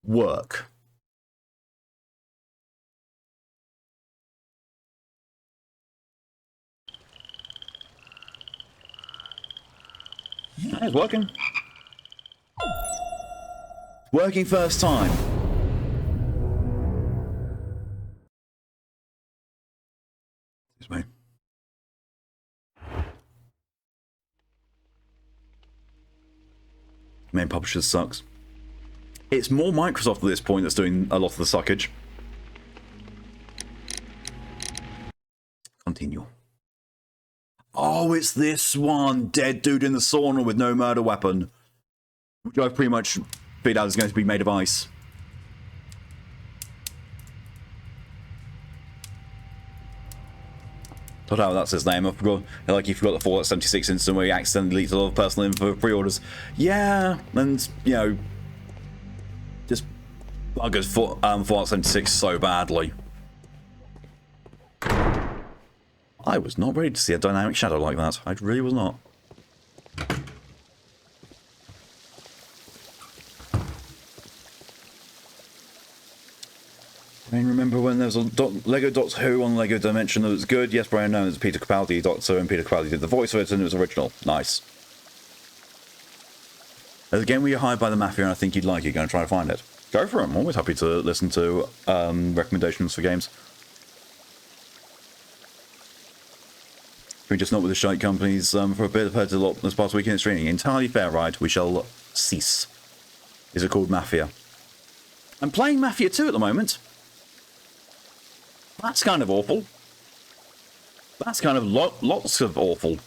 work. Yeah, it's working. Working first time. Excuse me. Main publisher sucks. It's more Microsoft at this point that's doing a lot of the suckage. Continue. Oh, it's this one. Dead dude in the sauna with no murder weapon. Which I've pretty much figured out is going to be made of ice. I don't know, that's his name. I forgot. Like, you forgot the Fallout 76 incident where he accidentally leaked a lot of personal info for pre-orders. Yeah, and, you know, just buggers for Fallout 76 so badly. I was not ready to see a dynamic shadow like that. I really was not. I mean, remember when there was a Lego Doctor Who on Lego Dimension that was good? Yes, Brian, no, it was Peter Capaldi Doctor, and Peter Capaldi did the voice of it, and it was original. Nice. There's a game where you're hired by the Mafia, and I think you'd like it. Go and try to find it. Go for it. I'm always happy to listen to recommendations for games. We're just not with the shite companies for a bit. I've heard a lot this past weekend. It's raining. Entirely fair, right? We shall cease. Is it called Mafia? I'm playing Mafia 2 at the moment. That's kind of awful. That's kind of lots of awful.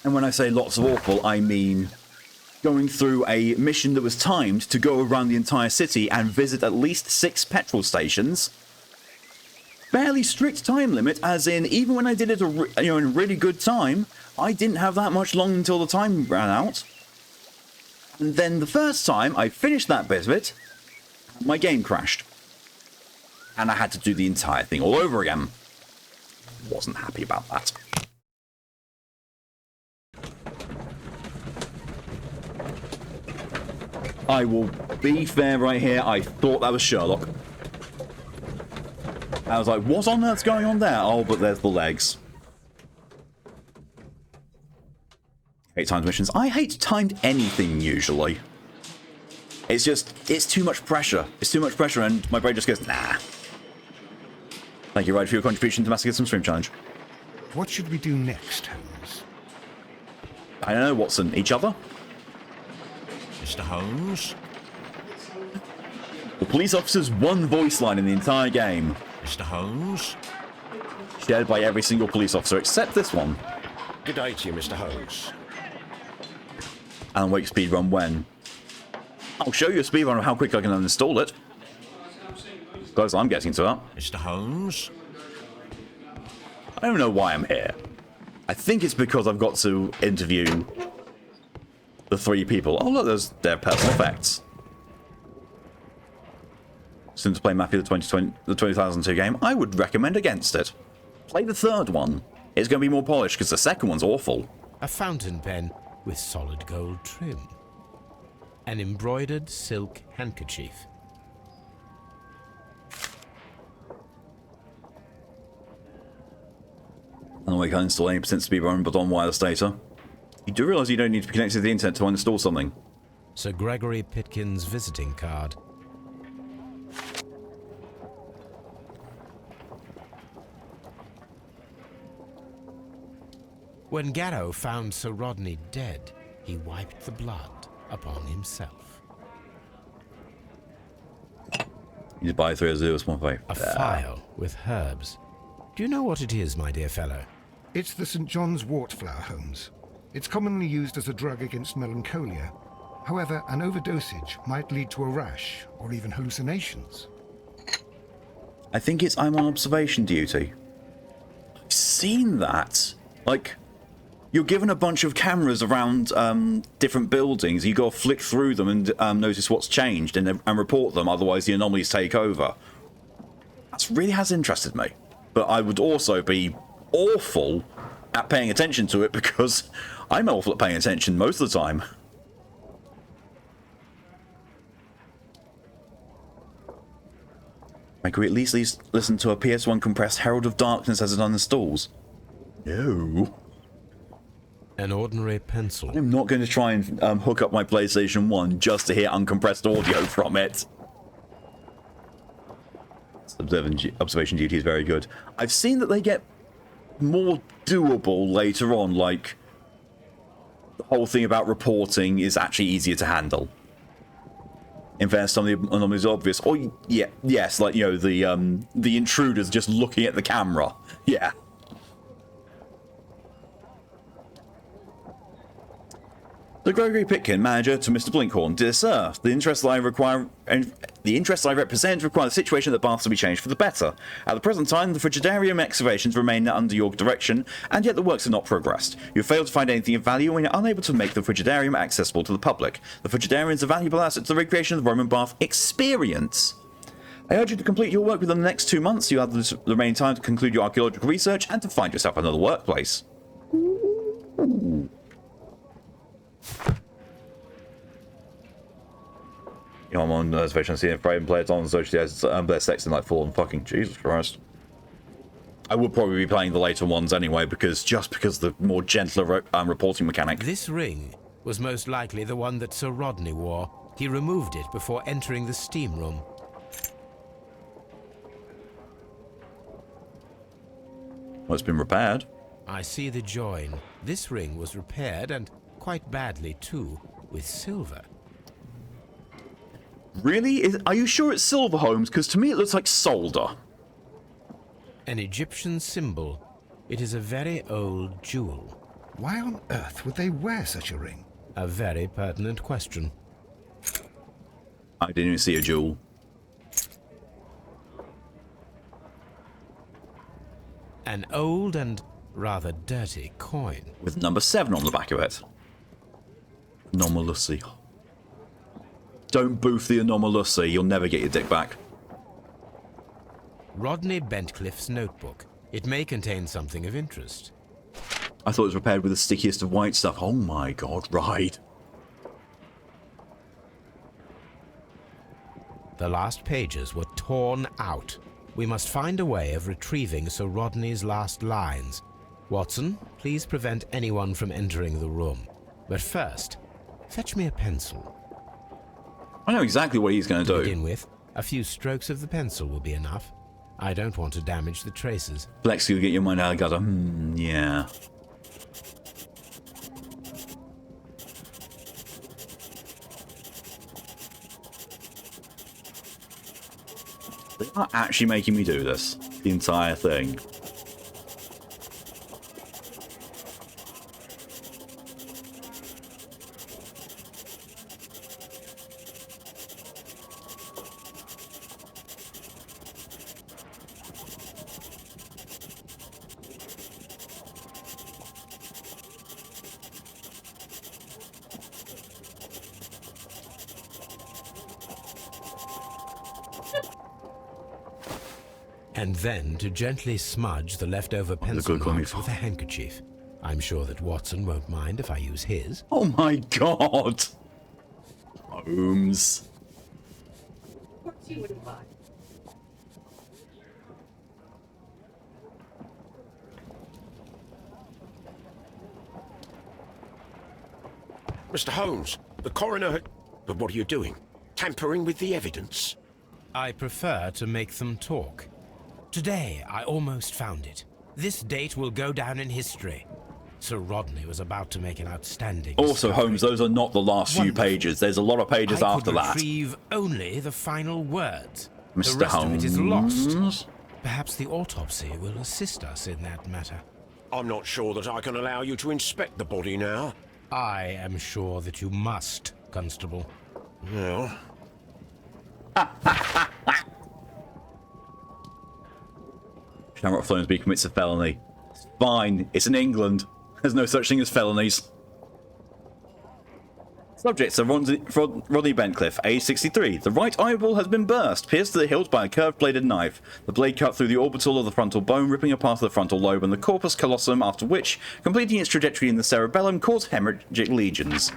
And when I say lots of awful, I mean going through a mission that was timed to go around the entire city and visit at least 6 petrol stations. Fairly strict time limit, as in, even when I did it in a really good time, I didn't have that much long until the time ran out. And then the first time I finished that bit of it, my game crashed. And I had to do the entire thing all over again. Wasn't happy about that. I will be fair right here, I thought that was Sherlock. I was like, what on earth's going on there? Oh, but there's the legs. Hate timed missions. I hate timed anything, usually. It's just, it's too much pressure. It's too much pressure, and my brain just goes, nah. Thank you, Ryder, for your contribution to Massacre Some Stream Challenge. What should we do next, Holmes? I don't know, Watson. Each other? Mr. Holmes? The police officer's one voice line in the entire game. Mr. Holmes? Shared by every single police officer, except this one. Good day to you, Mr. Holmes. Alan Wake speedrun when? I'll show you a speedrun of how quick I can uninstall it. Close I'm getting to that. Mr. Holmes? I don't know why I'm here. I think it's because I've got to interview the 3 people. Oh look, there's their personal effects. Since playing Mafia the 2002 game, I would recommend against it. Play the 3rd one. It's going to be more polished because the 2nd one's awful. A fountain pen with solid gold trim. An embroidered silk handkerchief. And we can install 80% speedrun, but on wireless data. You do realise you don't need to be connected to the internet to install something. Sir Gregory Pitkin's visiting card. When Garrow found Sir Rodney dead, he wiped the blood upon himself. You buy 301.5. A phial with herbs. Do you know what it is, my dear fellow? It's the St. John's wort flower, Holmes. It's commonly used as a drug against melancholia. However, an overdosage might lead to a rash or even hallucinations. I think it's I'm on observation duty. I've seen that. Like, you're given a bunch of cameras around different buildings. You got to flick through them and notice what's changed and report them. Otherwise, the anomalies take over. That really has interested me. But I would also be awful at paying attention to it because I'm awful at paying attention most of the time. Can we at least listen to a PS1 compressed Herald of Darkness as it uninstalls? No. An ordinary pencil. I'm not going to try and hook up my PlayStation 1 just to hear uncompressed audio from it. Observation duty is very good. I've seen that they get more doable later on, like the whole thing about reporting is actually easier to handle. In fairness, some of the anomalies are obvious. Or, yeah, yes, like, you know, the intruders just looking at the camera. Yeah. The Gregory Pitkin, manager to Mr. Blinkhorn. Dear Sir, the interests I represent require the situation at the baths to be changed for the better. At the present time, the frigidarium excavations remain under your direction, and yet the works have not progressed. You have failed to find anything of value and are unable to make the frigidarium accessible to the public. The frigidarium is a valuable asset to the recreation of the Roman bath experience. I urge you to complete your work within the next 2 months. You have the remaining time to conclude your archaeological research and to find yourself another workplace. You know, I'm on reservation seeing if Brayden players on social their sex in like full fucking Jesus Christ. I would probably be playing the later ones anyway, because the more gentler reporting mechanic. This ring was most likely the one that Sir Rodney wore. He removed it before entering the steam room. Well, it's been repaired. I see the join. This ring was repaired, and quite badly too, with silver. Really? Are you sure it's silver, Holmes? Because to me it looks like solder. An Egyptian symbol. It is a very old jewel. Why on earth would they wear such a ring? A very pertinent question. I didn't even see a jewel. An old and rather dirty coin. With number 7 on the back of it. Anomalusy. Don't boof the anomalusy, you'll never get your dick back. Rodney Bentcliffe's notebook. It may contain something of interest. I thought it was repaired with the stickiest of white stuff. Oh my god, right. The last pages were torn out. We must find a way of retrieving Sir Rodney's last lines. Watson, please prevent anyone from entering the room. But first, fetch me a pencil. I know exactly what he's going to do. To begin with, a few strokes of the pencil will be enough. I don't want to damage the traces. Flex, you'll get your mind out of the gutter. Yeah. They are actually making me do this. The entire thing. And then to gently smudge the leftover pencil good marks comic. with a handkerchief. I'm sure that Watson won't mind if I use his. Oh my god! Holmes. Mr. Holmes, the coroner had... But what are you doing? Tampering with the evidence? I prefer to make them talk. Today, I almost found it. This date will go down in history. Sir Rodney was about to make an outstanding Also, discovery. Holmes, those are not the last few Wonderful. pages. There's a lot of pages I after could that. retrieve only the final words. Mr. The rest of it is lost. Holmes? Perhaps the autopsy will assist us in that matter. I'm not sure that I can allow you to inspect the body now. I am sure that you must, Constable. Well, Shamrock Thornsby commits a felony. It's fine. It's in England. There's no such thing as felonies. Subjects are Rodney Bentcliffe, age 63. The right eyeball has been burst, pierced to the hilt by a curved bladed knife. The blade cut through the orbital of the frontal bone, ripping a part of the frontal lobe and the corpus callosum, after which, completing its trajectory in the cerebellum, caused hemorrhagic lesions.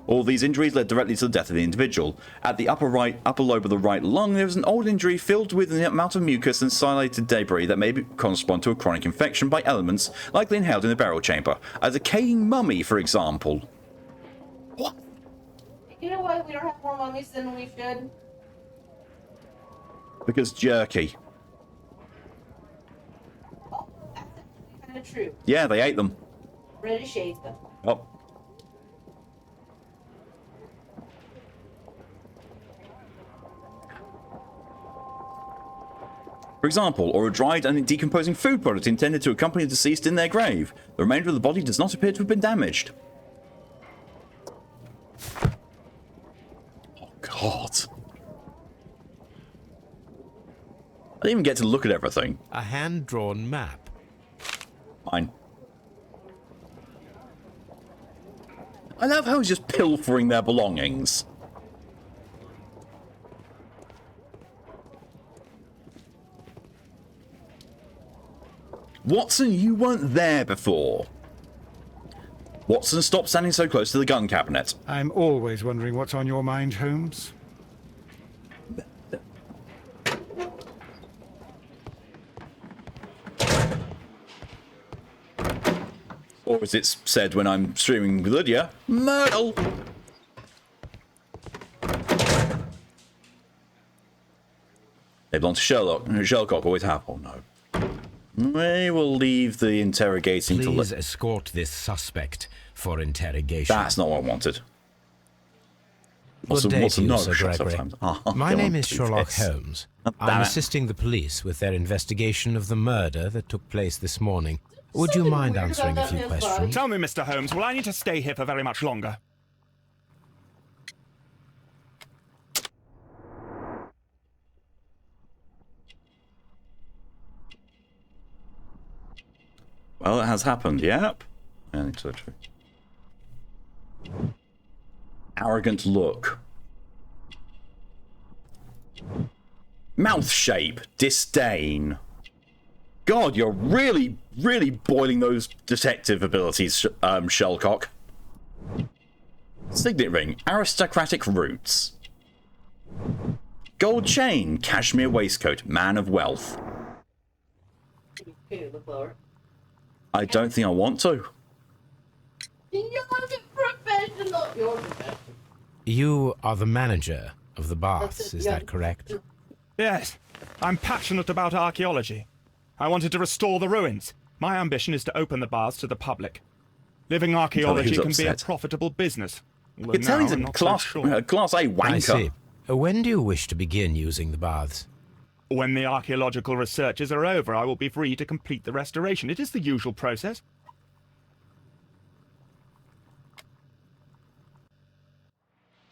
All these injuries led directly to the death of the individual. At the upper lobe of the right lung, there was an old injury filled with an amount of mucus and silated debris that may correspond to a chronic infection by elements likely inhaled in the burial chamber. A decaying mummy, for example. What? You know why we don't have more mummies than we should? Because jerky. Oh, that's actually kind of true. Yeah, they ate them. British ate them. Oh. For example, or a dried and decomposing food product intended to accompany the deceased in their grave. The remainder of the body does not appear to have been damaged. Oh, God. I didn't even get to look at everything. A hand-drawn map. Fine. I love how he's just pilfering their belongings. Watson, you weren't there before. Watson, stop standing so close to the gun cabinet. I'm always wondering what's on your mind, Holmes. Or as it's said when I'm streaming with Lydia, Myrtle! They belong to Sherlock. Sherlock always have. Oh no. We will leave the interrogating to... Please escort this suspect for interrogation. That's not what I wanted. Good day to you, Sir Gregory. Oh, My name is Sherlock this. Holmes. Damn I'm it. assisting the police with their investigation of the murder that took place this morning. Would you Something mind weird answering a about few that man's questions? Tell me, Mr. Holmes, will I need to stay here for very much longer? Well, it has happened, yep. I think so too. Arrogant look. Mouth shape. Disdain. God, you're really, really boiling those detective abilities, Shellcock. Signet ring. Aristocratic roots. Gold chain. Cashmere waistcoat. Man of wealth. Okay, look lower. I don't think I want to. You're professional. You're professional. You are the manager of the baths, That's it, is yeah. that correct? Yes, I'm passionate about archaeology. I wanted to restore the ruins. My ambition is to open the baths to the public. Living archaeology can be a upset. profitable business. You can tell he's a class A wanker. I see. When do you wish to begin using the baths? When the archaeological researches are over, I will be free to complete the restoration. It is the usual process.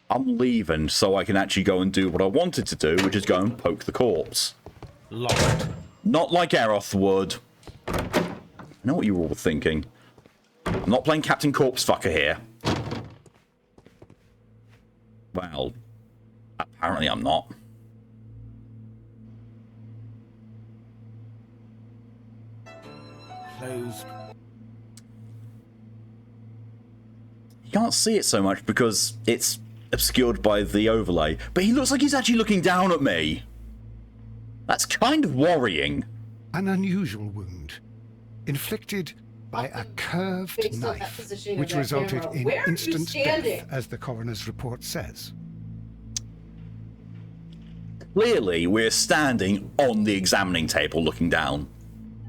I'm leaving so I can actually go and do what I wanted to do, which is go and poke the corpse. Locked. Not like Aeroth would. I know what you were all thinking. I'm not playing Captain Corpse Fucker here. Well, apparently I'm not. Closed. You can't see it so much because it's obscured by the overlay, but he looks like he's actually looking down at me. That's kind of worrying. An unusual wound, inflicted by a curved Based on that knife, positioning of which that resulted camera, in where are you instant standing? death, as the coroner's report says. Clearly, we're standing on the examining table looking down.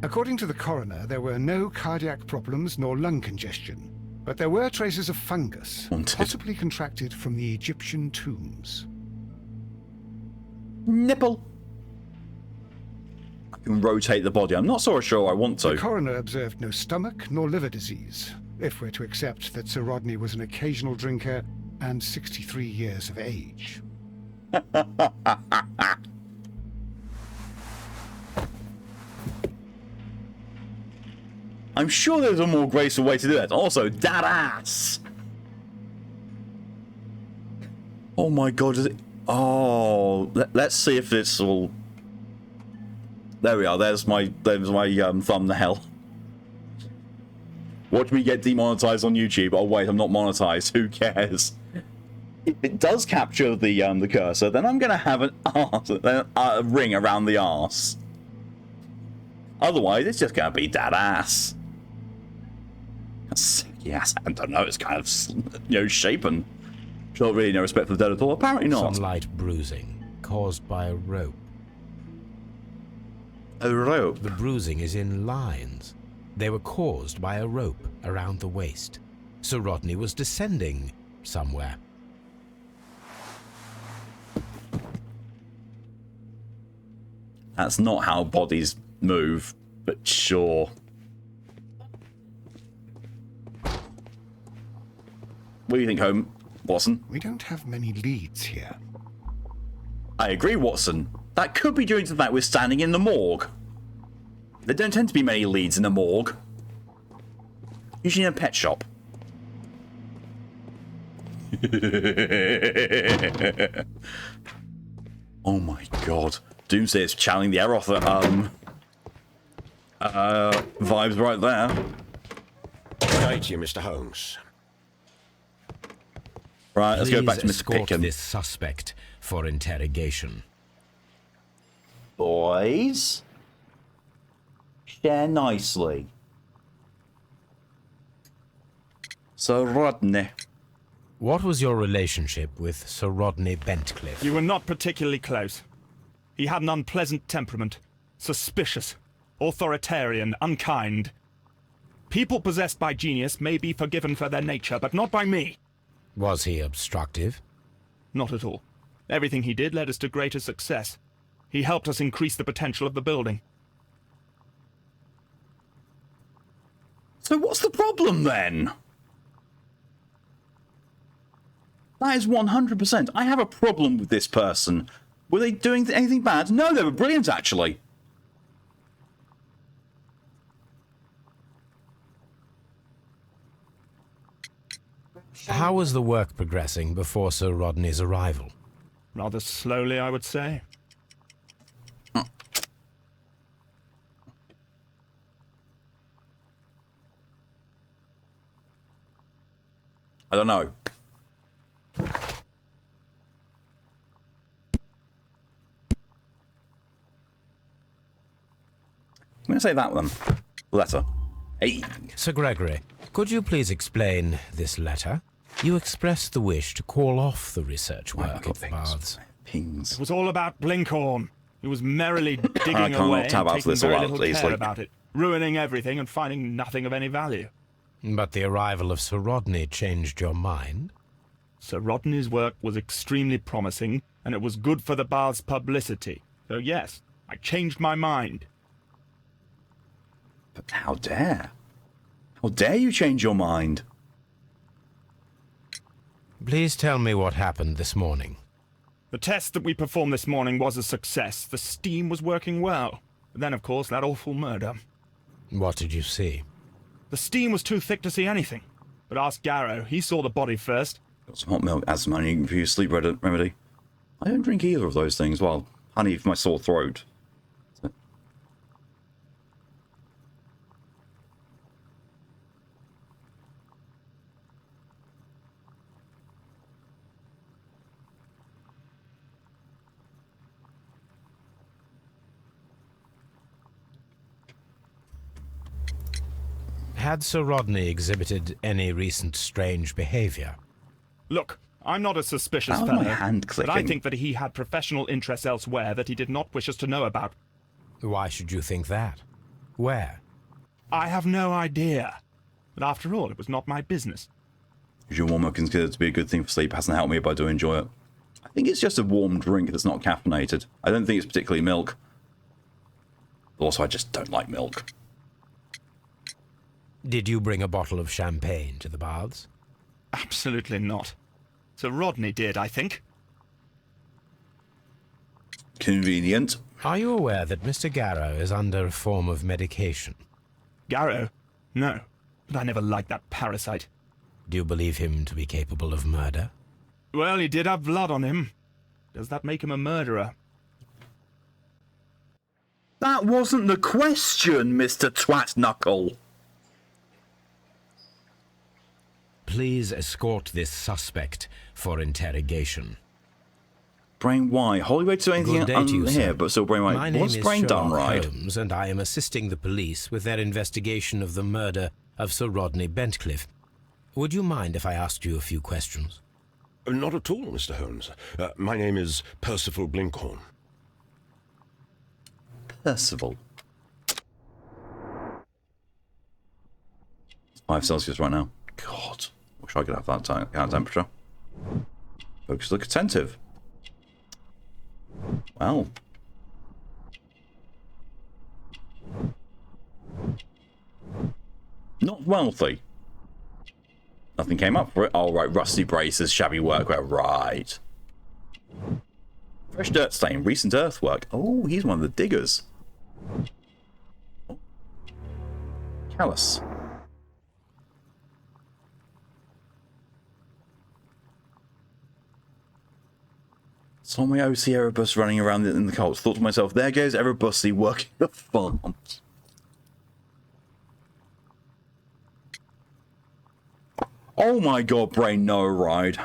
According to the coroner, there were no cardiac problems nor lung congestion, but there were traces of fungus, Wanted. possibly contracted from the Egyptian tombs. Nipple. I can rotate the body. I'm not so sure I want The to. coroner observed no stomach nor liver disease, if we're to accept that Sir Rodney was an occasional drinker and 63 years of age. I'm sure there's a more graceful way to do that. Also, that ass. Oh my god, is it? Oh, let's see if it's all. There we are. There's my thumbnail. Watch me get demonetized on YouTube. Oh wait, I'm not monetized. Who cares? If it does capture the cursor, then I'm gonna have a ring around the arse. Otherwise, it's just gonna be that ass. Yes, I don't know. It's kind of shapen. Not really no respect for the dead at all. Apparently not. Some light bruising caused by a rope. A rope. The bruising is in lines. They were caused by a rope around the waist. Sir Rodney was descending somewhere. That's not how bodies move, but sure. What do you think, Holmes? Watson? We don't have many leads here. I agree, Watson. That could be due to the fact we're standing in the morgue. There don't tend to be many leads in a morgue. Usually in a pet shop. Oh my god. Doomsday is channeling the Aeroth vibes right there. Right, you, Mr. Holmes. Right, let's go back to Mr. escort Pickham. this suspect for interrogation. Boys, share nicely. Sir Rodney. What was your relationship with Sir Rodney Bentcliffe? You were not particularly close. He had an unpleasant temperament. Suspicious, authoritarian, unkind. People possessed by genius may be forgiven for their nature, but not by me. Was he obstructive? Not at all. Everything he did led us to greater success. He helped us increase the potential of the building. So what's the problem then? That is 100%. I have a problem with this person. Were they doing anything bad? No, they were brilliant, actually. How was the work progressing before Sir Rodney's arrival? Rather slowly, I would say. I don't know. I'm going to say that one. Letter. Hey. Sir Gregory, could you please explain this letter? You expressed the wish to call off the research Why have I work got at the pings? baths. Pings. It was all about Blinkhorn. He was merrily digging can't away tab and out taking this all very out, little please, care like- about it, ruining everything and finding nothing of any value. But the arrival of Sir Rodney changed your mind? Sir Rodney's work was extremely promising, and it was good for the bath's publicity. So yes, I changed my mind. But how dare? How dare you change your mind? Please tell me what happened this morning. The test that we performed this morning was a success. The steam was working well. But then, of course, that awful murder. What did you see? The steam was too thick to see anything. But ask Garrow. He saw the body first. Got some hot milk, add some honey for your sleep remedy. I don't drink either of those things. Well, honey for my sore throat. Had Sir Rodney exhibited any recent strange behavior? Look, I'm not a suspicious How am fellow. I hand But I clicking? think that he had professional interests elsewhere that he did not wish us to know about. Why should you think that? Where? I have no idea. But after all, it was not my business. Usual warm milk considered to be a good thing for sleep. Hasn't helped me, but I do enjoy it. I think it's just a warm drink that's not caffeinated. I don't think it's particularly milk. Also, I just don't like milk. Did you bring a bottle of champagne to the baths? Absolutely not. Sir Rodney did, I think. Convenient. Are you aware that Mr. Garrow is under a form of medication? Garrow? No. But I never liked that parasite. Do you believe him to be capable of murder? Well, he did have blood on him. Does that make him a murderer? That wasn't the question, Mr. Twat Knuckle. please escort this suspect for interrogation. Brain, why? Hollywood to anything Good day to you, here, sir. but still Brain, My why? name Was is Brain done Sherlock right? Holmes, and I am assisting the police with their investigation of the murder of Sir Rodney Bentcliffe. Would you mind if I asked you a few questions? Not at all, Mr. Holmes. My name is Percival Blinkhorn. Percival. It's 5 Celsius right now. God, wish I could have that kind of temperature. Folks look attentive. Well. Not wealthy. Nothing came up for it. Oh, right, rusty braces, shabby workwear. Right. Fresh dirt stain, recent earthwork. Oh, he's one of the diggers. Oh. Callus. Saw my OC Erebus running around in the cold. Thought to myself, there goes Erebusy working the farms. Oh my god, Brain, no ride.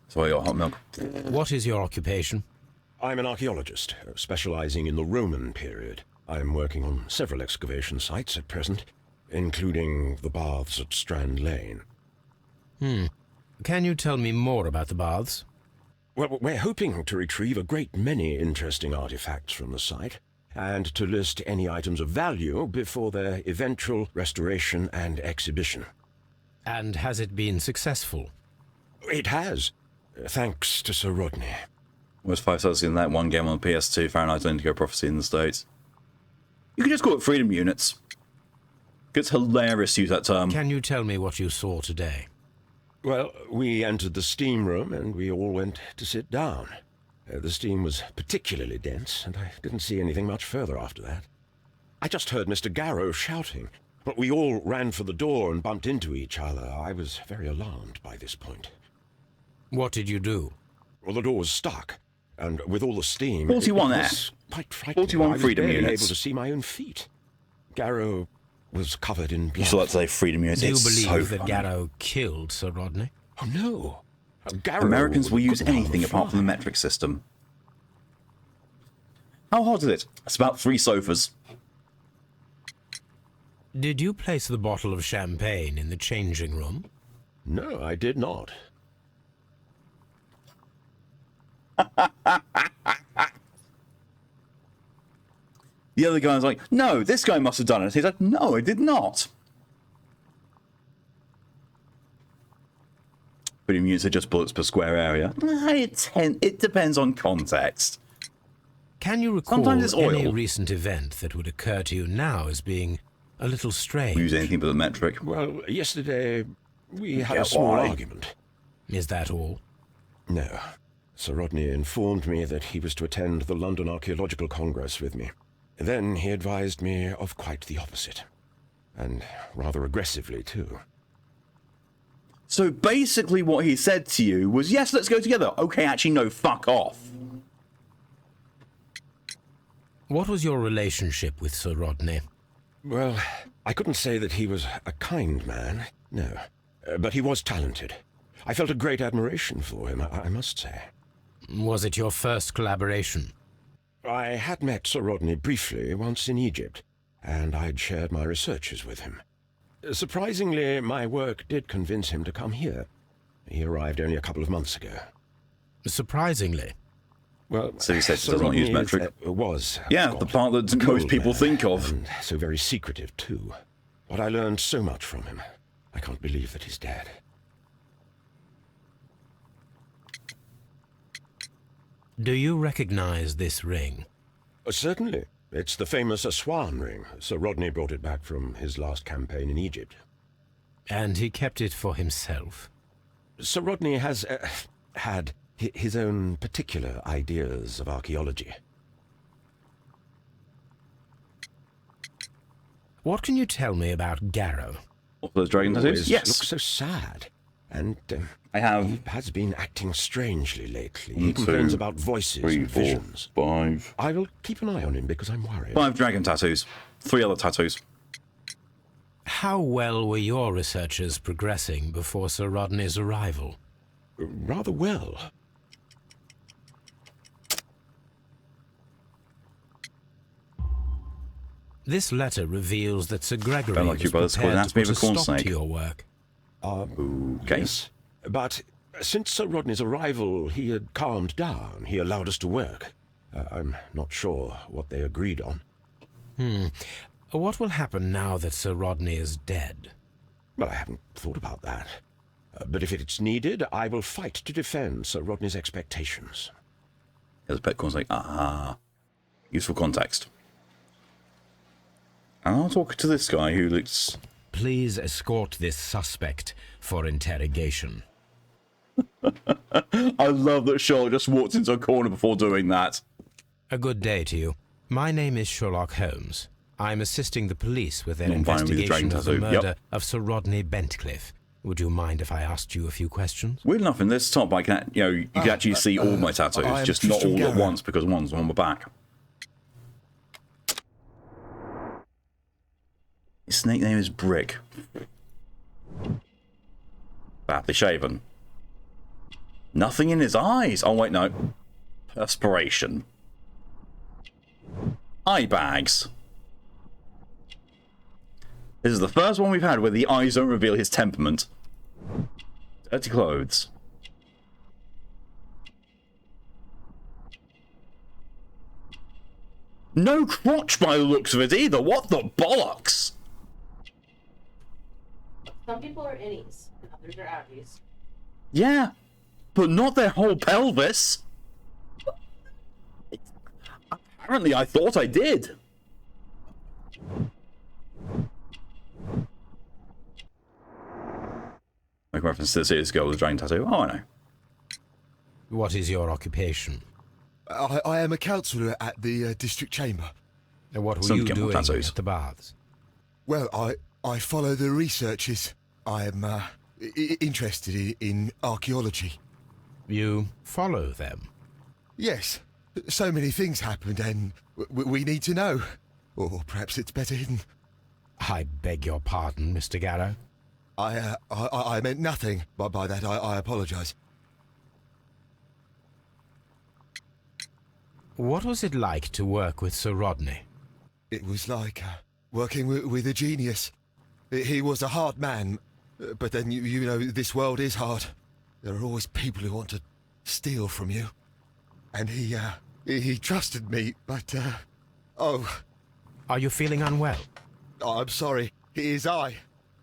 So I got hot milk. What is your occupation? I'm an archaeologist, specializing in the Roman period. I'm working on several excavation sites at present, including the baths at Strand Lane. Can you tell me more about the baths? Well, we're hoping to retrieve a great many interesting artifacts from the site, and to list any items of value before their eventual restoration and exhibition. And has it been successful? It has, thanks to Sir Rodney. Was 5 Celsius in that one game on the PS2, Fahrenheit Indigo Prophecy in the States? You could just call it Freedom Units. It's hilarious to use that term. Can you tell me what you saw today? Well, we entered the steam room and we all went to sit down. The steam was particularly dense, and I didn't see anything much further after that. I just heard Mr. Garrow shouting, but we all ran for the door and bumped into each other. I was very alarmed by this point. What did you do? Well, the door was stuck, and with all the steam, 41 it there. was quite frightening. 41 I was freedom barely units. able to see my own feet. Garrow was covered in blood. You still like to say Freedom Units. Do you It's believe so that funny. Garrow killed Sir Rodney? Oh, no. Garrow Americans will use couldn't harm anything a apart from the fly. metric system. How hot is it? It's about 3 sofas. Did you place the bottle of champagne in the changing room? No, I did not. The other guy's like, no, this guy must have done it. He's like, no, I did not. Freedom Units are just bullets per square area. It depends on context. Can you recall Sometimes it's any oil. recent event that would occur to you now as being a little strange? We use anything but the metric. Well, yesterday we had Yeah, a small why? argument. Is that all? No. Sir Rodney informed me that he was to attend the London Archaeological Congress with me. Then he advised me of quite the opposite. And rather aggressively, too. So basically what he said to you was, yes, let's go together. Okay, actually, no, fuck off. What was your relationship with Sir Rodney? Well, I couldn't say that he was a kind man, no. But he was talented. I felt a great admiration for him, I must say. Was it your first collaboration? I had met Sir Rodney briefly once in Egypt, and I'd shared my researches with him. Surprisingly, my work did convince him to come here. He arrived only a couple of months ago. Surprisingly. Well, So he said he Sir does not use Rodney metric. was Yeah, Scot, the part that a most cold people man, think of. and so very secretive, too. But I learned so much from him. I can't believe that he's dead. Do you recognize this ring? Certainly. It's the famous Aswan ring. Sir Rodney brought it back from his last campaign in Egypt. And he kept it for himself? Sir Rodney has had his own particular ideas of archaeology. What can you tell me about Garrow? What, those dragon tattoos? Always Yes. looks so sad. And I have he has been acting strangely lately. He 1, complains 2, about voices 3, and 4, visions. 5. I will keep an eye on him because I'm worried. 5 dragon tattoos. 3 other tattoos. How well were your researchers progressing before Sir Rodney's arrival? Rather well. This letter reveals that Sir Gregory Don't like was you, but it's called prepared to Anatomy put a of a Corn stop Snake. to your work. Okay. Yes. But since Sir Rodney's arrival, he had calmed down. He allowed us to work. I'm not sure what they agreed on. What will happen now that Sir Rodney is dead? Well, I haven't thought about that. But if it's needed, I will fight to defend Sir Rodney's expectations. There's a pet corn snake. Ah. Useful context. And I'll talk to this guy who looks... Please escort this suspect for interrogation. I love that Sherlock just walked into a corner before doing that. A good day to you. My name is Sherlock Holmes. I'm assisting the police with their I'm fine with the investigation dragon of the tattoo. murder Yep. of Sir Rodney Bentcliffe. Would you mind if I asked you a few questions? Weird enough, in this top, I can, you can actually see all my tattoos, I am just not Tristram all at Garrett. once because one's on my back. His snake name is Brick. Badly shaven. Nothing in his eyes. Oh wait, no. Perspiration. Eye bags. This is the first one we've had where the eyes don't reveal his temperament. Dirty clothes. No crotch by the looks of it either. What the bollocks? Some people are innies, and others are outies. Yeah, but not their whole pelvis. Apparently, I thought I did. Make reference to the serious girl with the dragon tattoo. Oh, I know. What is your occupation? I am a counsellor at the district chamber. And what were Some you get more doing tattoos. at the baths? Well, I follow the researches. I am interested in archaeology. You follow them. Yes, so many things happened and we need to know. Or perhaps it's better hidden. I beg your pardon, Mr. Garrow. I meant nothing by that. I apologise. What was it like to work with Sir Rodney? It was like working with a genius. He was a hard man, but then you know this world is hard. There are always people who want to steal from you. And he trusted me, but oh, Are you feeling unwell? I'm sorry. It is I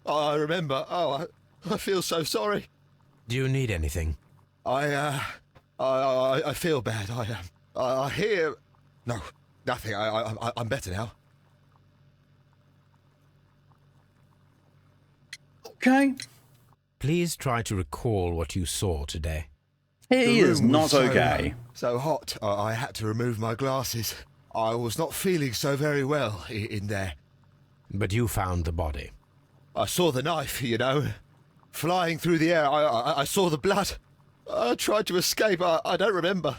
remember. Oh, I feel so sorry. Do you need anything? I feel bad. I hear. No, nothing. I'm better now. Okay. Please try to recall what you saw today. He The is room not was so- okay. So hot. I had to remove my glasses. I was not feeling so very well in there. But you found the body. I saw the knife, you know, flying through the air. I saw the blood. I tried to escape. I don't remember.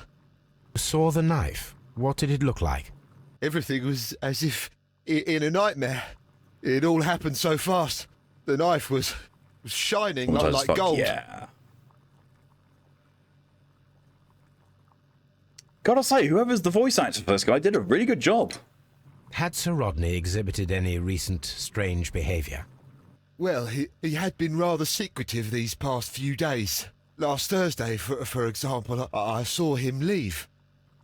Saw the knife. What did it look like? Everything was as if in a nightmare. It all happened so fast. The knife was shining Traumatized as like fuck, gold. Yeah. Gotta say, whoever's the voice actor for this guy did a really good job. Had Sir Rodney exhibited any recent strange behaviour? Well, he had been rather secretive these past few days. Last Thursday, for example, I saw him leave.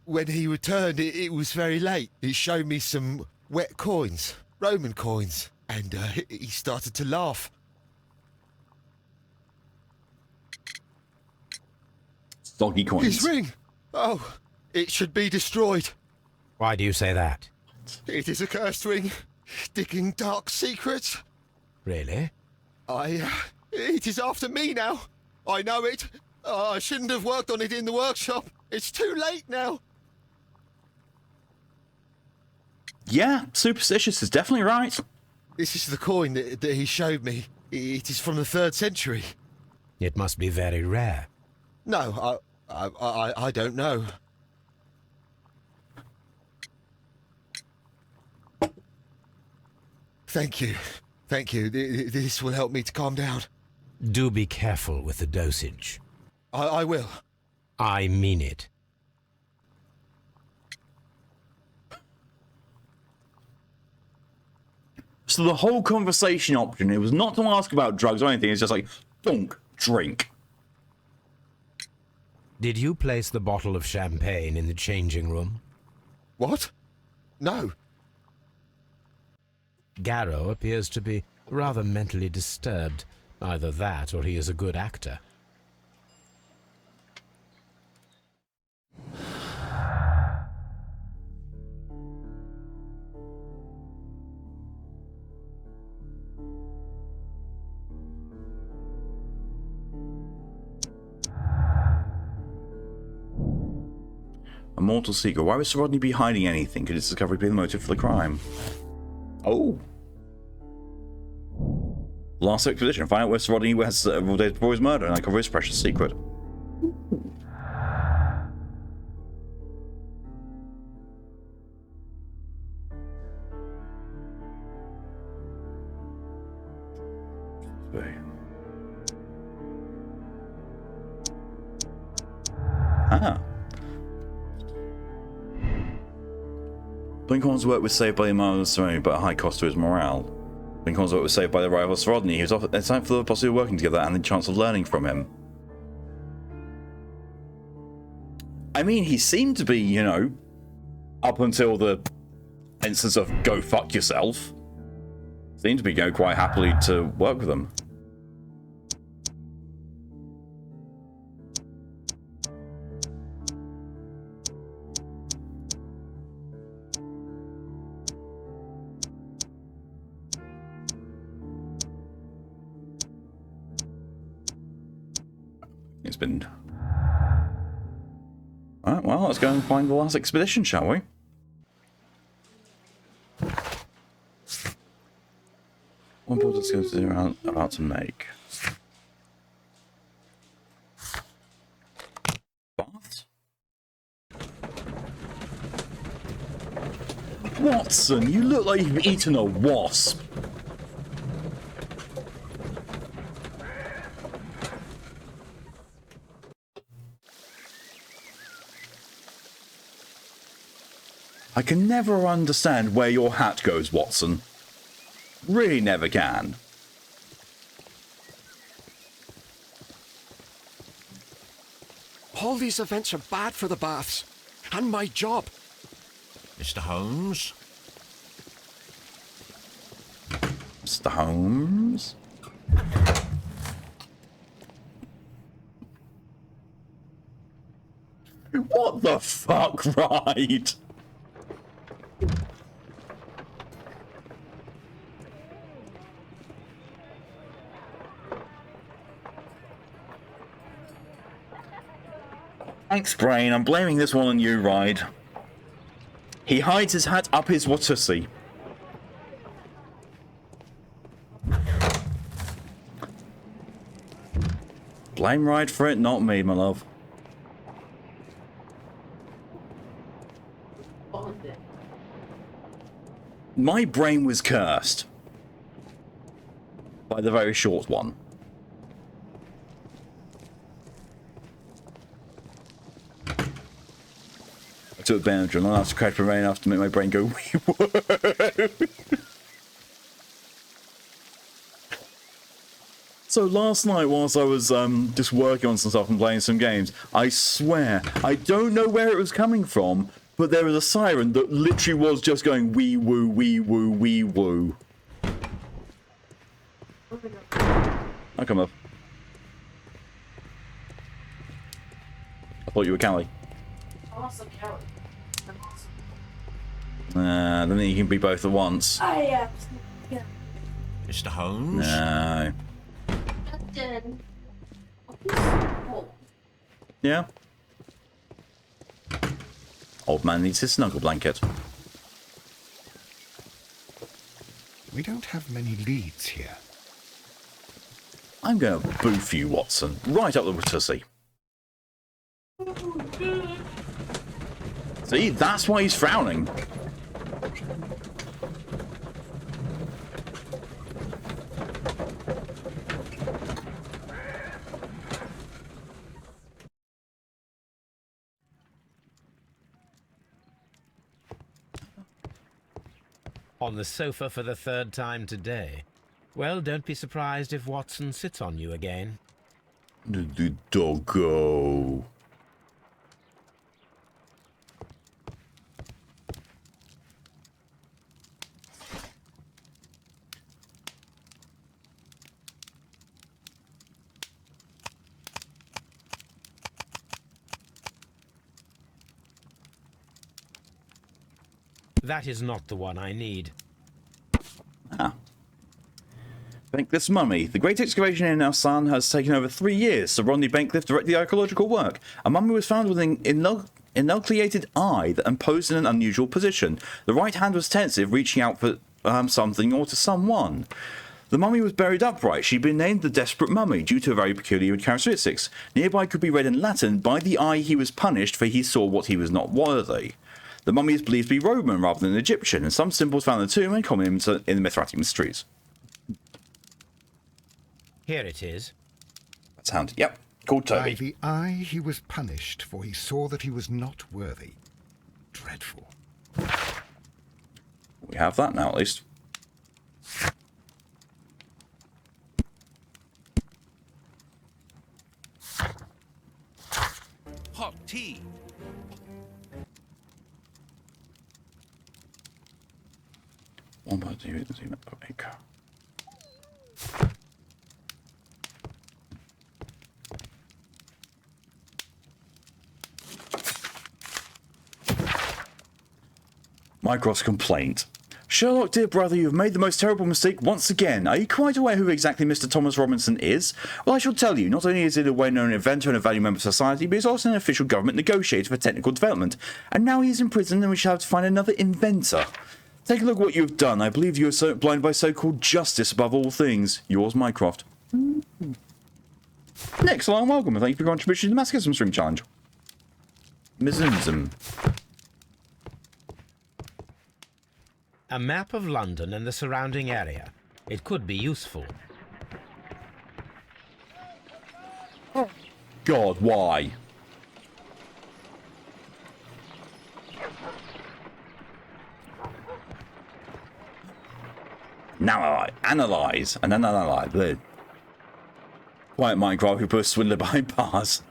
When he returned, it was very late. He showed me some wet coins, Roman coins, and he started to laugh. Doggy coins. His ring! Oh, it should be destroyed. Why do you say that? It is a cursed ring, digging dark secrets. Really? It is after me now. I know it. I shouldn't have worked on it in the workshop. It's too late now. Yeah, superstitious is definitely right. This is the coin that he showed me. It is from the 3rd century. It must be very rare. No, I don't know. Thank you. Thank you. This will help me to calm down. Do be careful with the dosage. I will. I mean it. So the whole conversation option, it was not to ask about drugs or anything, it's just like, don't drink. Did you place the bottle of champagne in the changing room? What? No. Garrow appears to be rather mentally disturbed. Either that, or he is a good actor. A mortal secret. Why would Sir Rodney be hiding anything? Could his discovery be the motive for the crime? Oh. Last expedition. Find out where Sir Rodney has several days before his murder and uncover his precious secret. Ah. Blinkhorn's work was saved by the Marvelous Ceremony, but at a high cost to his morale. Blinkhorn's work was saved by the rival Sir Rodney. He was offered a time for the possibility of working together and the chance of learning from him. I mean, he seemed to be, you know, up until the instance of go fuck yourself, seemed to be going quite happily to work with them. It's been... Alright, well, let's go and find the last expedition, shall we? What board is going to about to make? Baths? Watson, you look like you've eaten a wasp. I can never understand where your hat goes, Watson. Really never can. All these events are bad for the baths. And my job. Mr. Holmes? Mr. Holmes? What the fuck, right? Thanks, Brain. I'm blaming this one on you, Ride. He hides his hat up his Watusi. Blame Ride for it, not me, my love. My brain was cursed. By the very short one. I took Benadryl, and that's cracked my brain enough to make my brain go wee woo. So last night, whilst I was just working on some stuff and playing some games, I swear, I don't know where it was coming from, but there was a siren that literally was just going wee woo, wee woo, wee woo. I'll come up. I thought you were Callie. I'm also Kelly. I'm awesome. I don't think you can be both at once. I am. Yeah. Mr. Holmes? No. Captain. Oh, Yeah? Old man needs his snuggle blanket. We don't have many leads here. I'm gonna boof you, Watson. Right up the Watusi. See, that's why he's frowning. On the sofa for the third time today. Well, don't be surprised if Watson sits on you again. The doggo. That is not the one I need. Ah. Bancliffe's mummy. The great excavation in El San has taken over 3 years. Sir Rodney Bancliffe directed the archaeological work. A mummy was found with an enucleated eye that posed in an unusual position. The right hand was tensive, reaching out for something or to someone. The mummy was buried upright. She'd been named the Desperate Mummy due to her very peculiar characteristics. Nearby could be read in Latin, "By the eye he was punished, for he saw what he was not worthy." The mummy is believed to be Roman rather than Egyptian, and some symbols found in the tomb are common in the Mithratic mysteries. Here it is. That's handy. Yep. Called By Toby. the eye he was punished, for he saw that he was not worthy. Dreadful. We have that now, at least. Hot tea. Mycroft's complaint. Sherlock, dear brother, you have made the most terrible mistake once again. Are you quite aware who exactly Mr. Thomas Robinson is? Well, I shall tell you. Not only is he a well-known inventor and a valued member of society, but he's also an official government negotiator for technical development. And now he is in prison, and we shall have to find another inventor. Take a look at what you have done. I believe you are so blinded by so-called justice above all things. Yours, Mycroft. Next, hello and welcome, and thank you for your contribution to the Masochism String Challenge. Mizunzum. A map of London and the surrounding area. It could be useful. God, why? Now I analyze and then analyze. Quiet Minecraft who put a swindler behind bars.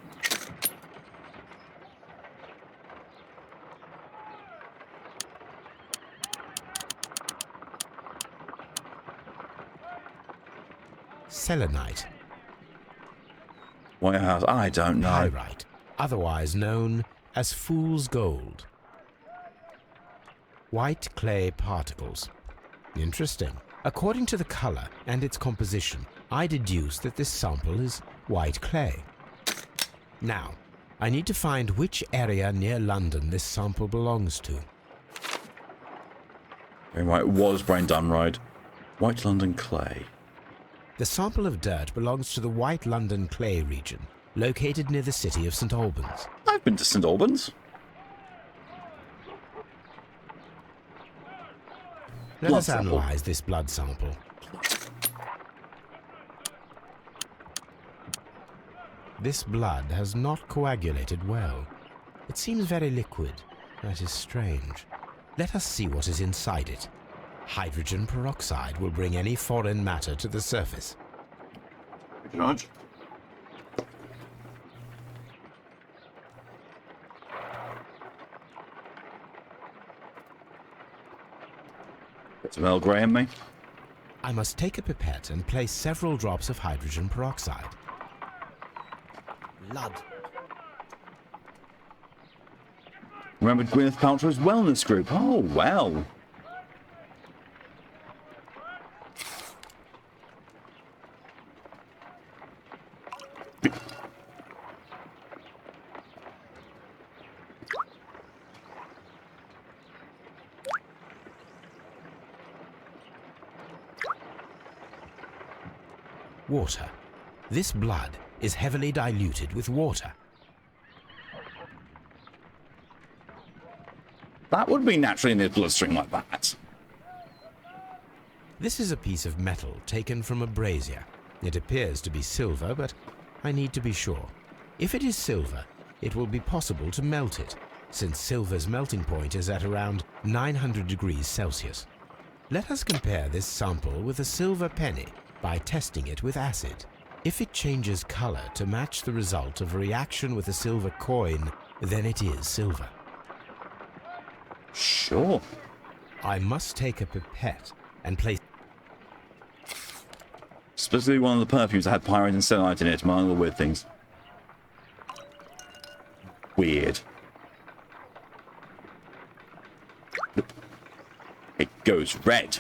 Selenite. White House, I don't know. Pyrite, otherwise known as fool's gold. White clay particles. Interesting. According to the color and its composition, I deduce that this sample is white clay. Now, I need to find which area near London this sample belongs to. Very right, it was Brain done right. White London clay. The sample of dirt belongs to the White London clay region, located near the city of St. Albans. I've been to St. Albans. Let us analyze this blood sample. This blood has not coagulated well. It seems very liquid. That is strange. Let us see what is inside it. Hydrogen peroxide will bring any foreign matter to the surface. Judge. Get some Earl Grey in me. I must take a pipette and place several drops of hydrogen peroxide. Blood. Remember Gwyneth Paltrow's wellness group? Oh, well. Water. This blood is heavily diluted with water. That would be naturally in his bloodstream like that. This is a piece of metal taken from a brazier. It appears to be silver, but I need to be sure. If it is silver, it will be possible to melt it, since silver's melting point is at around 900 degrees Celsius. Let us compare this sample with a silver penny by testing it with acid. If it changes color to match the result of a reaction with a silver coin, then it is silver. Sure. I must take a pipette and place... Specifically one of the perfumes that had pyrite and selenite in it, among other weird things. Weird. It goes red.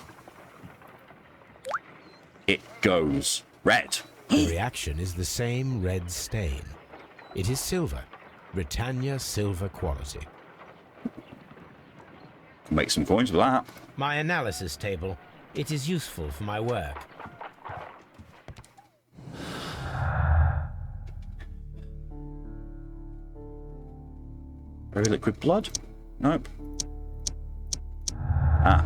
It goes red. The reaction is the same red stain. It is silver. Britannia silver quality. Make some coins with that. My analysis table. It is useful for my work. Very liquid blood? Nope. Ah.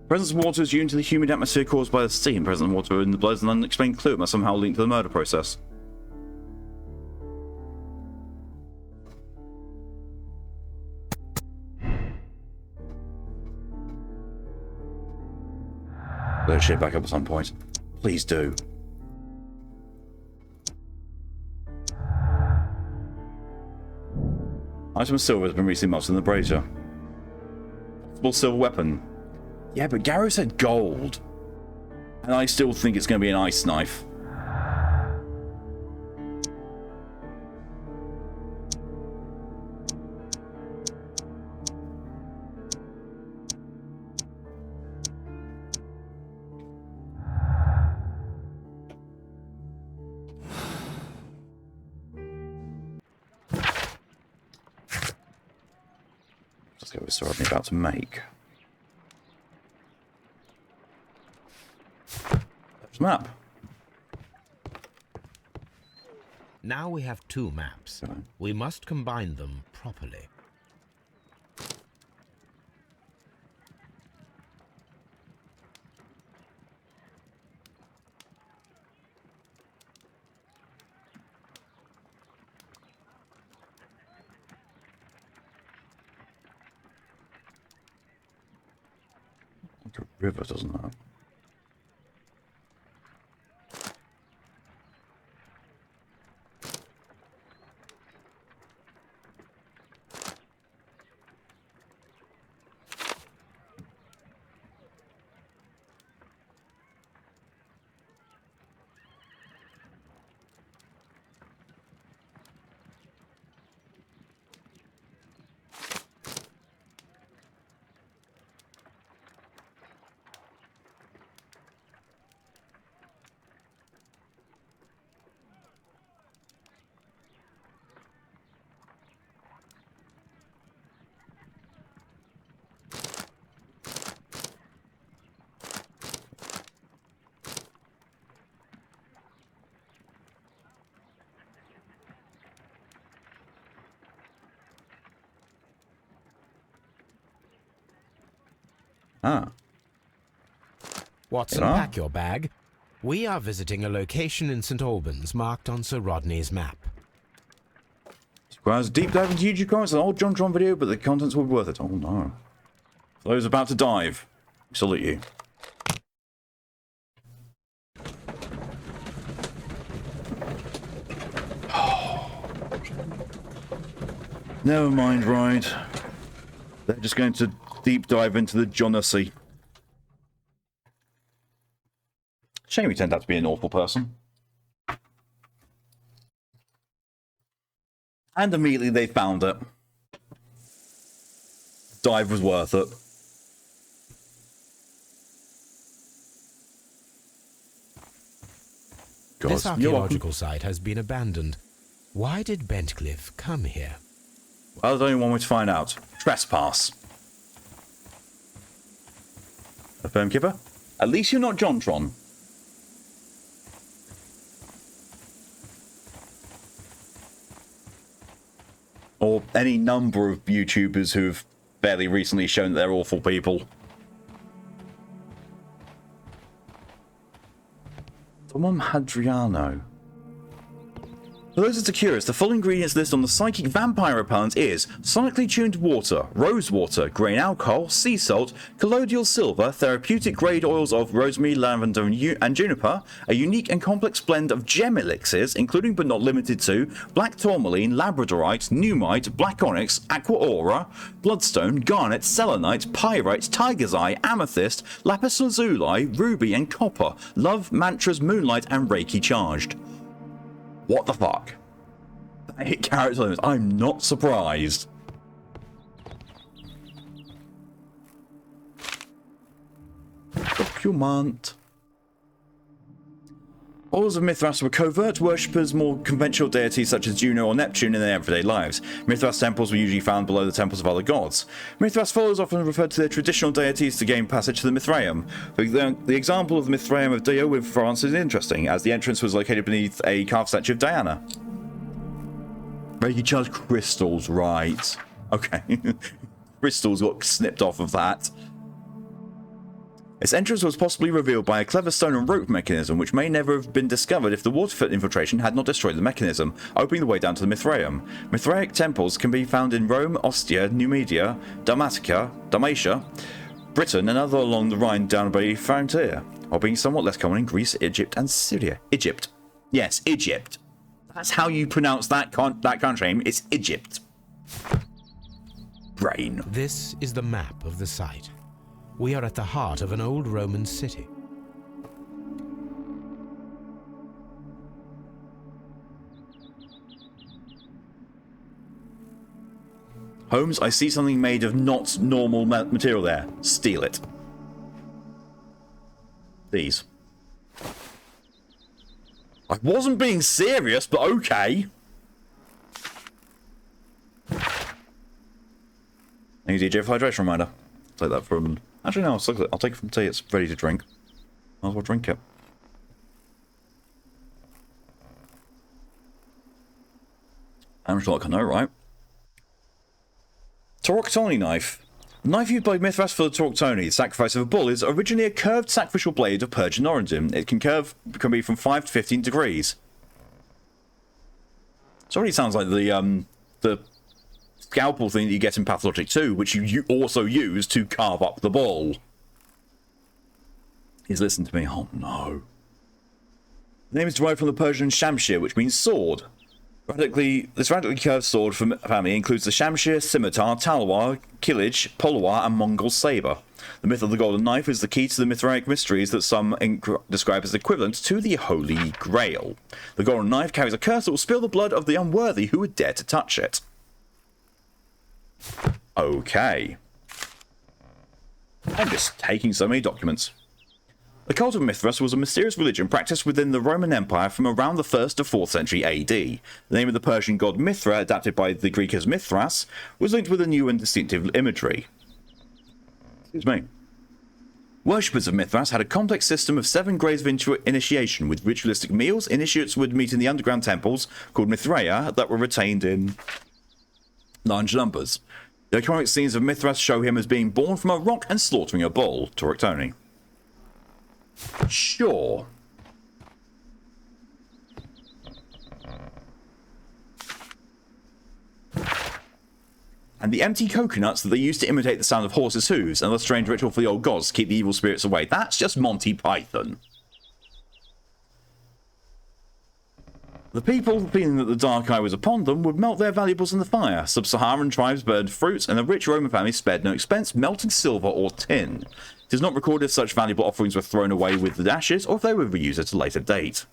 Presence of water is due to the humid atmosphere caused by the steam. Presence of water in the blood is an unexplained clue. It must somehow link to the murder process. Blow shit back up at some point. Please do. Item of silver has been recently melted in the brazier. Possible silver weapon. Yeah, but Garrow said gold. And I still think it's going to be an ice knife. Let's go with the sword I'm about to make. There's a map. Now we have two maps. Okay. We must combine them properly. Like a river, doesn't it? Ah. Watson, Yeah. pack your bag. We are visiting a location in St. Albans marked on Sir Rodney's map. Requires a deep dive into YouTube comments, an old John Tron video, but the contents will be worth it. Oh no. For those about to dive, we salute you. Never mind, right. They're just going to deep dive into the Johnacy. Shame he turned out to be an awful person. And immediately they found it. Dive was worth it. God, This you're welcome. archaeological site has been abandoned. Why did Bentcliffe come here? Well, there's only one way to find out. Trespass. A firm keeper? At least you're not Jontron. Or any number of YouTubers who've fairly recently shown that they're awful people. Someone Hadriano. For those that are curious, the full ingredients list on the psychic vampire repellent is sonically tuned water, rose water, grain alcohol, sea salt, colloidal silver, therapeutic grade oils of rosemary, lavender, and juniper, a unique and complex blend of gem elixirs, including but not limited to black tourmaline, labradorite, pneumite, black onyx, aqua aura, bloodstone, garnet, selenite, pyrite, tiger's eye, amethyst, lapis lazuli, ruby, and copper, love, mantras, moonlight, and reiki charged. What the fuck? That hit character limits. I'm not surprised. Document. Followers of Mithras were covert worshippers, more conventional deities such as Juno or Neptune in their everyday lives. Mithras temples were usually found below the temples of other gods. Mithras followers often referred to their traditional deities to gain passage to the Mithraeum. The example of the Mithraeum of Dio with France is interesting, as the entrance was located beneath a carved statue of Diana. Reiki charged crystals, right. Okay. Crystals got snipped off of that. Its entrance was possibly revealed by a clever stone and rope mechanism, which may never have been discovered if the water infiltration had not destroyed the mechanism, opening the way down to the Mithraeum. Mithraic temples can be found in Rome, Ostia, Numidia, Dalmatia, Britain, and other along the Rhine down by the frontier, while being somewhat less common in Greece, Egypt, and Syria. Egypt. Yes, Egypt. That's how you pronounce that country name. It's Egypt. Brain. This is the map of the site. We are at the heart of an old Roman city. Holmes, I see something made of not normal material there. Steal it. Please. I wasn't being serious, but okay. Thank you, DJ, for hydration reminder. Take that from... Actually, no, I'll take it from tea. It's ready to drink. Might as well drink it. I'm sure I know, right? Toroctoni knife. The knife used by Mithras for the Toroctoni, the sacrifice of a bull, is originally a curved sacrificial blade of Persian origin. It can be from 5 to 15 degrees. It already sounds like the scalpel thing that you get in Pathologic 2, which you also use to carve up the bull. He's listened to me. Oh no. The name is derived from the Persian shamshir, which means sword. This radically curved sword family includes the shamshir, scimitar, talwar, kilij, polwar, and Mongol saber. The myth of the golden knife is the key to the Mithraic mysteries that some describe as equivalent to the Holy Grail. The golden knife carries a curse that will spill the blood of the unworthy who would dare to touch it. Okay. I'm just taking so many documents. The cult of Mithras was a mysterious religion practiced within the Roman Empire from around the 1st to 4th century AD. The name of the Persian god Mithra, adapted by the Greek as Mithras, was linked with a new and distinctive imagery. Excuse me. Worshippers of Mithras had a complex system of 7 grades of initiation, with ritualistic meals. Initiates would meet in the underground temples, called Mithraea, that were retained in large numbers. The iconic scenes of Mithras show him as being born from a rock and slaughtering a bull, Toroctoni. Sure. And the empty coconuts that they used to imitate the sound of horses' hooves, and the strange ritual for the old gods to keep the evil spirits away. That's just Monty Python. The people, feeling that the dark eye was upon them, would melt their valuables in the fire. Sub-Saharan tribes burned fruits, and the rich Roman families spared no expense, melting silver or tin. It is not recorded if such valuable offerings were thrown away with the ashes, or if they were reused at a later date.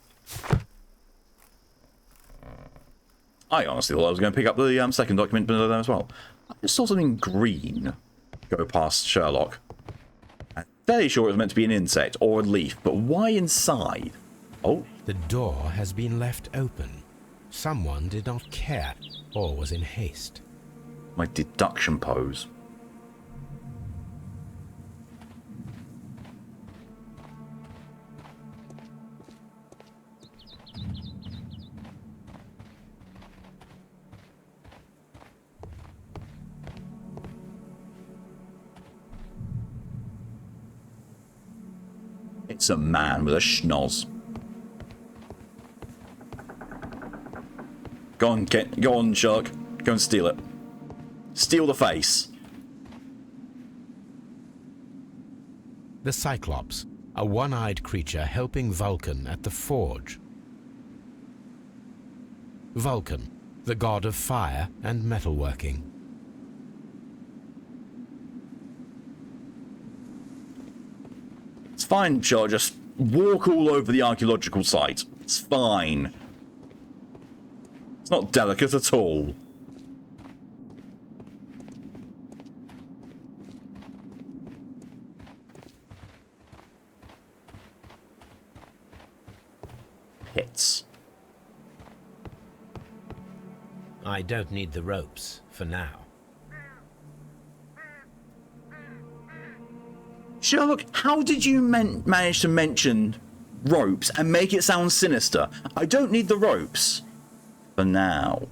I honestly thought I was going to pick up the second document below them as well. I just saw something green go past Sherlock. I'm fairly sure it was meant to be an insect or a leaf, but why inside? Oh. The door has been left open. Someone did not care, or was in haste. My deduction pose. It's a man with a schnoz. Go on, Sherlock. Go and steal it. Steal the face. The Cyclops, a one-eyed creature helping Vulcan at the forge. Vulcan, the god of fire and metalworking. It's fine, Sherlock. Just walk all over the archaeological site. It's fine. It's not delicate at all. Hits. I don't need the ropes for now. Sherlock, how did you manage to mention ropes and make it sound sinister? I don't need the ropes. For now.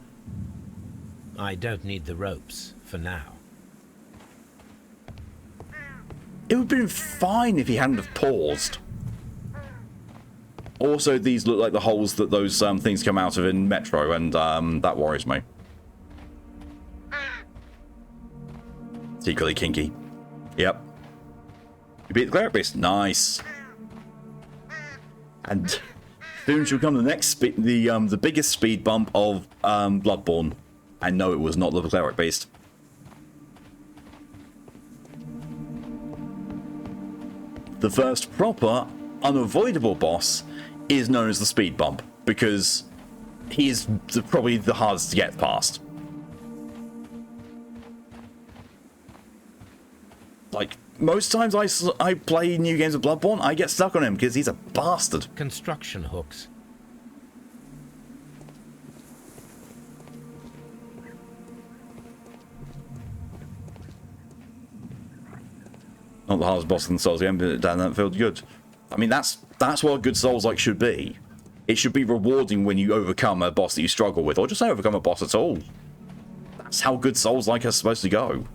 I don't need the ropes for now. It would have been fine if he hadn't have paused. Also, these look like the holes that those things come out of in Metro, and that worries me. Secretly kinky. Yep. You beat the cleric beast. Nice. And soon shall come the next the biggest speed bump of Bloodborne. And no, it was not the cleric beast. The first proper, unavoidable boss is known as the speed bump, because he is probably the hardest to get past. Like, most times I play new games of Bloodborne, I get stuck on him because he's a bastard. Construction hooks. Not the hardest boss in the Souls game, but that felt good. I mean, that's what a good Souls-like should be. It should be rewarding when you overcome a boss that you struggle with, or just don't overcome a boss at all. That's how good Souls-like are supposed to go.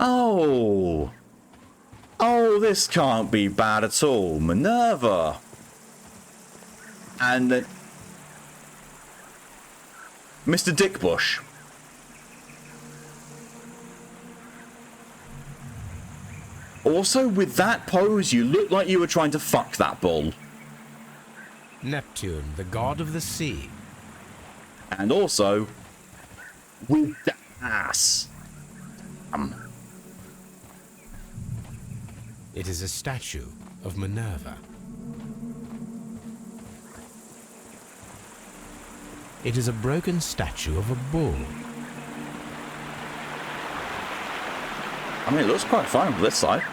Oh, this can't be bad at all. Minerva. And Mr. Dickbush. Also, with that pose, you look like you were trying to fuck that bull. Neptune, the god of the sea. And also, with the ass. It is a statue of Minerva. It is a broken statue of a bull. I mean, it looks quite fine from this side.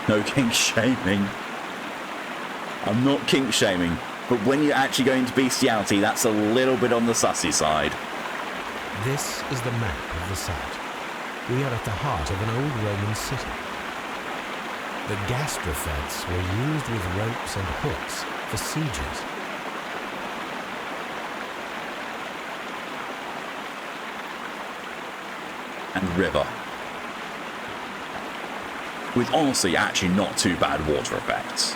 No kink shaming. I'm not kink shaming, but when you're actually going to bestiality, that's a little bit on the sussy side. This is the map of the site. We are at the heart of an old Roman city. The gastrofeds were used with ropes and hooks for sieges. And river. With honestly actually not too bad water effects.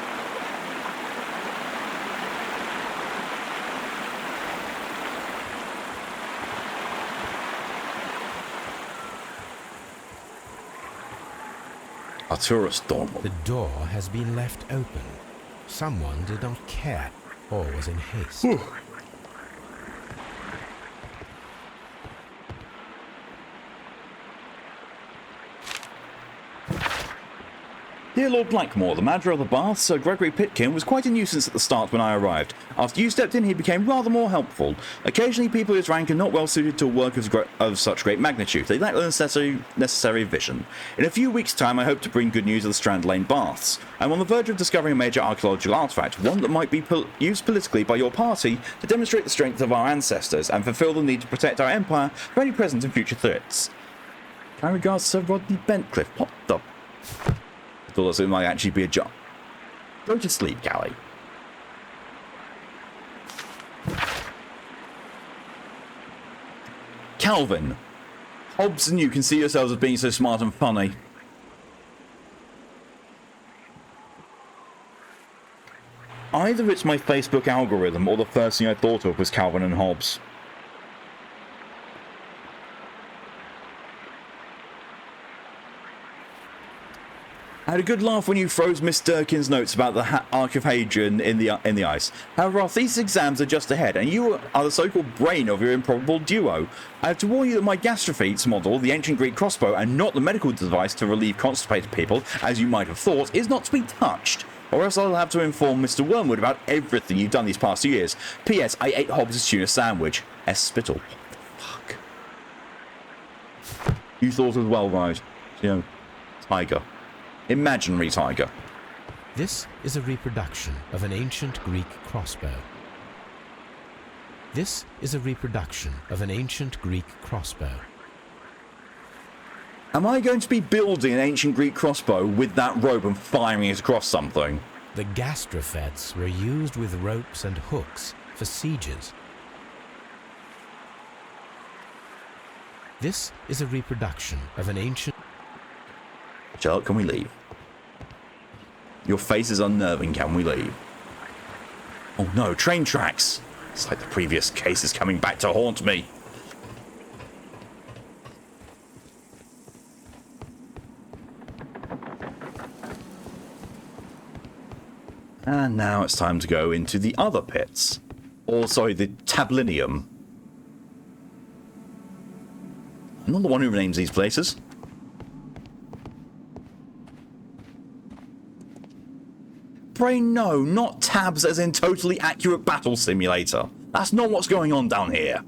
Arturus Dormal. The door has been left open. Someone did not care or was in haste. Dear Lord Blackmore, the manager of the bath, Sir Gregory Pitkin, was quite a nuisance at the start when I arrived. After you stepped in, he became rather more helpful. Occasionally, people of his rank are not well suited to work of such great magnitude. They lack the necessary vision. In a few weeks' time, I hope to bring good news of the Strand Lane baths. I'm on the verge of discovering a major archaeological artifact, one that might be used politically by your party to demonstrate the strength of our ancestors and fulfill the need to protect our empire from any present and future threats. Kind regards, Sir Rodney Bentcliffe. What the... I thought it might actually be a job. Go to sleep, Callie. Calvin. Hobbs and you can see yourselves as being so smart and funny. Either it's my Facebook algorithm or the first thing I thought of was Calvin and Hobbes. I had a good laugh when you froze Miss Durkin's notes about the Ark of Hadrian in the ice. However, our thesis exams are just ahead, and you are the so-called brain of your improbable duo. I have to warn you that my gastrophetes model, the ancient Greek crossbow, and not the medical device to relieve constipated people, as you might have thought, is not to be touched. Or else I'll have to inform Mr. Wormwood about everything you've done these past 2 years. P.S. I ate Hobbs' tuna sandwich. Spittle. What the fuck? You thought as well, right? You know, tiger. Imaginary tiger. This is a reproduction of an ancient Greek crossbow. This is a reproduction of an ancient Greek crossbow. Am I going to be building an ancient Greek crossbow with that rope and firing it across something? The gastrophetes were used with ropes and hooks for sieges. This is a reproduction of an ancient... Sherlock, can we leave? Your face is unnerving, can we leave? Oh no, train tracks! It's like the previous case is coming back to haunt me. And now it's time to go into the other pits. Or, sorry, the tablinium. I'm not the one who names these places. Brain, no, not tabs as in totally accurate battle simulator. That's not what's going on down here.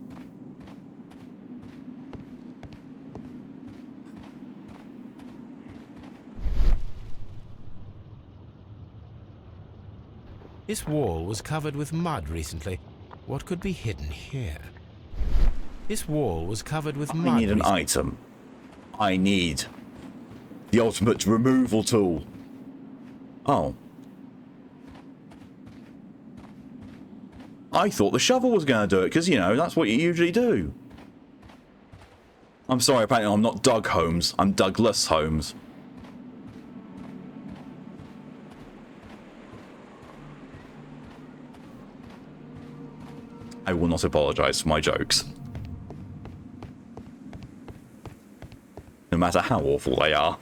This wall was covered with mud recently. What could be hidden here? This wall was covered with mud. I need an item. I need the ultimate removal tool. Oh. I thought the shovel was going to do it, because, you know, that's what you usually do. I'm sorry, apparently I'm not Doug Holmes. I'm Douglas Holmes. I will not apologise for my jokes. No matter how awful they are.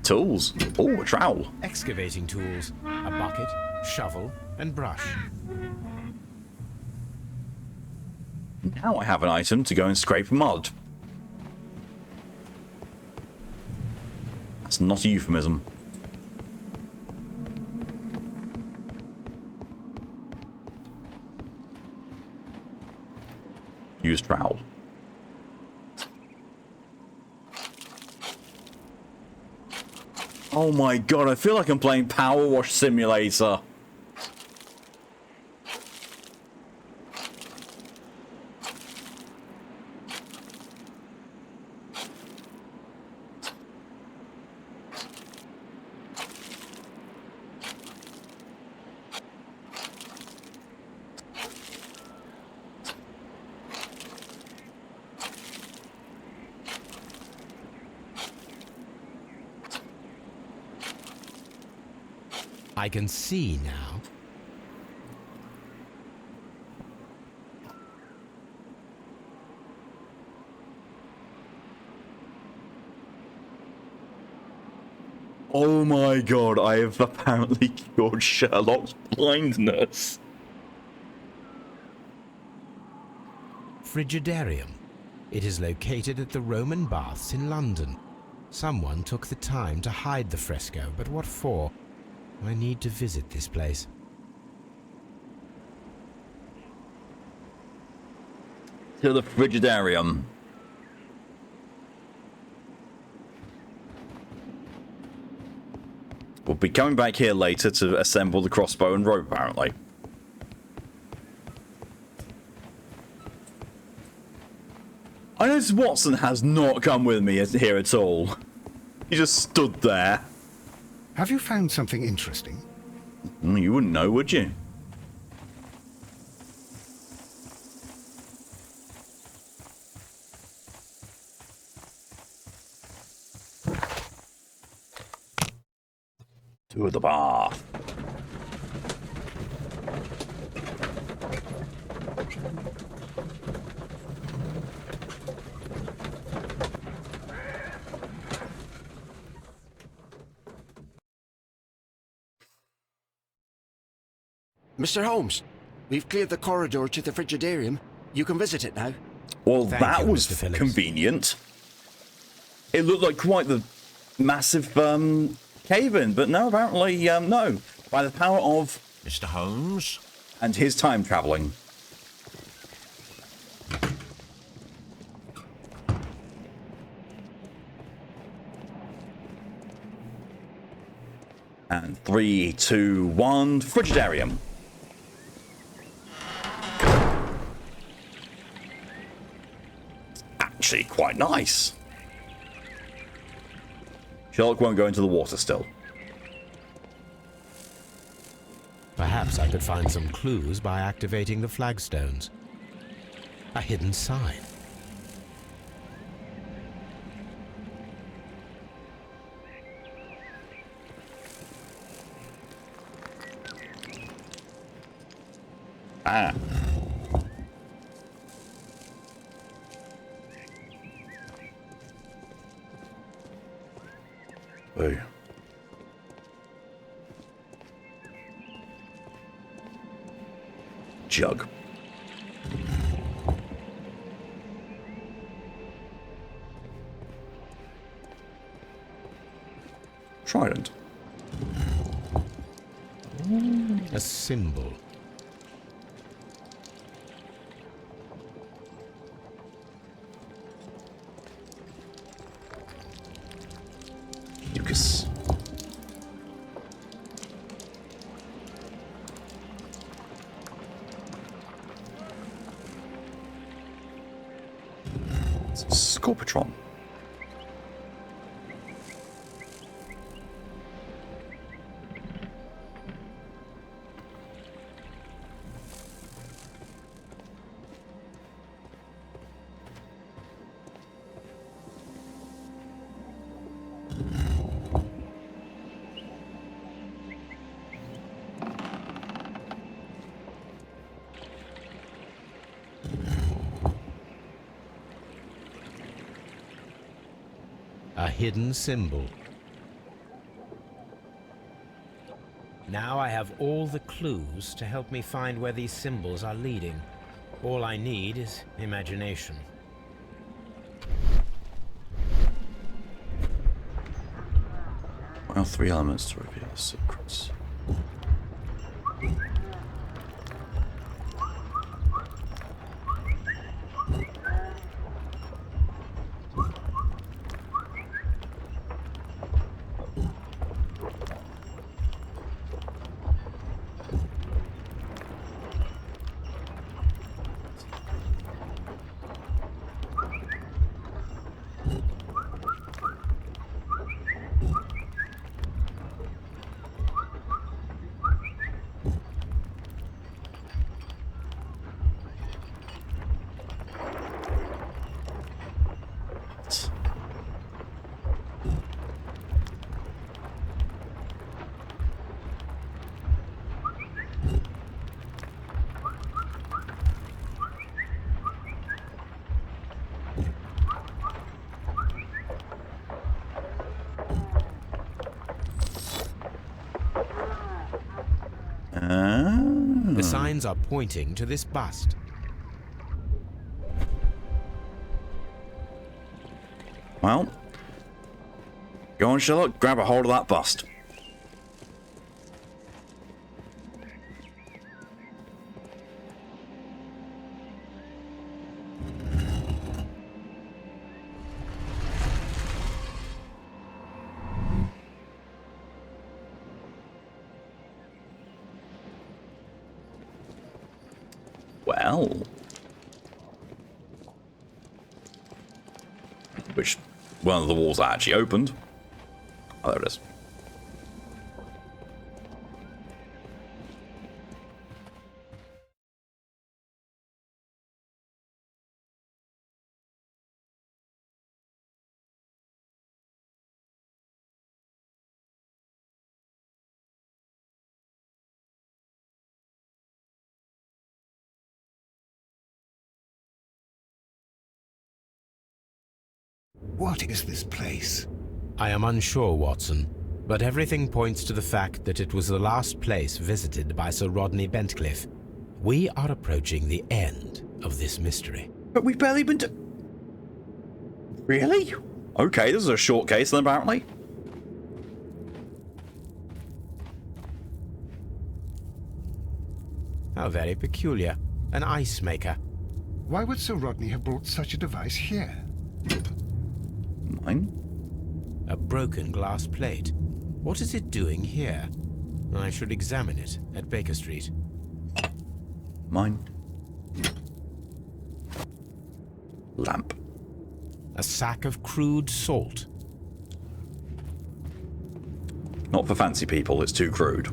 Tools. Oh, a trowel. Excavating tools, a bucket, shovel, and brush. Now I have an item to go and scrape mud. That's not a euphemism. Use trowel. Oh my god, I feel like I'm playing Power Wash Simulator. I can see now. Oh my god, I have apparently cured Sherlock's blindness. Frigidarium. It is located at the Roman Baths in London. Someone took the time to hide the fresco, but what for? I need to visit this place. To the Frigidarium. We'll be coming back here later to assemble the crossbow and rope, apparently. I noticed Watson has not come with me here at all. He just stood there. Have you found something interesting? You wouldn't know, would you? To the bath. Mr. Holmes, we've cleared the corridor to the Frigidarium. You can visit it now. Well, Thank that you, was Mr. Phillips. convenient. It looked like quite the massive cave-in, but no, apparently, no. By the power of... Mr. Holmes? And his time traveling. And 3, 2, 1, Frigidarium. Actually, quite nice. Sherlock won't go into the water still. Perhaps I could find some clues by activating the flagstones. A hidden sign. Ah. Oh. Jug. Trident. A symbol. Lucas. Scorpitron. A hidden symbol. Now I have all the clues to help me find where these symbols are leading. All I need is imagination. Well, 3 elements to reveal secrets. The signs are pointing to this bust. Well, go on, Sherlock, grab a hold of that bust. Well. Which one of the walls I actually opened. Oh, there it is. What is this place? I am unsure, Watson, but everything points to the fact that it was the last place visited by Sir Rodney Bentcliffe. We are approaching the end of this mystery. But we've barely been to... Really? Okay, this is a short case then, apparently. How very peculiar. An ice maker. Why would Sir Rodney have brought such a device here? Mine? A broken glass plate. What is it doing here? I should examine it at Baker Street. Mine. Lamp. A sack of crude salt. Not for fancy people, it's too crude.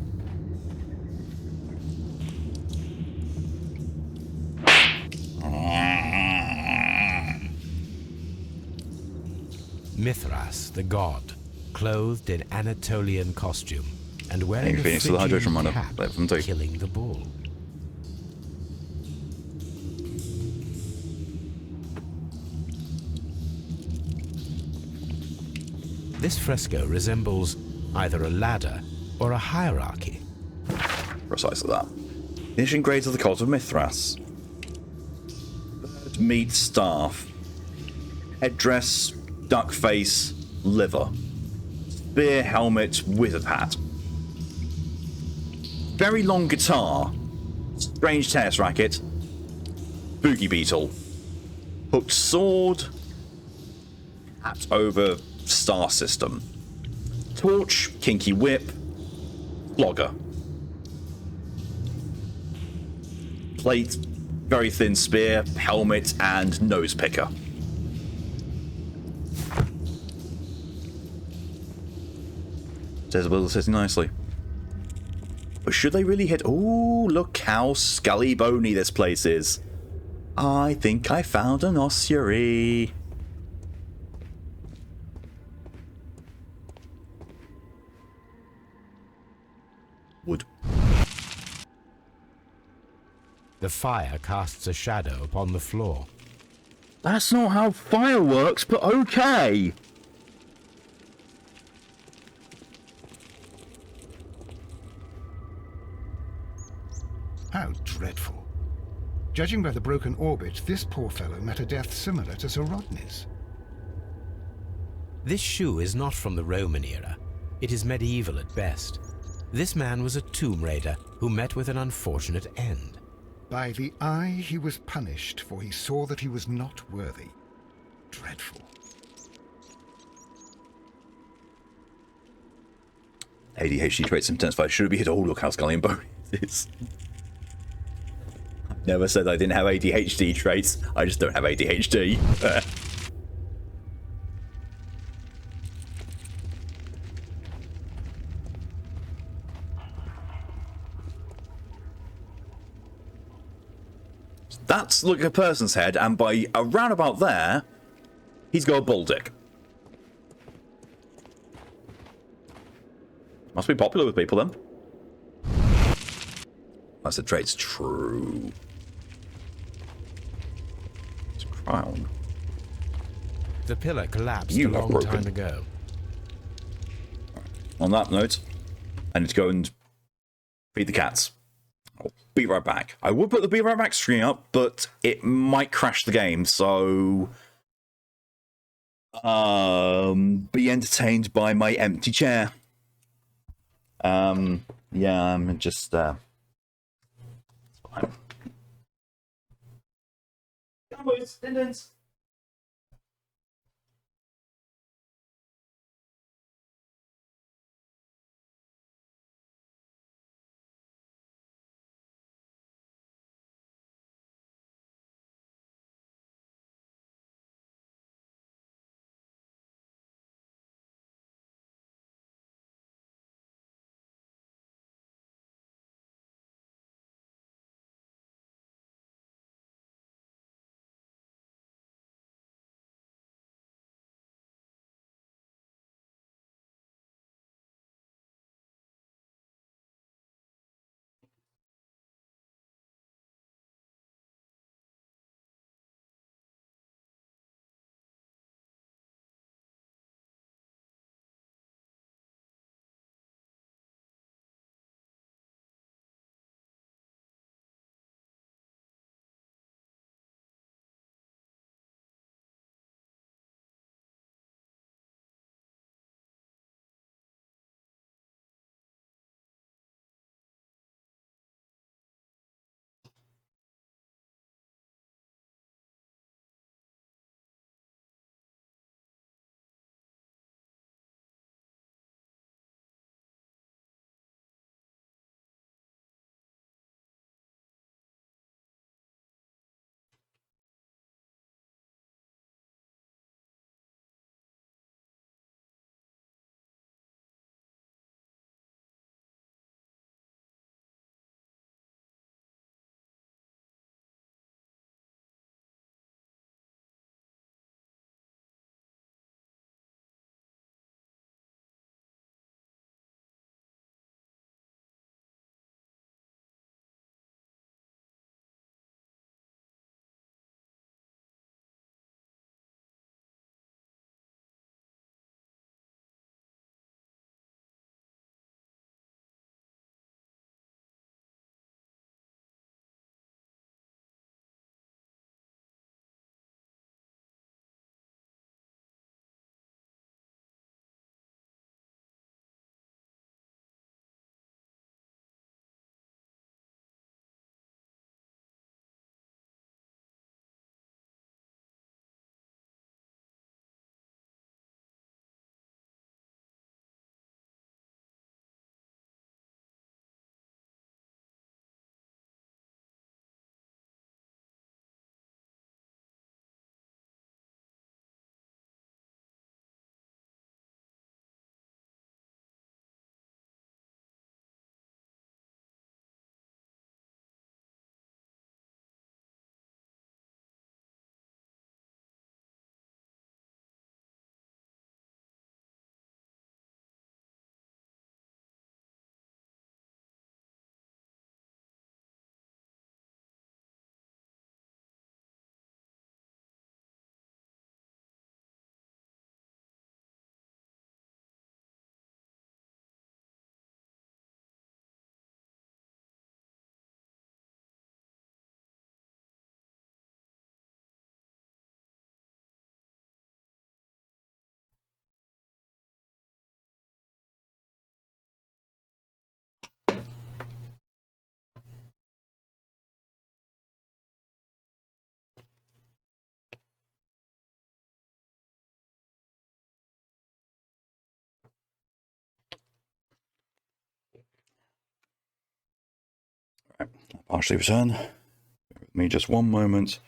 Mithras, the god, clothed in Anatolian costume and wearing a Phoenix with the Phrygian hydration runner. cap, Let them do. killing the bull. This fresco resembles either a ladder or a hierarchy. Precisely that. Finishing grades of the cult of Mithras. Bird, meat, staff. Headdress, duck face, liver. Spear, helmet, wizard hat. Very long guitar. Strange tennis racket. Boogie beetle. Hooked sword. Hat over star system. Torch, kinky whip. Flogger. Plate, very thin spear, helmet, and nose picker. Jezebel sitting nicely. But should they really hit... Ooh, look how scully bony this place is. I think I found an ossuary. Wood. The fire casts a shadow upon the floor. That's not how fire works, but okay. How dreadful. Judging by the broken orbit, this poor fellow met a death similar to Sir Rodney's. This shoe is not from the Roman era. It is medieval at best. This man was a tomb raider who met with an unfortunate end. By the eye he was punished, for he saw that he was not worthy. Dreadful. ADHD traits intensified. Should be hit. Oh, look how scully and bony it is. Never said I didn't have ADHD traits. I just don't have ADHD. That's look at a person's head, and by around about there, he's got a bull dick. Must be popular with people then. That's the trait's true. It's a crown. The pillar collapsed You a have long broken. time ago. On that note, I need to go and feed the cats. I'll be right back. I would put the be right back screen up, but it might crash the game, so be entertained by my empty chair. Yeah, I'm just fine. Come on, attendance. Partially return. Give me just one moment.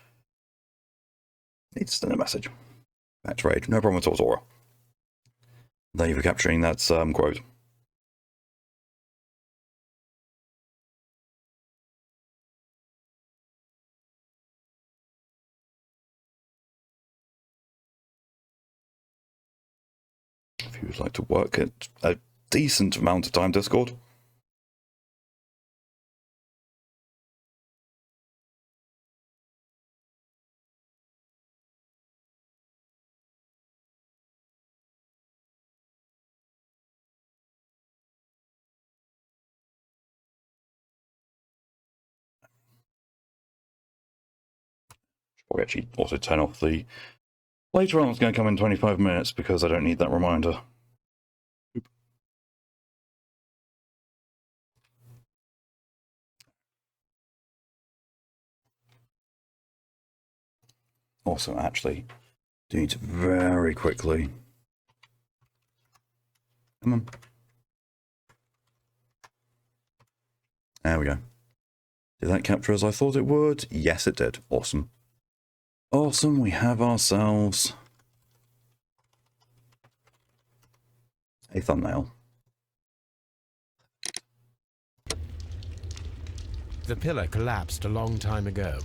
Need to send a message. Back to raid. No problem at all, Zora. Thank you for capturing that quote. If you would like to work at a decent amount of time, Discord. I'll actually also turn off the... Later on, it's going to come in 25 minutes because I don't need that reminder. Oop. Also, actually, do need to very quickly... Come on. There we go. Did that capture as I thought it would? Yes, it did. Awesome. Awesome, we have ourselves a thumbnail. The pillar collapsed a long time ago.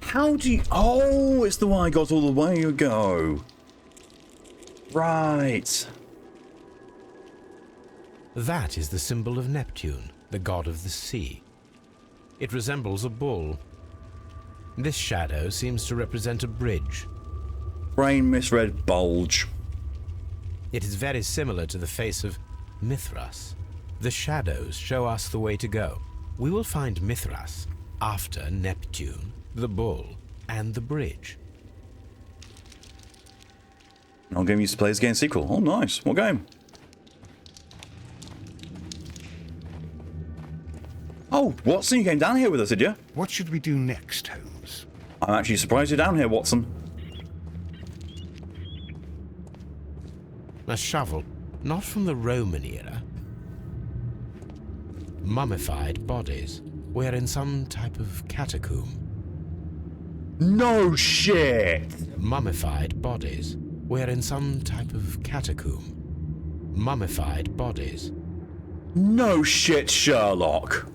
How do you... Oh, it's the one I got all the way ago. Right. That is the symbol of Neptune, the god of the sea. It resembles a bull. This shadow seems to represent a bridge. Brain misread bulge. It is very similar to the face of Mithras. The shadows show us the way to go. We will find Mithras after Neptune, the bull, and the bridge. Our game used to play this game sequel. Oh, nice. What game? Oh, Watson, you came down here with us, did you? What should we do next, Holmes? I'm actually surprised you're down here, Watson. A shovel, not from the Roman era. Mummified bodies. We're in some type of catacomb. No shit! Mummified bodies. We're in some type of catacomb. Mummified bodies. No shit, Sherlock.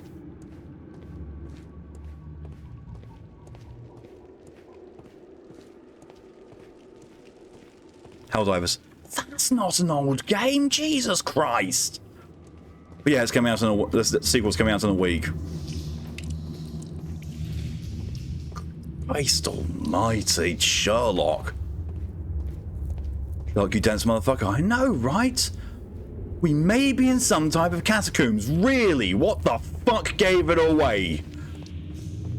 Helldivers. That's not an old game, Jesus Christ. But yeah, it's coming out in the sequel's coming out in a week. Christ almighty, Sherlock. Sherlock, you dense motherfucker. I know, right? We may be in some type of catacombs. Really? What the fuck gave it away?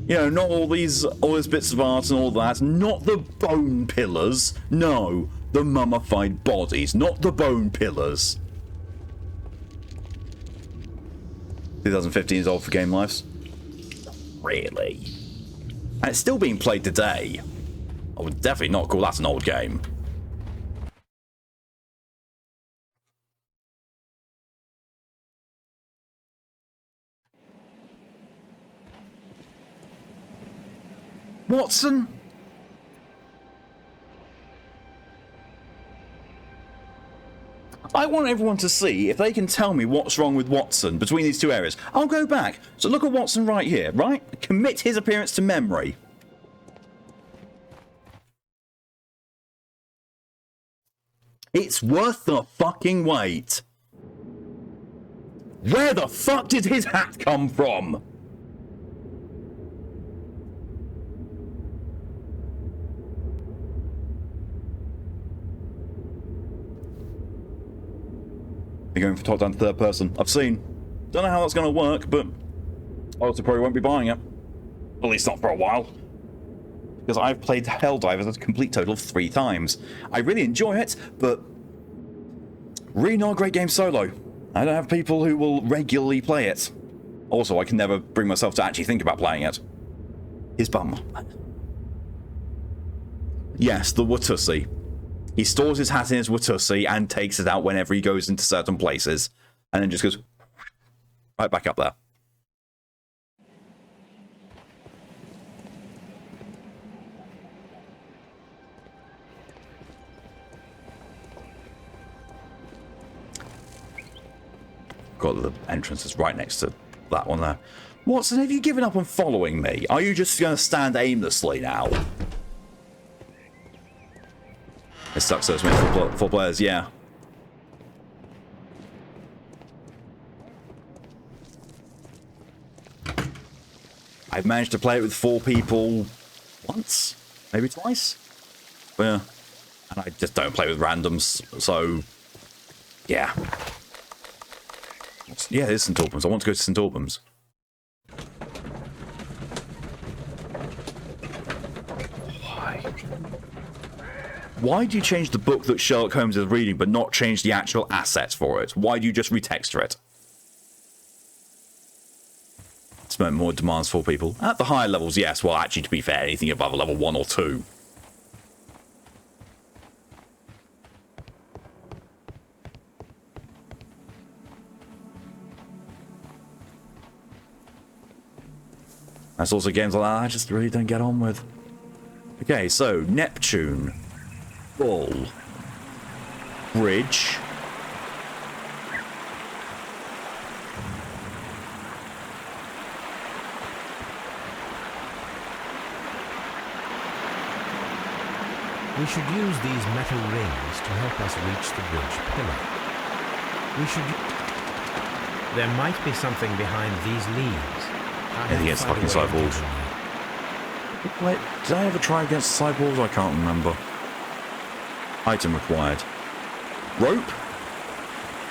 You know, not all these bits of art and all that. Not the bone pillars. No, the mummified bodies. Not the bone pillars. 2015 is old for game lives. Really? And it's still being played today. I would definitely not call that an old game. Watson? I want everyone to see if they can tell me what's wrong with Watson between these two areas. I'll go back. So look at Watson right here, right? Commit his appearance to memory. It's worth the fucking wait. Where the fuck did his hat come from? You're going from top down to third person. I've seen. Don't know how that's going to work, but I also probably won't be buying it. At least not for a while. Because I've played Helldivers a complete total of 3 times. I really enjoy it, but really not a great game solo. I don't have people who will regularly play it. Also, I can never bring myself to actually think about playing it. His bum. Yes, the Watusi. He stores his hat in his Watusi and takes it out whenever he goes into certain places, and then just goes right back up there. Got the entrance is right next to that one there. Watson, have you given up on following me? Are you just going to stand aimlessly now? It sucks so it's meant for players, yeah. I've managed to play it with 4 people once, maybe twice. Yeah. And I just don't play with randoms, so yeah. Yeah, it is St. Albans. I want to go to St. Albans. Why do you change the book that Sherlock Holmes is reading but not change the actual assets for it? Why do you just retexture it? It's more demands for people. At the higher levels, yes. Well, actually, to be fair, anything above level 1 or 2. That's also games like that I just really don't get on with. Okay, so Neptune, Bull, Bridge. We should use these metal rings to help us reach the bridge pillar. We should... There might be something behind these leaves. I think it's fucking cyborgs. Wait, did I ever try against cyborgs? I can't remember. Item required. Rope?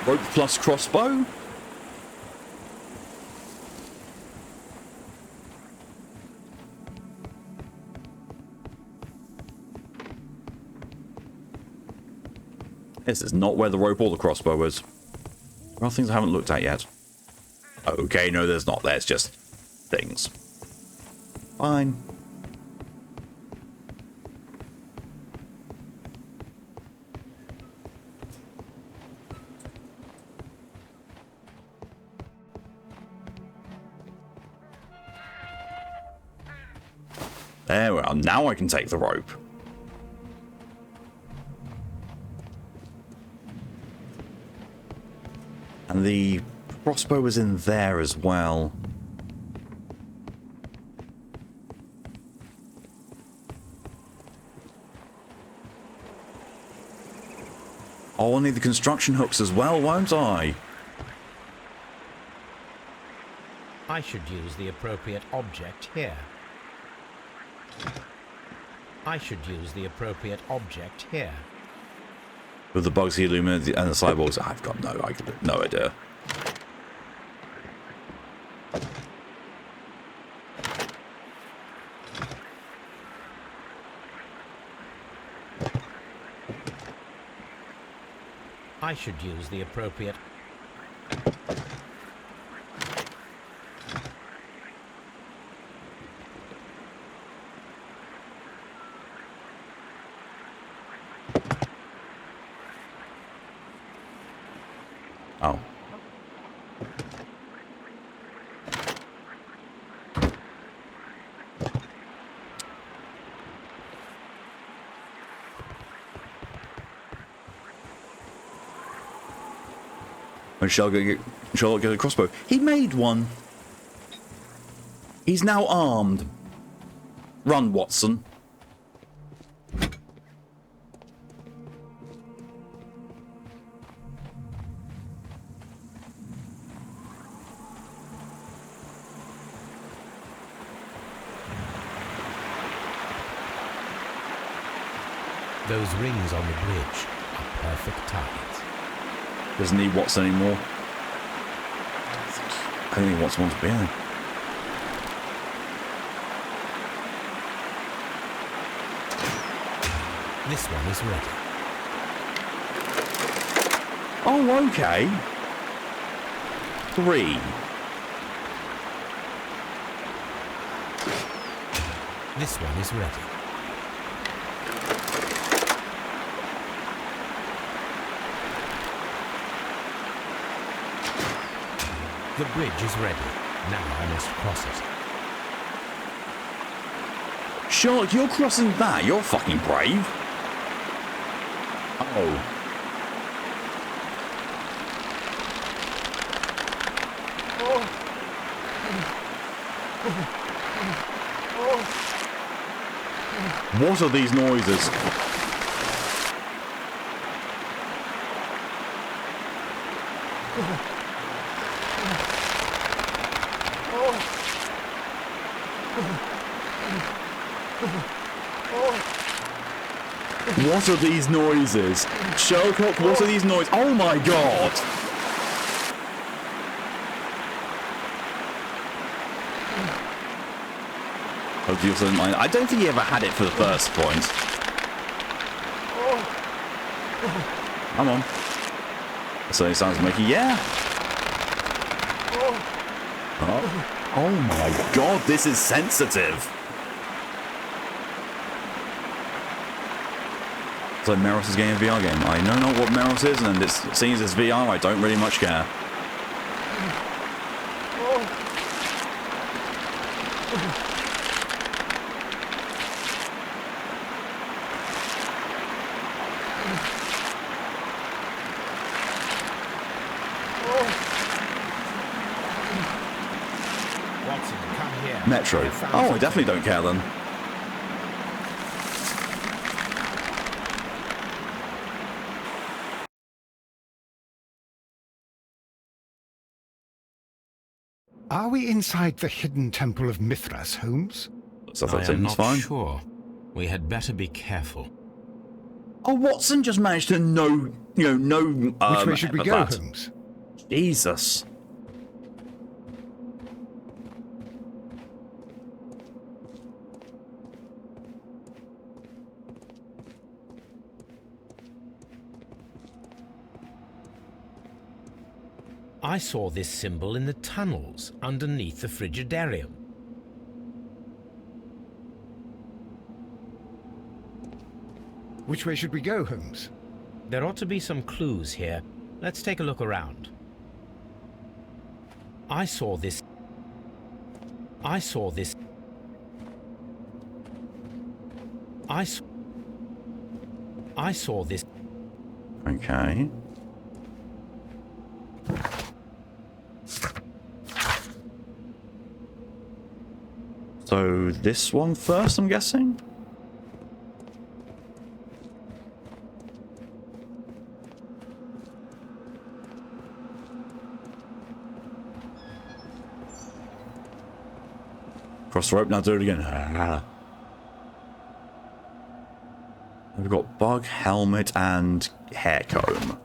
Rope plus crossbow? This is not where the rope or the crossbow is. There are things I haven't looked at yet. Okay, no, there's not. There's just things. Fine. There we are. Now I can take the rope. And the crossbow was in there as well. Oh, I'll need the construction hooks as well, won't I? I should use the appropriate object here. I should use the appropriate object here. With the bugs, the Illuminati, and the cyborgs, I've got no idea. I should use the appropriate... Oh. When Sherlock get a crossbow? He made one. He's now armed. Run, Watson. Those rings on the bridge are perfect targets. Doesn't need Watson anymore. I don't think Watson wants to be in. This one is ready. Oh, okay. 3. This one is ready. The bridge is ready. Now I must cross it. Sherlock, you're crossing that. You're fucking brave. Oh. What are these noises? What are these noises? Sherlock, what are these noises? Oh my god! Oh, you also mind. I don't think he ever had it for the first point. Come on. So it sounds making, yeah. Oh my god, this is sensitive. So Meros is getting a VR game. I know not what Meros is, and it seems it's VR, I don't really much care. Watson, come here. Metro. Oh, I definitely don't care then. Are we inside the hidden temple of Mithras, Holmes? So that I am seems not fine. sure. We had better be careful. Oh, Watson just managed to know, Which way should we go, that. Holmes? Jesus. I saw this symbol in the tunnels underneath the Frigidarium. Which way should we go, Holmes? There ought to be some clues here. Let's take a look around. I saw this. I saw this. I saw this. Okay. So this one first, I'm guessing? Cross the rope, now do it again. We've got bug, helmet, and hair comb.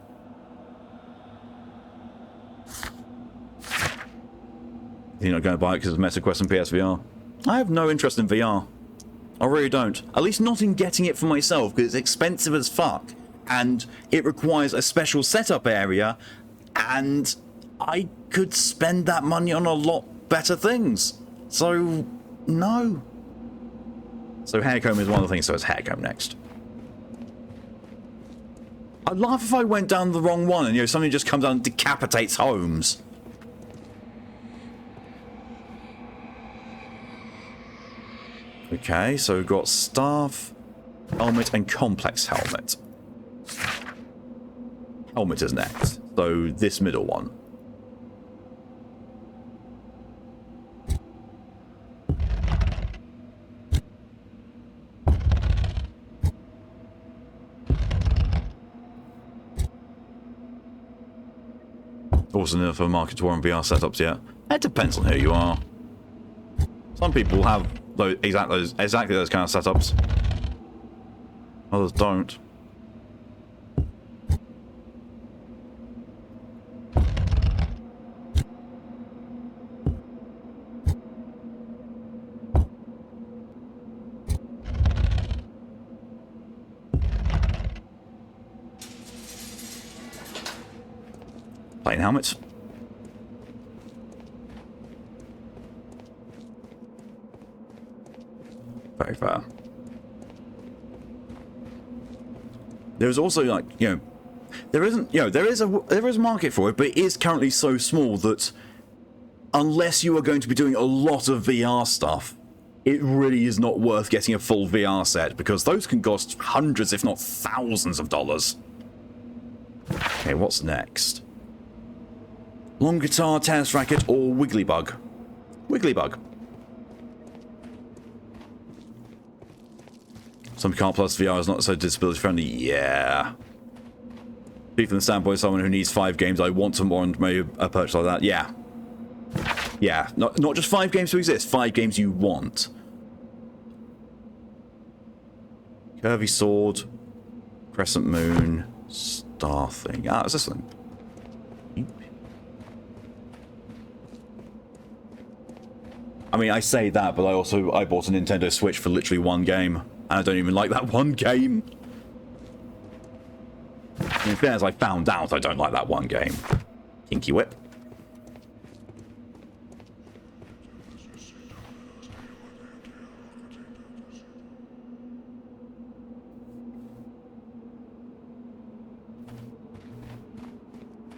You're not going to buy it because it's Meta Quest and PSVR? I have no interest in VR. I really don't. At least not in getting it for myself, because it's expensive as fuck. And it requires a special setup area, and I could spend that money on a lot better things. So, no. So hair comb is one of the things, so it's hair comb next. I'd laugh if I went down the wrong one and, somebody just comes down and decapitates Holmes. Okay, so we've got staff, helmet, and complex helmet. Helmet is next, so this middle one. Also enough for market tour and VR setups yet. It depends on who you are. Some people have exactly those kind of setups. Others don't. Plain helmets. Very fair. There's also there isn't, there is a market for it, but it is currently so small that unless you are going to be doing a lot of VR stuff, it really is not worth getting a full VR set, because those can cost hundreds, if not thousands of dollars. Okay, what's next? Long guitar, tennis racket, or wiggly bug? Wiggly bug. Some Car Plus VR is not so disability friendly. Yeah. Speak from the standpoint of someone who needs 5 games, I want to warrant maybe a purchase like that. Yeah. Yeah. Not just 5 games to exist, 5 games you want. Curvy sword, crescent moon, star thing. Ah, is this thing? I mean, I say that, but I bought a Nintendo Switch for literally 1 game, and I don't even like that 1 game. In fairness, I found out I don't like that 1 game. Kinky Whip.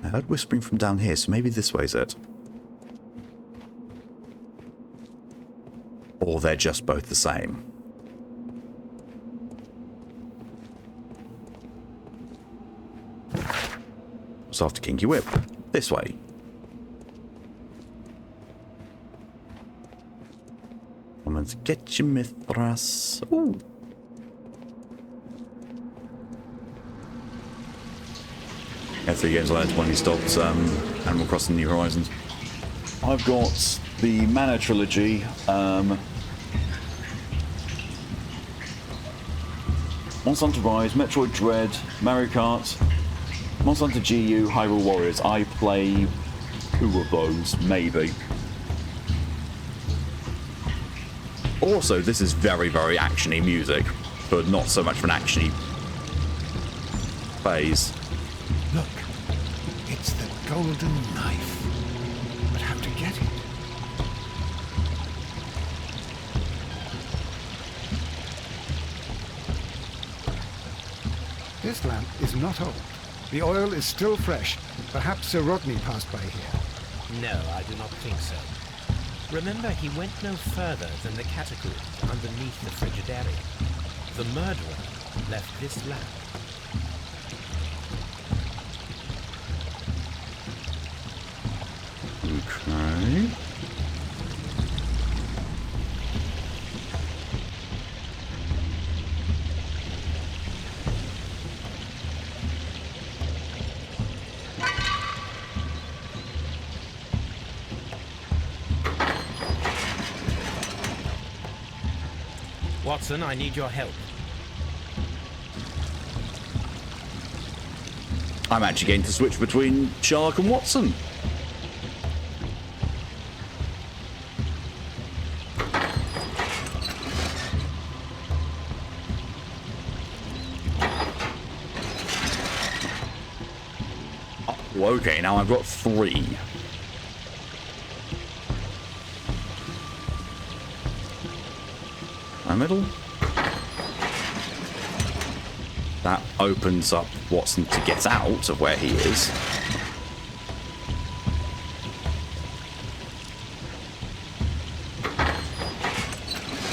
I heard whispering from down here, so maybe this way's it. Or they're just both the same. So after Kinky Whip. This way. I'm going to get you, Mithras. Ooh. Yeah, 3 games I had when he stopped Animal Crossing New Horizons. I've got the Mana Trilogy, Monster Hunter Rise, Metroid Dread, Mario Kart, Monster Hunter GU, Hyrule Warriors. I play 2 of those, maybe. Also, this is very, very action-y music, but not so much for an action-y phase. Look, it's the golden knife. But how to get it? This lamp is not old. The oil is still fresh. Perhaps Sir Rodney passed by here. No, I do not think so. Remember, he went no further than the catacombs underneath the Frigidarium. The murderer left this lamp. Okay. Watson, I need your help. I'm actually getting to switch between Sherlock and Watson. Oh, okay, now I've got 3. My middle. That opens up Watson to get out of where he is.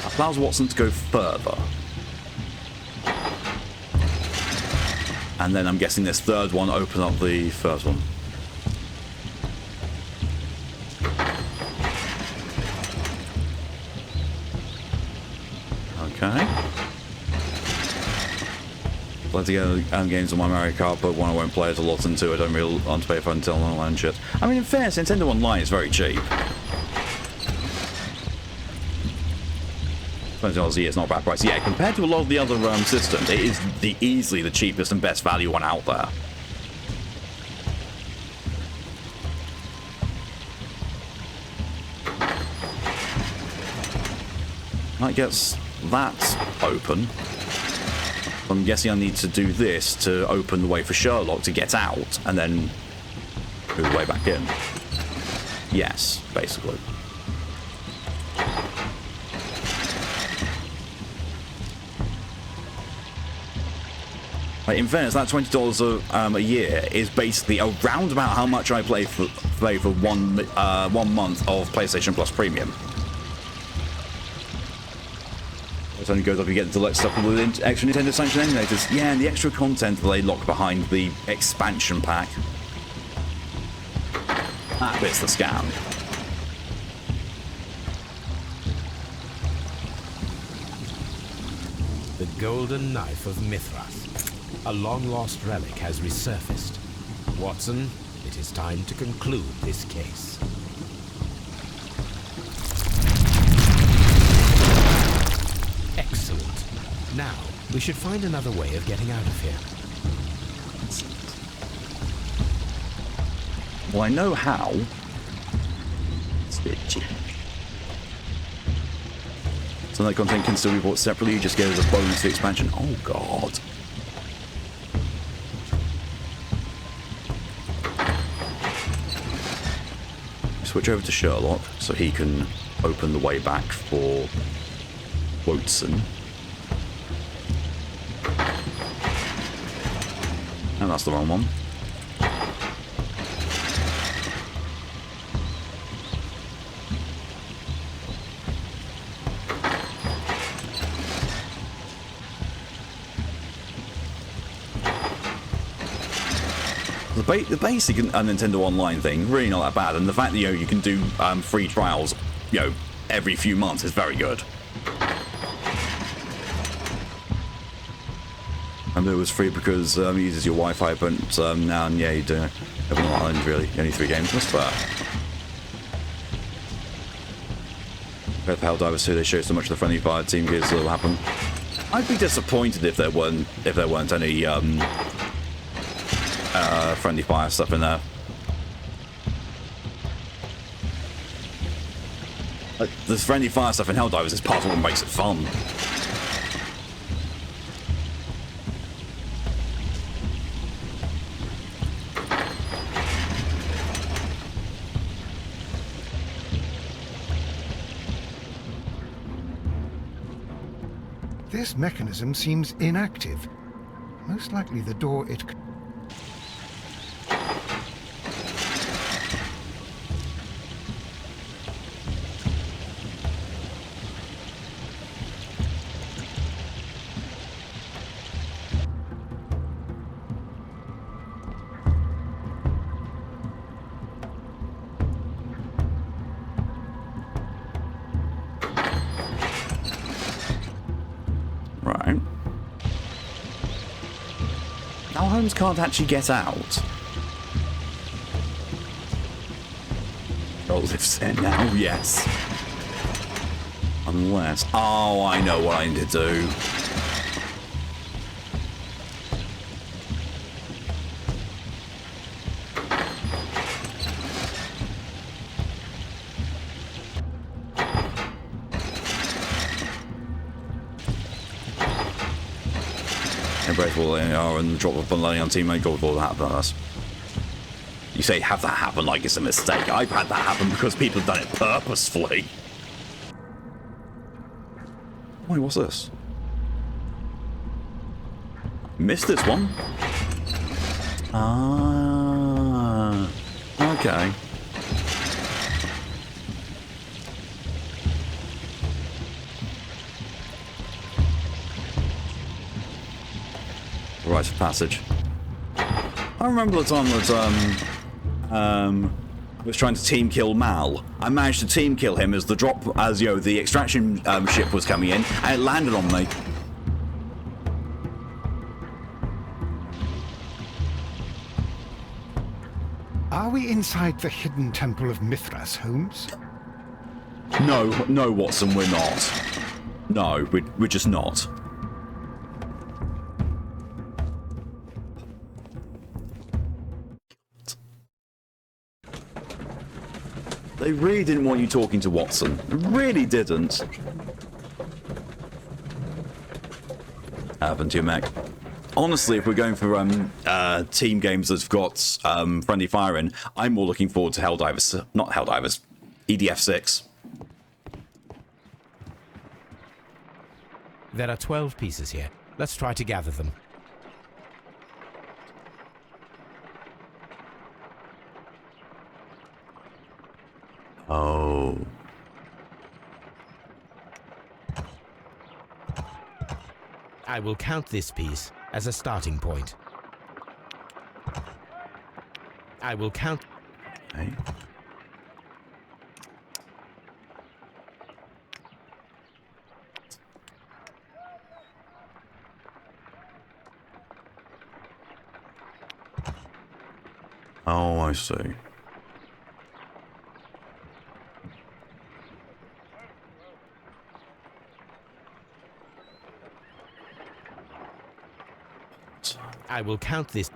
That allows Watson to go further. And then I'm guessing this third one opens up the first one. Okay. Play together games on my Mario Kart, but one I won't play it a lot, and 2 I don't really want to pay for until online shit. I mean, in fairness, Nintendo Online is very cheap. $20 a year is not a bad price. Yeah, compared to a lot of the other systems, it is easily the cheapest and best value one out there. That gets that open. I'm guessing I need to do this to open the way for Sherlock to get out, and then move the way back in. Yes, basically. Like, in fairness, that $20 a year is basically around about how much I play for 1 month of PlayStation Plus Premium. It only goes up you get into stuff with extra Nintendo sanctioned emulators. Yeah, and the extra content that they lock behind the expansion pack. That bit's the scam. The golden knife of Mithras. A long-lost relic has resurfaced. Watson, it is time to conclude this case. Excellent. Now, we should find another way of getting out of here. Well, I know how. Stitchy. Some of that content can still be bought separately, you just get it as a bonus to expansion. Oh, God. Switch over to Sherlock so he can open the way back for Watson. And that's the wrong one. The basic Nintendo Online thing, really not that bad, and the fact that you can do free trials, every few months is very good. And it was free because it uses your Wi-Fi, but now and you do have an island really, only 3 games. That's fair. Compared to Helldivers 2, they show so much of the friendly fire team gears that will happen. I'd be disappointed if there weren't any friendly fire stuff in there. The friendly fire stuff in Helldivers is part of what makes it fun. This mechanism seems inactive. Most likely the door it... Right. Now Holmes can't actually get out. Oh, lives there now, yes. Unless... Oh, I know what I need to do. Embrace all they are and drop a money on teammate gold ball happen. You say have that happen like it's a mistake. I've had that happen because people have done it purposefully. Wait, what's this? Missed this one. Ah, okay. Rites of passage. I remember the time that I was trying to team kill Mal. I managed to team kill him as the extraction ship was coming in, and it landed on me. Are we inside the hidden temple of Mithras, Holmes? No, Watson, we're not. No, we're just not. They really didn't want you talking to Watson. Really didn't. Happened to you, Mac. Honestly, if we're going for team games that've got friendly fire in, I'm more looking forward to Helldivers. Not Helldivers. EDF 6. There are 12 pieces here. Let's try to gather them. I will count this piece as a starting point. I will count... Okay. Oh, I see. I will count this...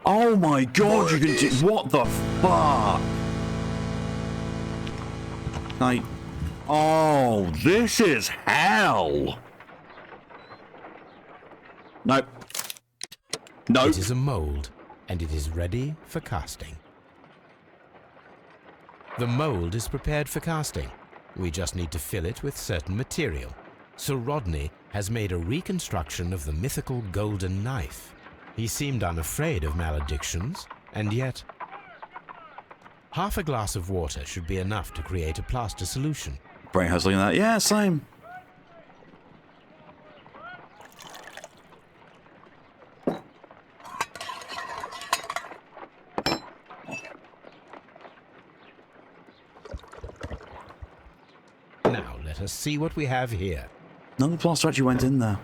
Oh my god, you can do... What the fuck? Like... Oh, this is hell! Nope. Nope. It is a mold, and it is ready for casting. The mold is prepared for casting. We just need to fill it with certain material. Sir Rodney has made a reconstruction of the mythical golden knife. He seemed unafraid of maledictions, and yet... Half a glass of water should be enough to create a plaster solution. Brain hustling that. Yeah, same. Now let us see what we have here. None of the plaster actually went in there.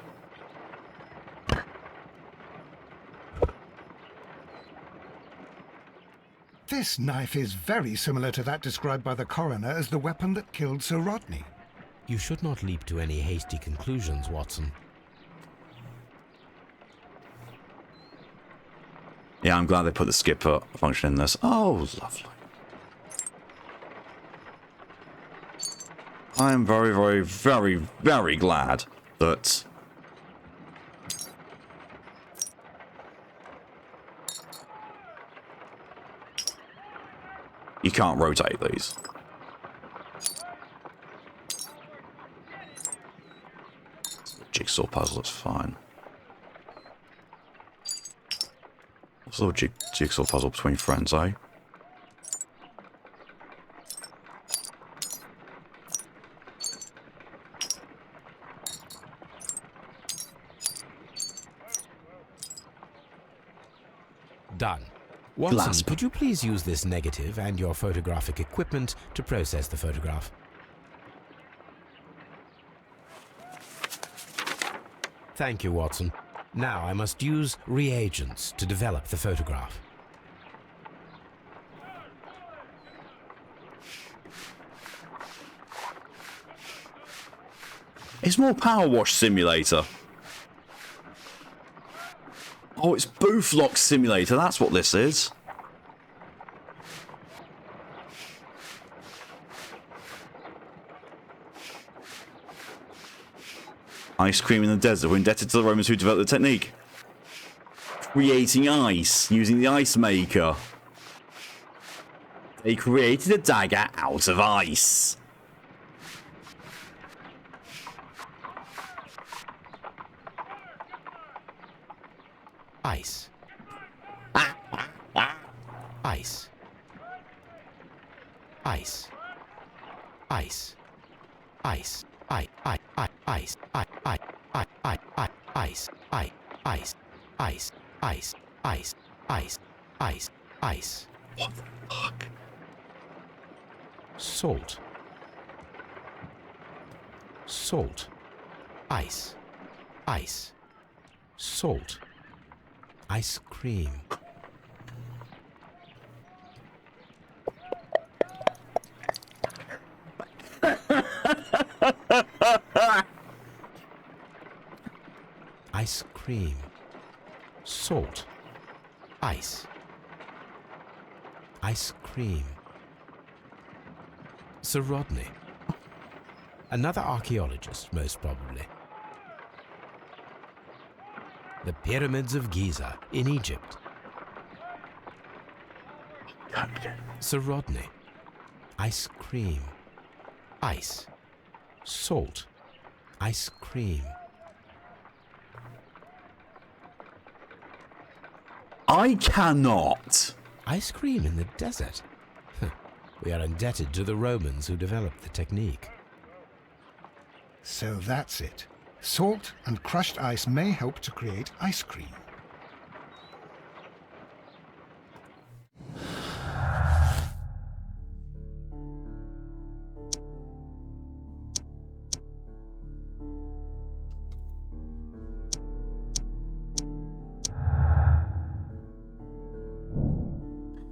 This knife is very similar to that described by the coroner as the weapon that killed Sir Rodney. You should not leap to any hasty conclusions, Watson. Yeah, I'm glad they put the skipper function in this. Oh, lovely. I'm very, very, very, very glad that... you can't rotate these. Jigsaw puzzle, it's fine. What's a little jigsaw puzzle between friends, eh? Done. Watson, Glasp. could you please use this negative and your photographic equipment to process the photograph? Thank you, Watson. Now I must use reagents to develop the photograph. It's more Power Wash Simulator. Oh, it's Booth Lock Simulator. That's what this is. Ice cream in the desert. We're indebted to the Romans who developed the technique. Creating ice using the ice maker. They created a dagger out of ice. Ice. Ice. Ice. Ice. Ice. I ice. I ice. I ice. Ice. Ice. Ice. Ice. Ice. Ice. What the fuck? Salt. Salt. Ice. Ice. Salt. Ice cream. Ice cream. Salt. Ice. Ice cream. Sir Rodney. Another archaeologist, most probably. The Pyramids of Giza in Egypt. Sir Rodney. Ice cream. ice, salt, ice cream. I cannot. Ice cream in the desert? We are indebted to the Romans who developed the technique. So that's it. Salt and crushed ice may help to create ice cream.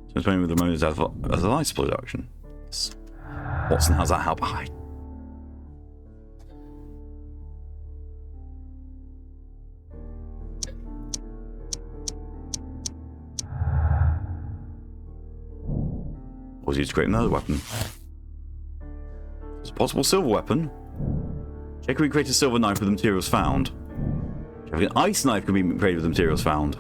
So it's playing with the modes as an ice production. Watson, how's that help? Was used to create another weapon. It's a possible silver weapon. Check if we create a silver knife with the materials found. Check if an ice knife can be created with the materials found.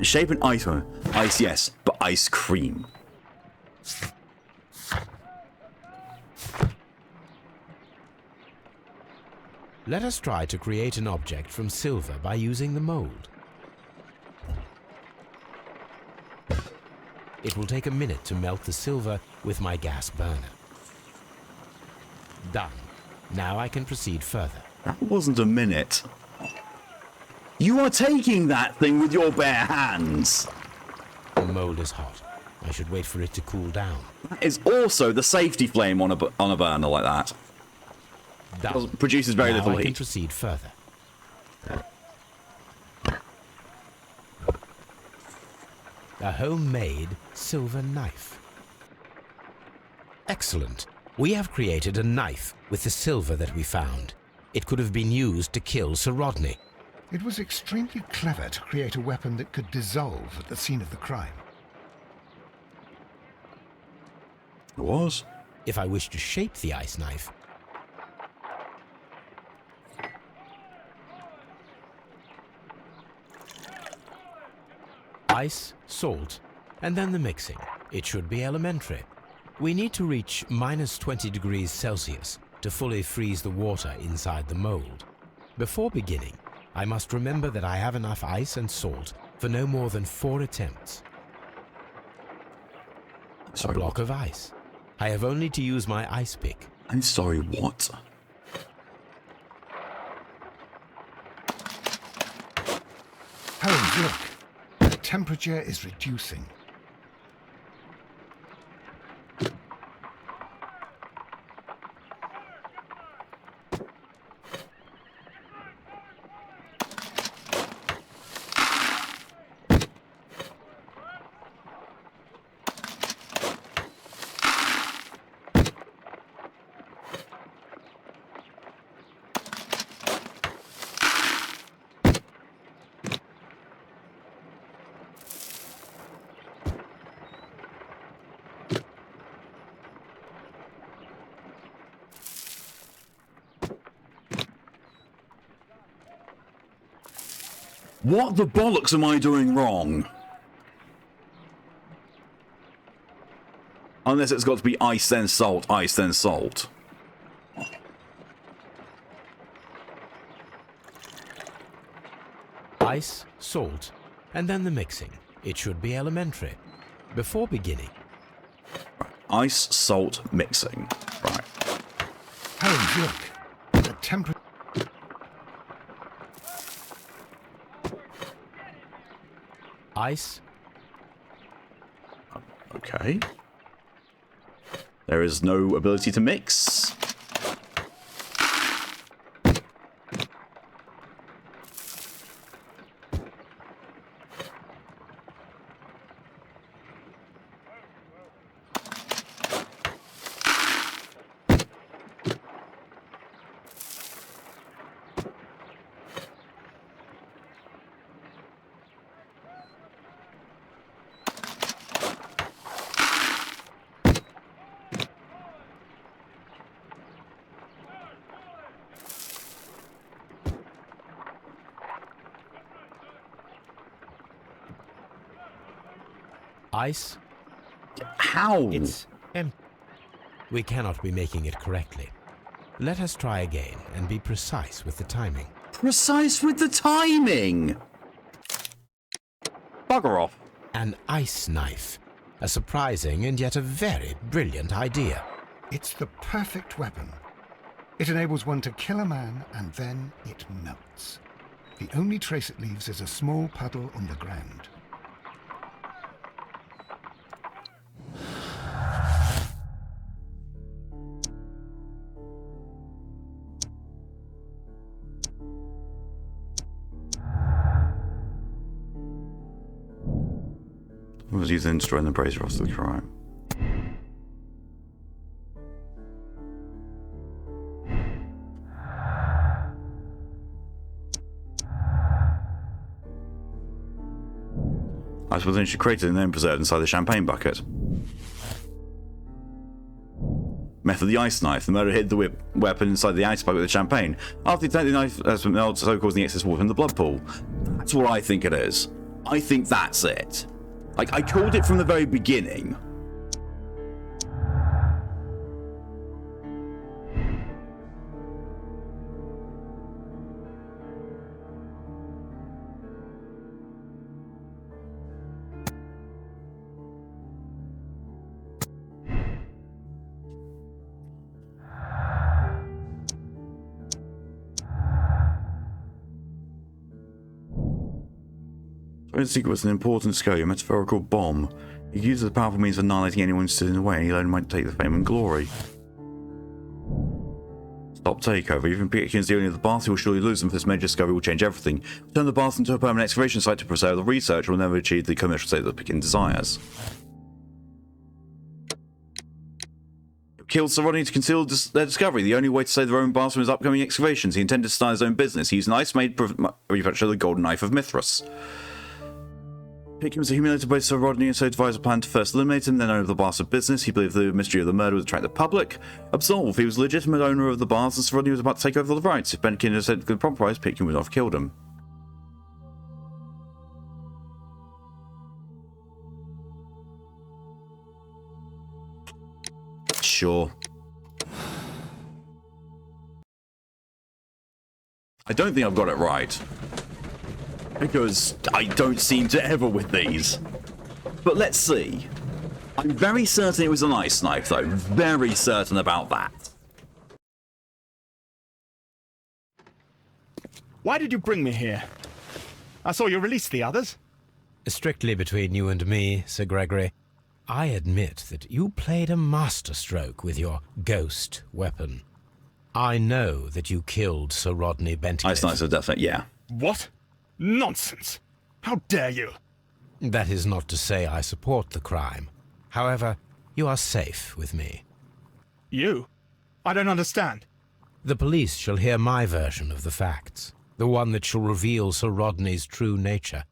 Shape an item. Ice, yes, but ice cream. Let us try to create an object from silver by using the mold. It will take a minute to melt the silver with my gas burner. Done. Now I can proceed further. That wasn't a minute. You are taking that thing with your bare hands. The mold is hot. I should wait for it to cool down. That is also the safety flame on a burner like that. Done. It produces very little I can heat. proceed further. A homemade silver knife. Excellent. We have created a knife with the silver that we found. It could have been used to kill Sir Rodney. It was extremely clever to create a weapon that could dissolve at the scene of the crime. It was. If I wish to shape the ice knife, ice, salt, and then the mixing. It should be elementary. We need to reach -20 degrees Celsius to fully freeze the water inside the mold. Before beginning, I must remember that I have enough ice and salt for no more than 4 attempts. Sorry, A block of ice. I have only to use my ice pick. I'm sorry, what? Holmes, look. The temperature is reducing. What the bollocks am I doing wrong? Unless it's got to be ice then salt, ice then salt. Ice, salt, and then the mixing. It should be elementary. Before beginning, Ice, salt, mixing. Right. Holmes, look. The temperature... ice, Okay. There is no ability to mix. ice. How? It's We cannot be making it correctly. Let us try again and be precise with the timing. Precise with the timing? Bugger off. An ice knife. A surprising and yet a very brilliant idea. It's the perfect weapon. It enables one to kill a man and then it melts. The only trace it leaves is a small puddle on the ground. Was used in destroying the brazier after the crime. I suppose then she created and then preserved inside the champagne bucket. Method: the ice knife. The murderer hid the weapon inside the ice bucket with the champagne. After he taken the knife has been melted, so causing the excess water in the blood pool. That's what I think it is. I think that's it. Like, I called it from the very beginning. The secret was an important scale, a metaphorical bomb. He uses the powerful means of annihilating anyone who stood in the way, and he alone might take the fame and glory. Stop takeover. Even Pickens the owner of the bath, he will surely lose them, for this major discovery will change everything. Turn the bath into a permanent excavation site to preserve the research will never achieve the commercial state that Pickens desires. Killed Sir Rodney to conceal their discovery. The only way to save their own baths from his upcoming excavations. He intended to start his own business. He used an ice-made manufacture of the golden knife of Mithras. Pickens was humiliated by Sir Rodney and so devised a plan to first eliminate him, then owner of the bastard business. He believed the mystery of the murder would attract the public. Absolved, he was the legitimate owner of the baths and Sir Rodney was about to take over the rights. If Pickens had said the proper price, Pickens would not have killed him. Sure. I don't think I've got it right. Because I don't seem to ever with these. But let's see. I'm very certain it was an ice knife, though. Very certain about that. Why did you bring me here? I saw you release the others. Strictly between you and me, Sir Gregory, I admit that you played a masterstroke with your ghost weapon. I know that you killed Sir Rodney Bentley. Ice knives are definite, yeah. What? Nonsense! How dare you? That is not to say I support the crime. However, you are safe with me. You? I don't understand. The police shall hear my version of the facts, the one that shall reveal Sir Rodney's true nature.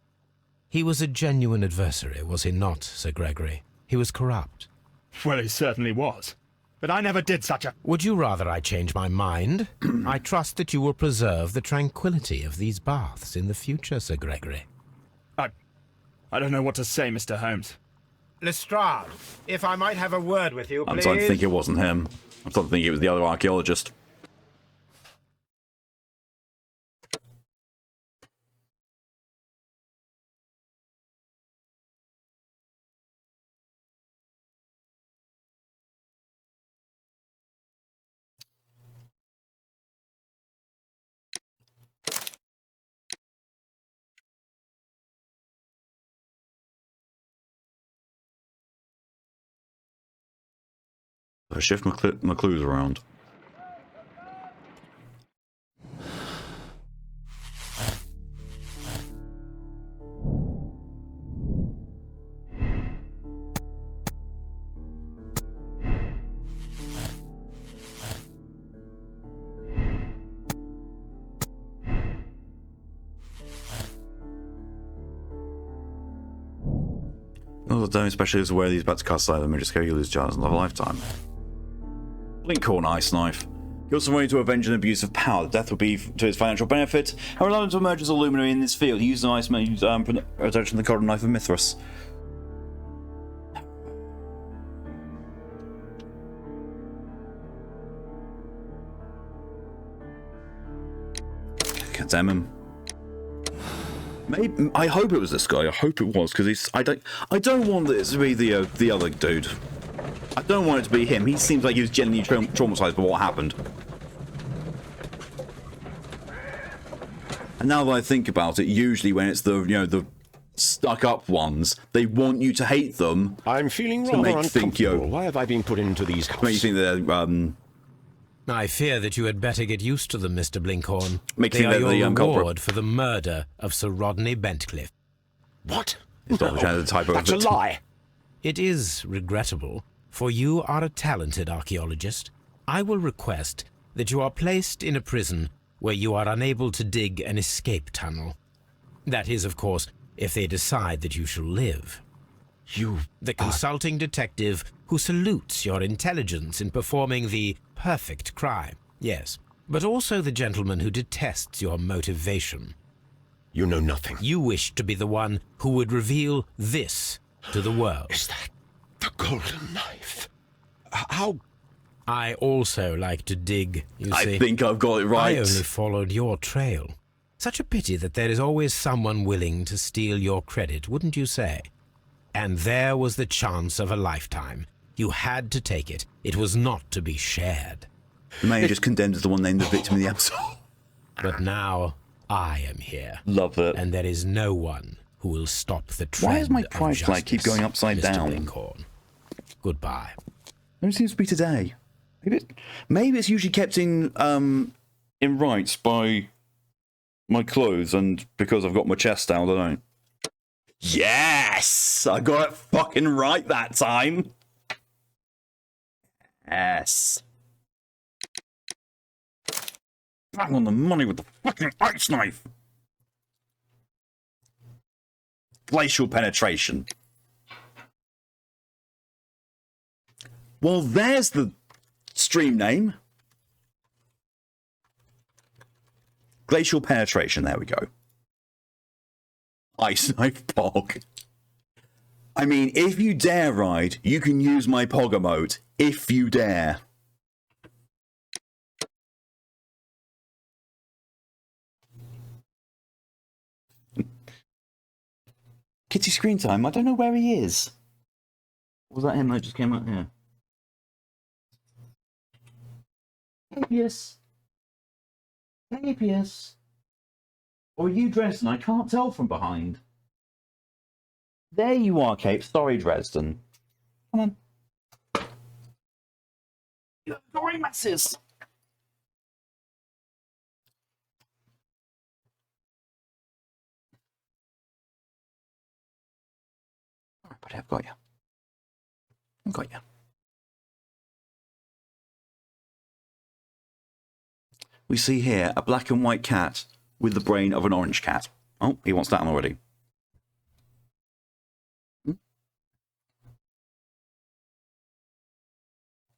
He was a genuine adversary, was he not, Sir Gregory? He was corrupt. Well, he certainly was. But I never did such a... Would you rather I change my mind? I trust that you will preserve the tranquility of these baths in the future, Sir Gregory. I don't know what to say, Mr. Holmes. Lestrade, if I might have a word with you, please. I'm starting to think it wasn't him. I'm starting to think it was the other archaeologist. So shift my clues around. Well, the damage specialist is aware that he's about to cast aside the magic scale, he loses chance in a lifetime. Lincoln ice knife. He also wanted to avenge an abuse of power. The death would be to his financial benefit. And allowed him to emerge as a luminary in this field. He used an ice made protection of the golden knife of Mithras. examine. Maybe I hope it was this guy. I hope it was, because I don't want this to be the other dude. I don't want it to be him. He seems like he was genuinely traumatized by what happened. And now that I think about it, usually when it's the stuck-up ones, they want you to hate them. I'm feeling rather uncomfortable. Why have I been put into these cuffs? Make you think they're I fear that you had better get used to them, Mr. Blinkhorn. Make they you are think your they're reward for the murder of Sir Rodney Bentcliffe. What? It's not the typo. That's a lie. It is regrettable, for you are a talented archaeologist. I will request that you are placed in a prison where you are unable to dig an escape tunnel. That is, of course, if they decide that you shall live. The consulting detective who salutes your intelligence in performing the perfect crime, yes, but also the gentleman who detests your motivation. You know nothing. You wish to be the one who would reveal this to the world. Is that the golden knife? How? I also like to dig, you see. I think I've got it right. I only followed your trail. Such a pity that there is always someone willing to steal your credit, wouldn't you say? And there was the chance of a lifetime. You had to take it. It was not to be shared. The man just condemned as the one named the victim of the episode. But now I am here. Love it. And there is no one who will stop the trend. Why does my of price light keep justice, going upside Mr. down? Blinkhorn. Goodbye. It seems to be today. Maybe it's usually kept in rights by my clothes, and because I've got my chest out, I don't. Yes! I got it fucking right that time. Yes. Bang on the money with the fucking ice knife. Glacial penetration. Well, there's the stream name. Glacial penetration, there we go. Ice knife pog. I mean, if you dare ride, you can use my pog emote. If you dare. Kitty screen time, I don't know where he is. Was that him that just came out here? Capius. Capius. Or are you Dresden? I can't tell from behind. There you are, Cape. Sorry, Dresden. Come on. You're throwing messes. All right, buddy, I've got you. I've got you. We see here a black and white cat with the brain of an orange cat. Oh, he wants that one already.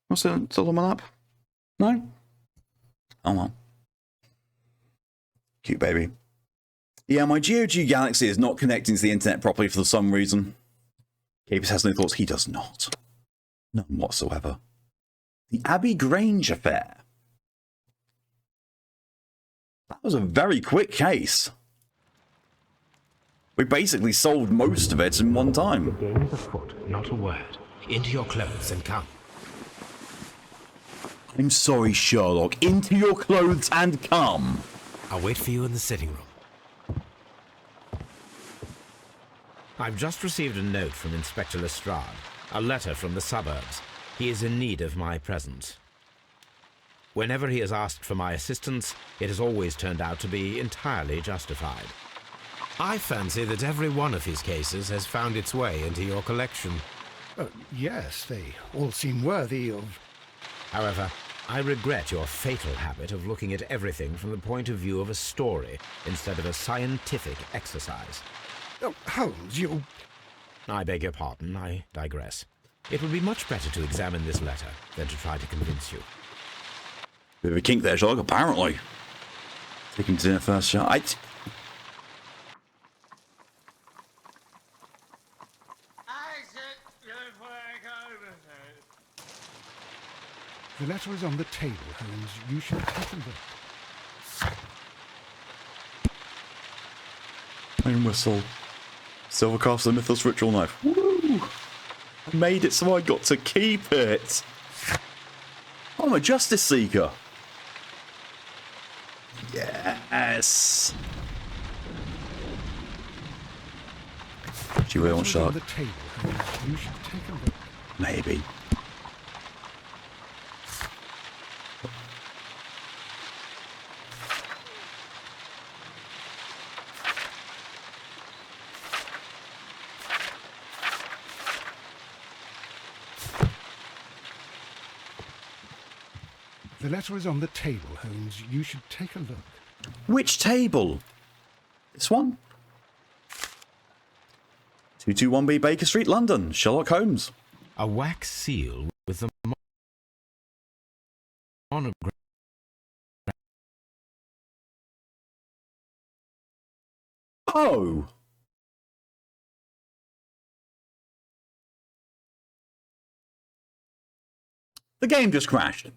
What's it still on my lap? No? Oh well. Cute baby. Yeah, my GOG Galaxy is not connecting to the internet properly for some reason. Capus has no thoughts. He does not. None whatsoever. The Abbey Grange affair. That was a very quick case. We basically solved most of it in one time. The game is afoot, not a word. Into your clothes and come. I'm sorry, Sherlock. Into your clothes and come. I'll wait for you in the sitting room. I've just received a note from Inspector Lestrade, a letter from the suburbs. He is in need of my presence. Whenever he has asked for my assistance, it has always turned out to be entirely justified. I fancy that every one of his cases has found its way into your collection. Yes, they all seem worthy of... However, I regret your fatal habit of looking at everything from the point of view of a story instead of a scientific exercise. Oh, Holmes, you... I beg your pardon, I digress. It would be much better to examine this letter than to try to convince you. Bit of a kink there, Sherlock, apparently. Take him to dinner first shot. The letter is on the table, Holmes. You should have a look. Main whistle. Silvercastle Mythos Ritual Knife. Woo! I made it so I got to keep it. I'm a Justice Seeker. Yes. Do you really want Shark? On the table, Holmes. You should take a look. Maybe. The letter is on the table, Holmes. You should take a look. Which table? This one? 221B Baker Street, London. Sherlock Holmes. A wax seal with the monogram. Oh! The game just crashed.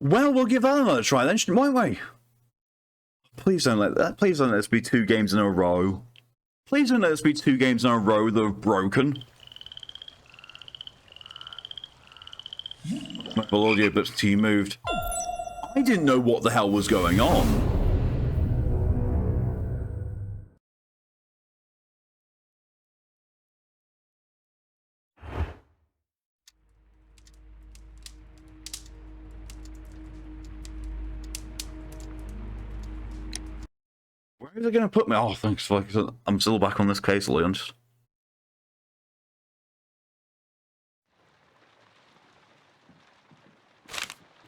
Well, we'll give that another try then, won't we? Please don't let that. Please don't let this be 2 games in a row. Please don't let this be 2 games in a row that are broken. Mobile audio blips to you moved. I didn't know what the hell was going on. Where is it going to put me? Oh, thanks. I'm still back on this case, Leon.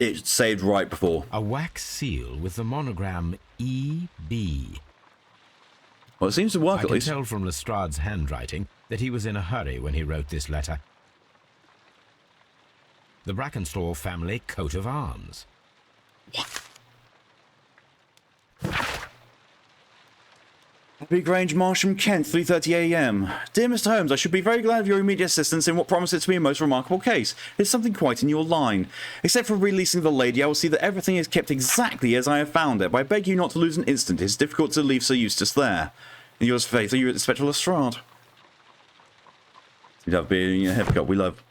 It saved right before. A wax seal with the monogram E.B. Well, it seems to work at least. I can tell from Lestrade's handwriting that he was in a hurry when he wrote this letter. The Brackenstall family coat of arms. What? Abbey Grange, Marsham, Kent, 3:30 AM. Dear Mr. Holmes, I should be very glad of your immediate assistance in what promises to be a most remarkable case. It's something quite in your line. Except for releasing the lady, I will see that everything is kept exactly as I have found it, but I beg you not to lose an instant. It's difficult to leave Sir Eustace there. In yours faithfully, Inspector Lestrade. You love being a hip we love.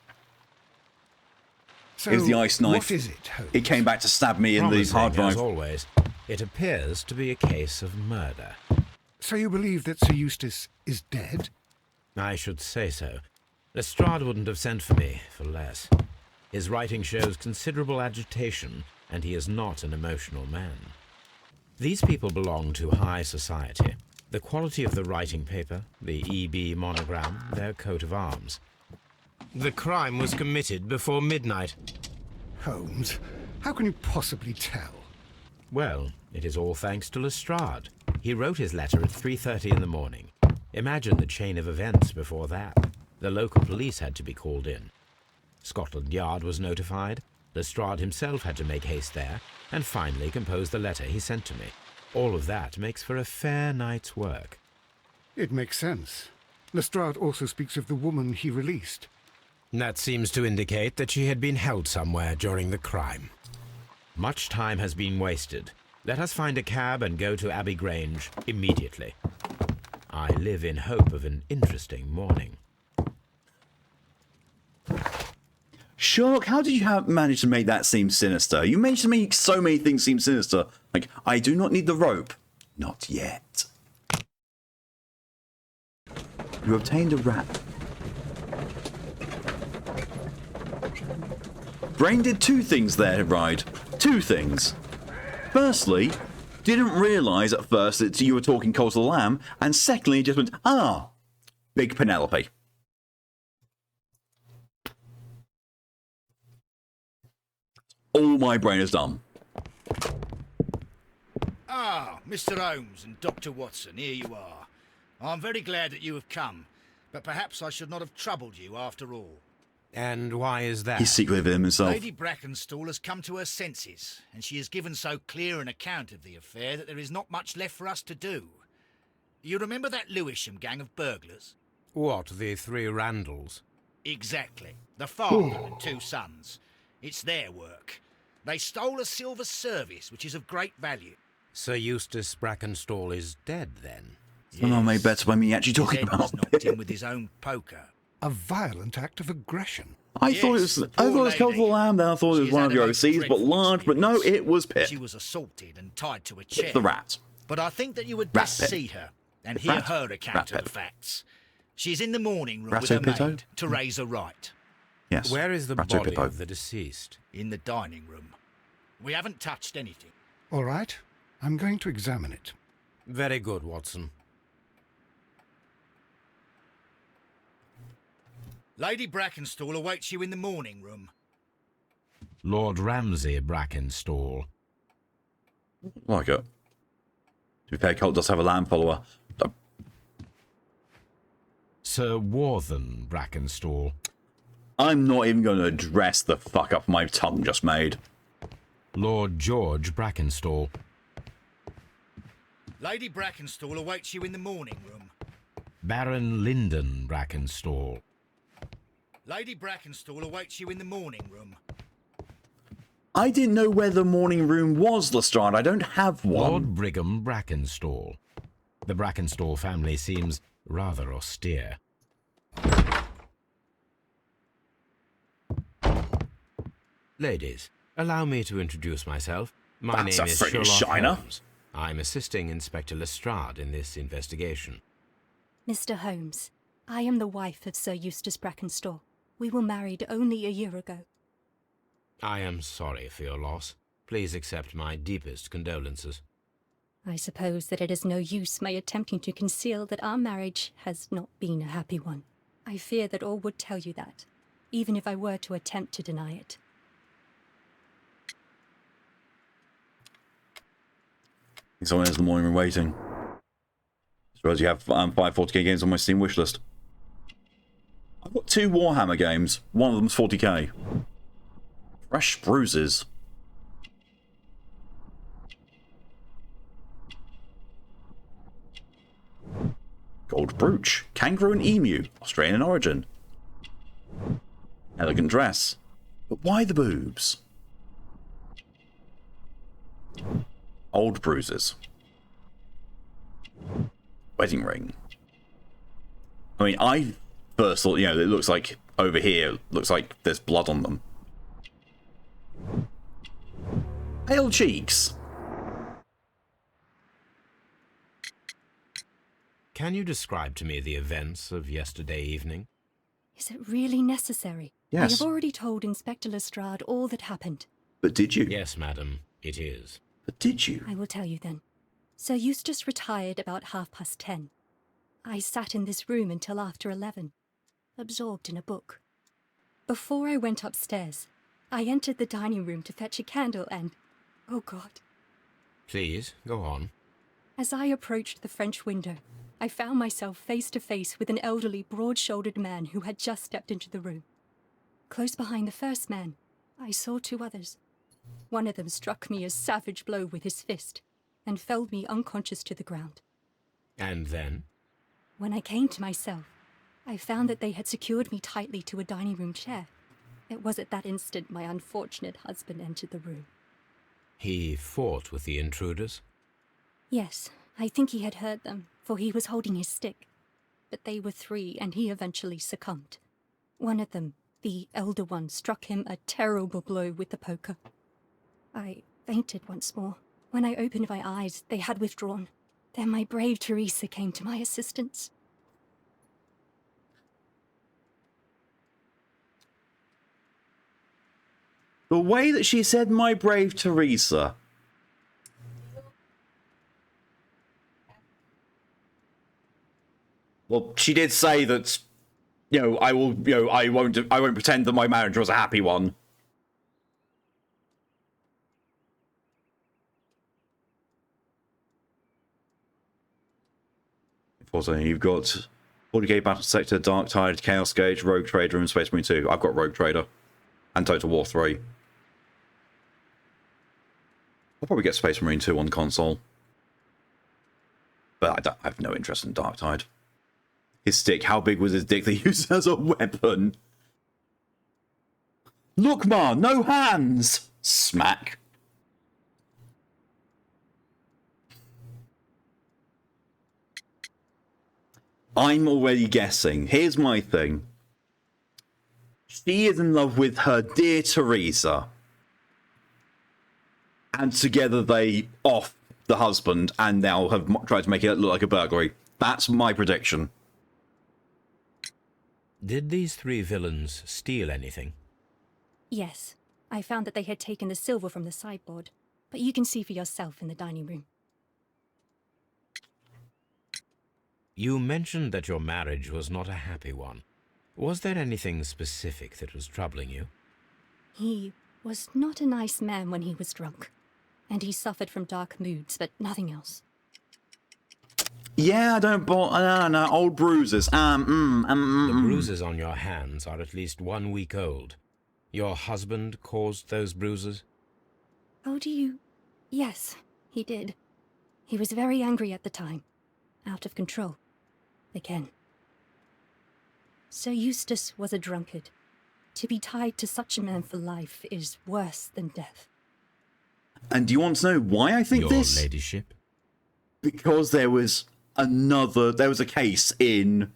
So, It was the ice knife. what is it, Holmes? It came back to stab me in the hard drive. As always, it appears to be a case of murder. So you believe that Sir Eustace is dead? I should say so. Lestrade wouldn't have sent for me for less. His writing shows considerable agitation, and he is not an emotional man. These people belong to high society. The quality of the writing paper, the E.B. monogram, their coat of arms. The crime was committed before midnight. Holmes, how can you possibly tell? Well, it is all thanks to Lestrade. He wrote his letter at 3:30 in the morning. Imagine the chain of events before that. The local police had to be called in. Scotland Yard was notified. Lestrade himself had to make haste there, and finally compose the letter he sent to me. All of that makes for a fair night's work. It makes sense. Lestrade also speaks of the woman he released. That seems to indicate that she had been held somewhere during the crime. Much time has been wasted. Let us find a cab and go to Abbey Grange immediately. I live in hope of an interesting morning. Sherlock, how did you manage to make that seem sinister? You managed to make so many things seem sinister. Like, I do not need the rope. Not yet. You obtained a rat. Brain did 2 things there, Ride. 2 things. Firstly, didn't realise at first that you were talking Cold to the Lamb, and secondly, just went, ah, Big Penelope. All my brain has done. Ah, Mr. Holmes and Dr. Watson, here you are. I'm very glad that you have come, but perhaps I should not have troubled you after all. And why is that? He's secretly with him himself. Lady Brackenstall has come to her senses, and she has given so clear an account of the affair that there is not much left for us to do. You remember that Lewisham gang of burglars? What, the 3 Randalls? Exactly. The father and 2 sons. It's their work. They stole a silver service, which is of great value. Sir Eustace Brackenstall is dead, then? Somehow made better by me actually His talking head about was knocked in with his own poker. A violent act of aggression. I thought it Yes, was. the I poor thought it was lady. Cultural Lamb. Then I thought it was She's one had of your a most OCs, but dreadful large. But no, experience. it was Pip. She was assaulted and tied to a chair. Pip the rat. But I think that you would Rat best Pip. see her and Pip hear rat. her account Rat of the Pip. facts. She's in the morning room with Ratto her Pitto? maid to raise a right. Yes. Where is the Ratto body Pippo. of the deceased? In the dining room. We haven't touched anything. All right, I'm going to examine it. Very good, Watson. Lady Brackenstall awaits you in the morning room. Lord Ramsay Brackenstall. Like it. To be fair, Colt does have a lamb follower. Sir Warthen Brackenstall. I'm not even going to address the fuck up my tongue just made. Lord George Brackenstall. Lady Brackenstall awaits you in the morning room. Baron Lyndon Brackenstall. Lady Brackenstall awaits you in the morning room. I didn't know where the morning room was, Lestrade. I don't have one. Lord Brigham Brackenstall. The Brackenstall family seems rather austere. Ladies, allow me to introduce myself. My That's name a is friggin' Sherlock shiner. Holmes. I'm assisting Inspector Lestrade in this investigation. Mr. Holmes, I am the wife of Sir Eustace Brackenstall. We were married only a year ago. I am sorry for your loss. Please accept my deepest condolences. I suppose that it is no use my attempting to conceal that our marriage has not been a happy one. I fear that all would tell you that, even if I were to attempt to deny it. Someone has the morning room waiting. Suppose you have 5 40k games on my Steam wishlist. I've got 2 Warhammer games. One of them's 40k. Fresh bruises. Gold brooch. Kangaroo and emu. Australian origin. Elegant dress. But why the boobs? Old bruises. Wedding ring. I mean, I first thought, it looks like over here, looks like there's blood on them. Pale cheeks. Can you describe to me the events of yesterday evening? Is it really necessary? Yes. I have already told Inspector Lestrade all that happened. But did you? Yes, madam, it is. But did you? I will tell you then. Sir Eustace retired about 10:30. I sat in this room until after 11, absorbed in a book. Before I went upstairs, I entered the dining room to fetch a candle and... oh God. Please, go on. As I approached the French window, I found myself face to face with an elderly, broad-shouldered man who had just stepped into the room. Close behind the first man, I saw 2 others. One of them struck me a savage blow with his fist and felled me unconscious to the ground. And then? When I came to myself, I found that they had secured me tightly to a dining room chair. It was at that instant my unfortunate husband entered the room. He fought with the intruders? Yes, I think he had heard them, for he was holding his stick. But they were 3, and he eventually succumbed. One of them, the elder one, struck him a terrible blow with the poker. I fainted once more. When I opened my eyes, they had withdrawn. Then my brave Teresa came to my assistance. The way that she said, "my brave Teresa." Well, she did say that, I won't pretend that my marriage was a happy one. Also, you've got 40k Battle Sector, Dark Tide, Chaos Gauge, Rogue Trader, and Space Marine 2. I've got Rogue Trader. And Total War 3. I'll probably get Space Marine 2 on console. But I have no interest in Dark Tide. His stick, how big was his dick they used as a weapon? Look, Ma, no hands! Smack. I'm already guessing. Here's my thing. She is in love with her dear Teresa. And together they off the husband and now have tried to make it look like a burglary. That's my prediction. Did these three villains steal anything? Yes, I found that they had taken the silver from the sideboard, but you can see for yourself in the dining room. You mentioned that your marriage was not a happy one. Was there anything specific that was troubling you? He was not a nice man when he was drunk, and he suffered from dark moods, but nothing else. Yeah, I don't no, old bruises. The bruises on your hands are at least 1 week old. Your husband caused those bruises? Oh, do you? Yes, he did. He was very angry at the time. Out of control. Again. Sir Eustace was a drunkard. To be tied to such a man for life is worse than death. And do you want to know why I think this? Your ladyship? Because there was a case in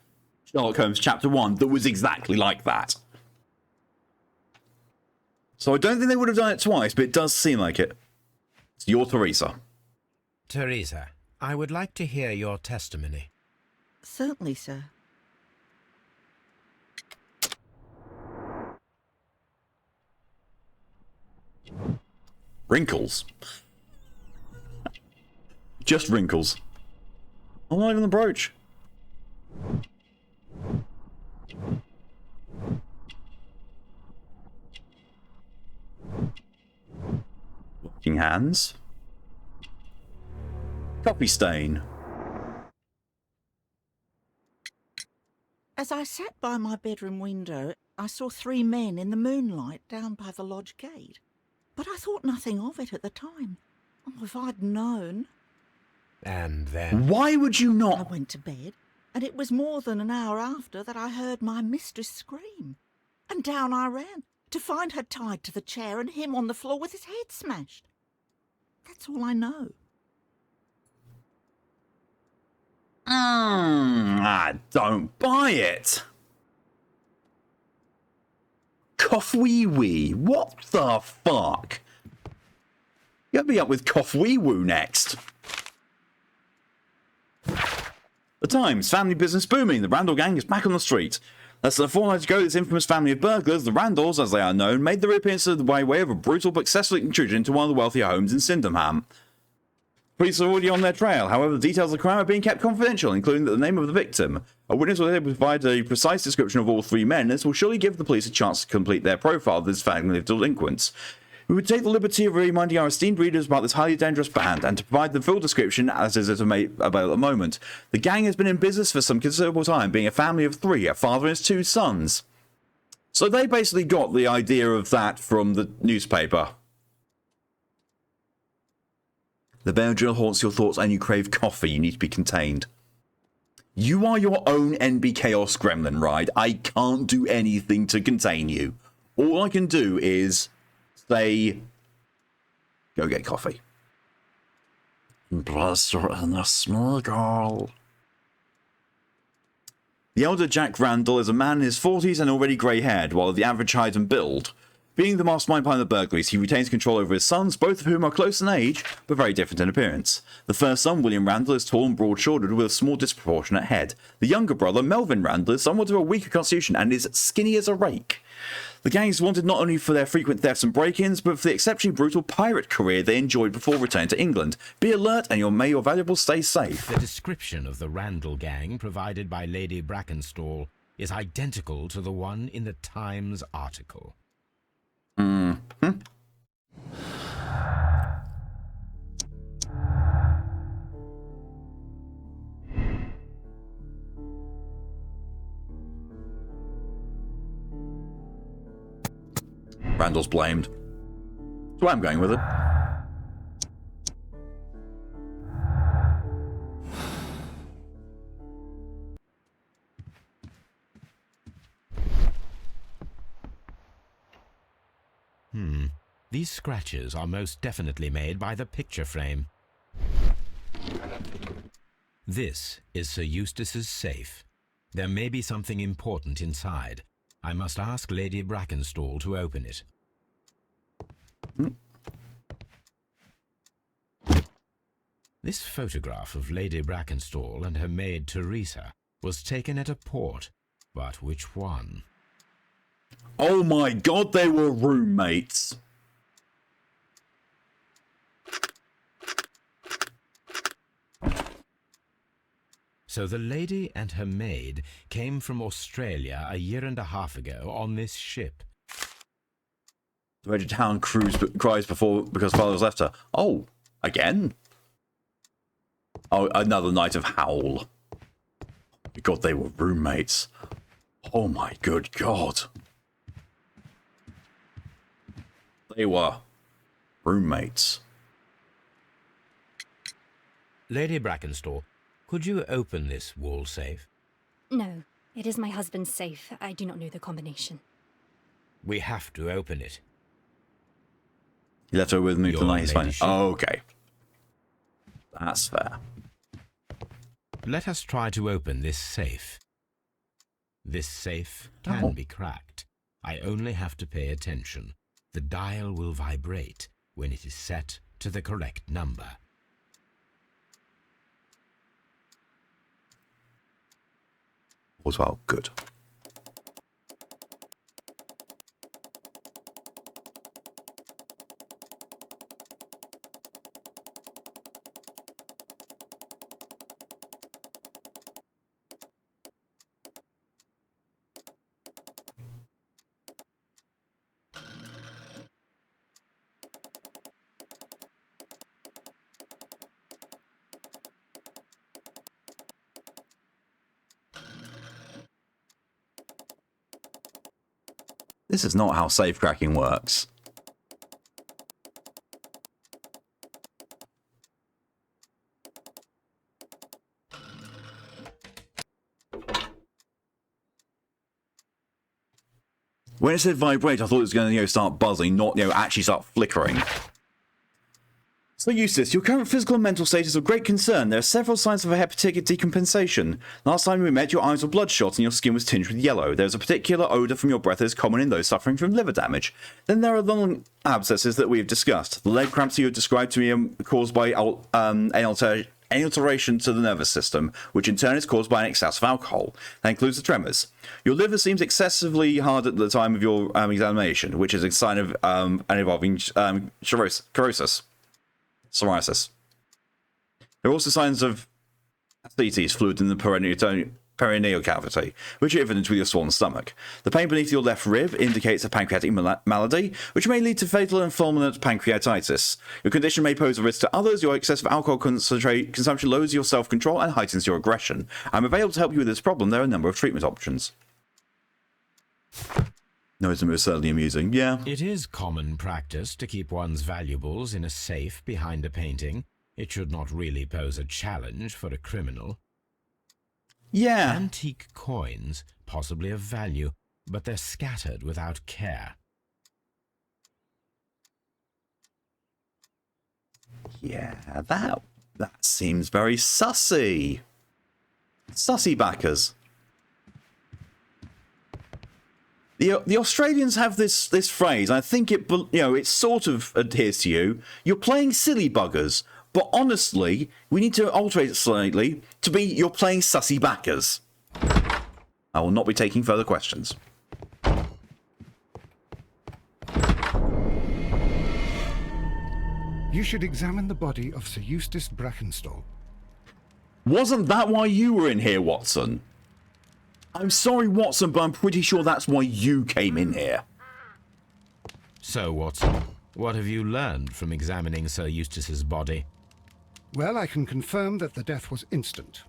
Sherlock Holmes Chapter 1 that was exactly like that. So I don't think they would have done it twice, but it does seem like it. It's your Teresa. Teresa, I would like to hear your testimony. Certainly, sir. Wrinkles. Just wrinkles. I'm not even the brooch. Locking hands. Coffee stain. As I sat by my bedroom window, I saw 3 men in the moonlight down by the lodge gate. But I thought nothing of it at the time. Oh, if I'd known. And then? Why would you not? I went to bed, and it was more than an hour after that I heard my mistress scream. And down I ran, to find her tied to the chair and him on the floor with his head smashed. That's all I know. I don't buy it. Cough wee wee. What the fuck? You gotta be up with cough wee woo next. The Times. Family business booming. The Randall gang is back on the street. Less than a fortnight ago, this infamous family of burglars, the Randalls, as they are known, made their appearance by way of a brutal but successful intrusion into one of the wealthier homes in Sydenham. Police are already on their trail. However, the details of the crime are being kept confidential, including the name of the victim. A witness was able to provide a precise description of all 3 men, and this will surely give the police a chance to complete their profile of this family of delinquents. We would take the liberty of reminding our esteemed readers about this highly dangerous band, and to provide the full description as is available at the moment. The gang has been in business for some considerable time, being a family of 3, a father and his 2 sons. So they basically got the idea of that from the newspaper. The Benadryl haunts your thoughts and you crave coffee. You need to be contained. You are your own NB Chaos Gremlin, right? I can't do anything to contain you. All I can do is say, go get coffee. Bless your inner small girl. The elder Jack Randall is a man in his 40s and already grey-haired, while the average height and build. Being the mastermind behind the burglaries, he retains control over his sons, both of whom are close in age, but very different in appearance. The first son, William Randall, is tall and broad-shouldered with a small disproportionate head. The younger brother, Melvin Randall, is somewhat of a weaker constitution and is skinny as a rake. The gang is wanted not only for their frequent thefts and break-ins, but for the exceptionally brutal pirate career they enjoyed before returning to England. Be alert and may your valuables stay safe. The description of the Randall gang provided by Lady Brackenstall is identical to the one in the Times article. Randall's blamed. So I'm going with it. These scratches are most definitely made by the picture frame. This is Sir Eustace's safe. There may be something important inside. I must ask Lady Brackenstall to open it. This photograph of Lady Brackenstall and her maid Teresa was taken at a port, but which one? Oh my god, they were roommates. So the lady and her maid came from Australia a year and a half ago on this ship. The Raging Town cries because father has left her. Oh, again? Oh, another night of howl. God, they were roommates. Oh my good God. They were roommates. Lady Brackenstall, could you open this wall safe? No, it is my husband's safe. I do not know the combination. We have to open it. You left her with me Your tonight, he's fine. ladyship. Oh, okay. That's fair. Let us try to open this safe. This safe can be cracked. I only have to pay attention. The dial will vibrate when it is set to the correct number. Oswald, good. This is not how safe cracking works. When it said vibrate, I thought it was going to, start buzzing, not, actually start flickering. So Eustace, your current physical and mental state is of great concern. There are several signs of a hepatic decompensation. Last time we met, your eyes were bloodshot and your skin was tinged with yellow. There is a particular odour from your breath that is common in those suffering from liver damage. Then there are lung abscesses that we have discussed. The leg cramps you have described to me are caused by an alteration to the nervous system, which in turn is caused by an excess of alcohol. That includes the tremors. Your liver seems excessively hard at the time of your examination, which is a sign of an evolving cirrhosis. Psoriasis. There are also signs of ascites, fluid in the perineal cavity, which are evident with your swollen stomach. The pain beneath your left rib indicates a pancreatic malady, which may lead to fatal and fulminant pancreatitis. Your condition may pose a risk to others. Your excessive alcohol consumption lowers your self-control and heightens your aggression. I'm available to help you with this problem. There are a number of treatment options. No, it's certainly amusing. Yeah. It is common practice to keep one's valuables in a safe behind a painting. It should not really pose a challenge for a criminal. Yeah. Antique coins, possibly of value, but they're scattered without care. Yeah, that seems very sussy. Sussy backers. The Australians have this phrase. I think it sort of adheres to you. You're playing silly buggers, but honestly, we need to alter it slightly to be you're playing sussy backers. I will not be taking further questions. You should examine the body of Sir Eustace Brackenstall. Wasn't that why you were in here, Watson? I'm sorry, Watson, but I'm pretty sure that's why you came in here. So, Watson, what have you learned from examining Sir Eustace's body? Well, I can confirm that the death was instant.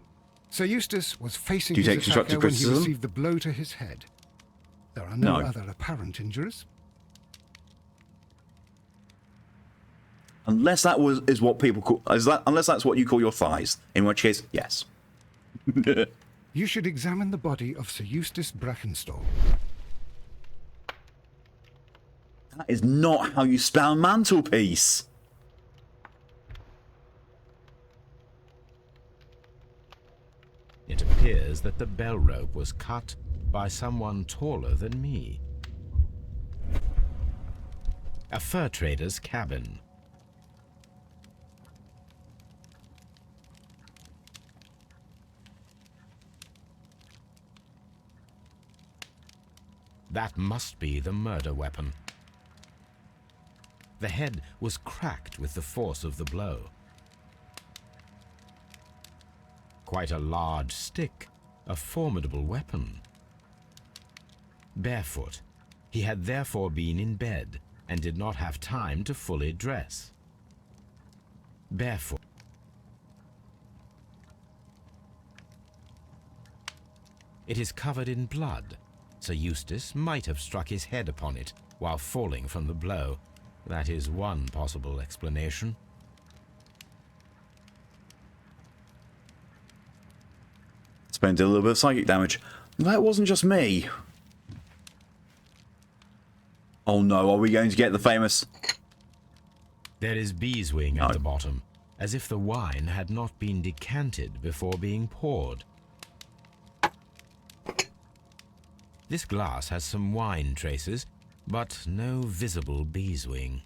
Sir Eustace was facing Do you his take constructive attacker when he criticism? received the blow to his head. There are no other apparent injuries. Unless that is what people call... unless that's what you call your thighs. In which case, yes. You should examine the body of Sir Eustace Brackenstall. That is not how you spell mantelpiece. It appears that the bell rope was cut by someone taller than me. A fur trader's cabin. That must be the murder weapon. The head was cracked with the force of the blow. Quite a large stick, a formidable weapon. Barefoot, he had therefore been in bed and did not have time to fully dress. Barefoot. It is covered in blood. Sir Eustace might have struck his head upon it while falling from the blow. That is one possible explanation. Spent a little bit of psychic damage. That wasn't just me. Oh no, are we going to get the famous... There is beeswing at the bottom, as if the wine had not been decanted before being poured. This glass has some wine traces, but no visible beeswing.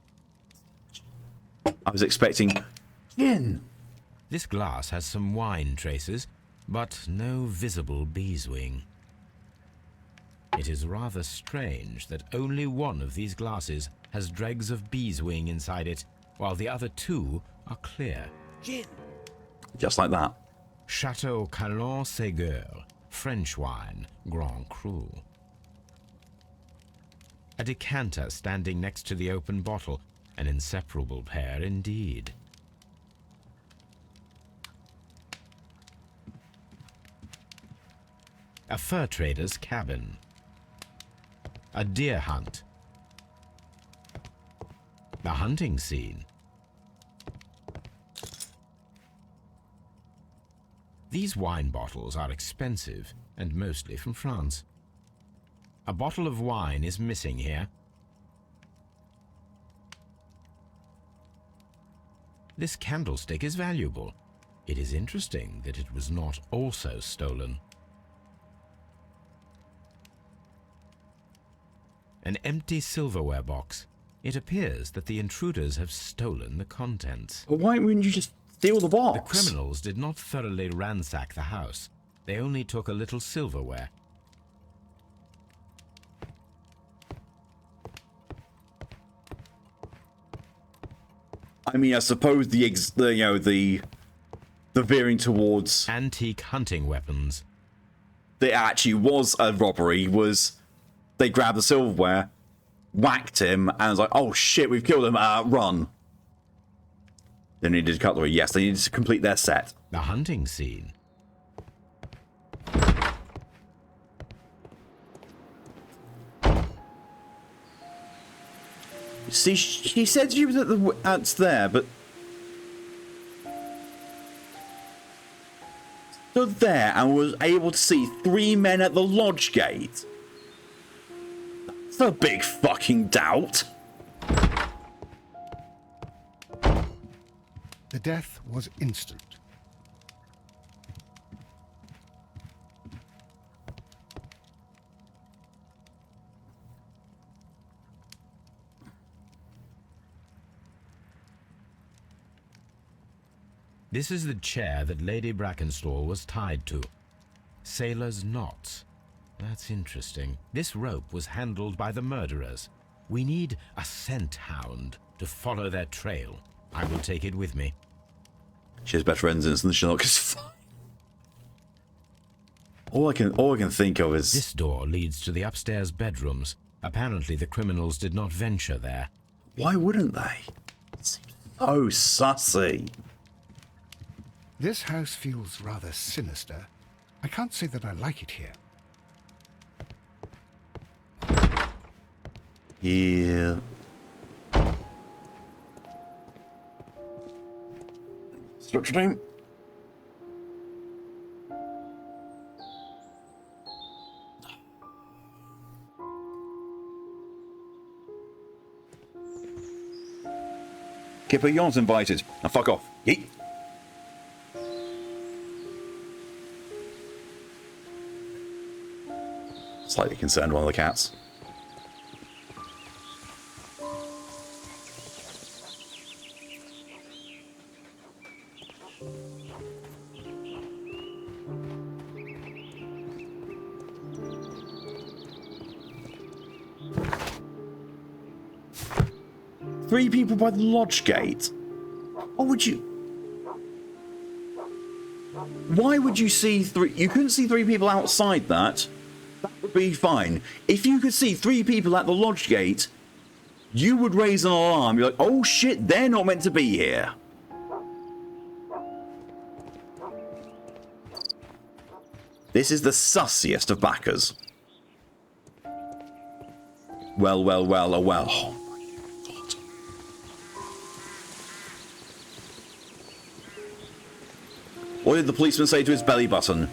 I was expecting gin. This glass has some wine traces, but no visible beeswing. It is rather strange that only one of these glasses has dregs of beeswing inside it, while the other two are clear. Gin. Just like that. Chateau Calon Ségur, French wine, Grand Cru. A decanter standing next to the open bottle, an inseparable pair indeed. A fur trader's cabin. A deer hunt. The hunting scene. These wine bottles are expensive and mostly from France. A bottle of wine is missing here. This candlestick is valuable. It is interesting that it was not also stolen. An empty silverware box. It appears that the intruders have stolen the contents. Well, why wouldn't you just steal the box? The criminals did not thoroughly ransack the house. They only took a little silverware. I mean, I suppose the veering towards antique hunting weapons. There actually was a robbery. Was they grabbed the silverware, whacked him, and was like, "Oh shit, we've killed him! Run!" They needed cutlery. Yes, they needed to complete their set. The hunting scene. See, she said she was at there, but stood there and was able to see 3 men at the lodge gate. That's a big fucking doubt. The death was instant. This is the chair that Lady Brackenstall was tied to. Sailor's knots. That's interesting. This rope was handled by the murderers. We need a scent hound to follow their trail. I will take it with me. She has better engines than Sherlock is fine. All I can think of is this door leads to the upstairs bedrooms. Apparently the criminals did not venture there. Why wouldn't they? It seems so sussy. This house feels rather sinister. I can't say that I like it here. Yeah. Structure name. Kipper, you're not invited. Now fuck off. Yeet. Slightly concerned one of the cats. Three people by the lodge gate? What would you... Why would you see three... You couldn't see three people outside that. That would be fine. If you could see three people at the lodge gate, you would raise an alarm. You're like, oh shit, they're not meant to be here. This is the sussiest of backers. Well, well, well, oh well. Oh my God. What did the policeman say to his belly button?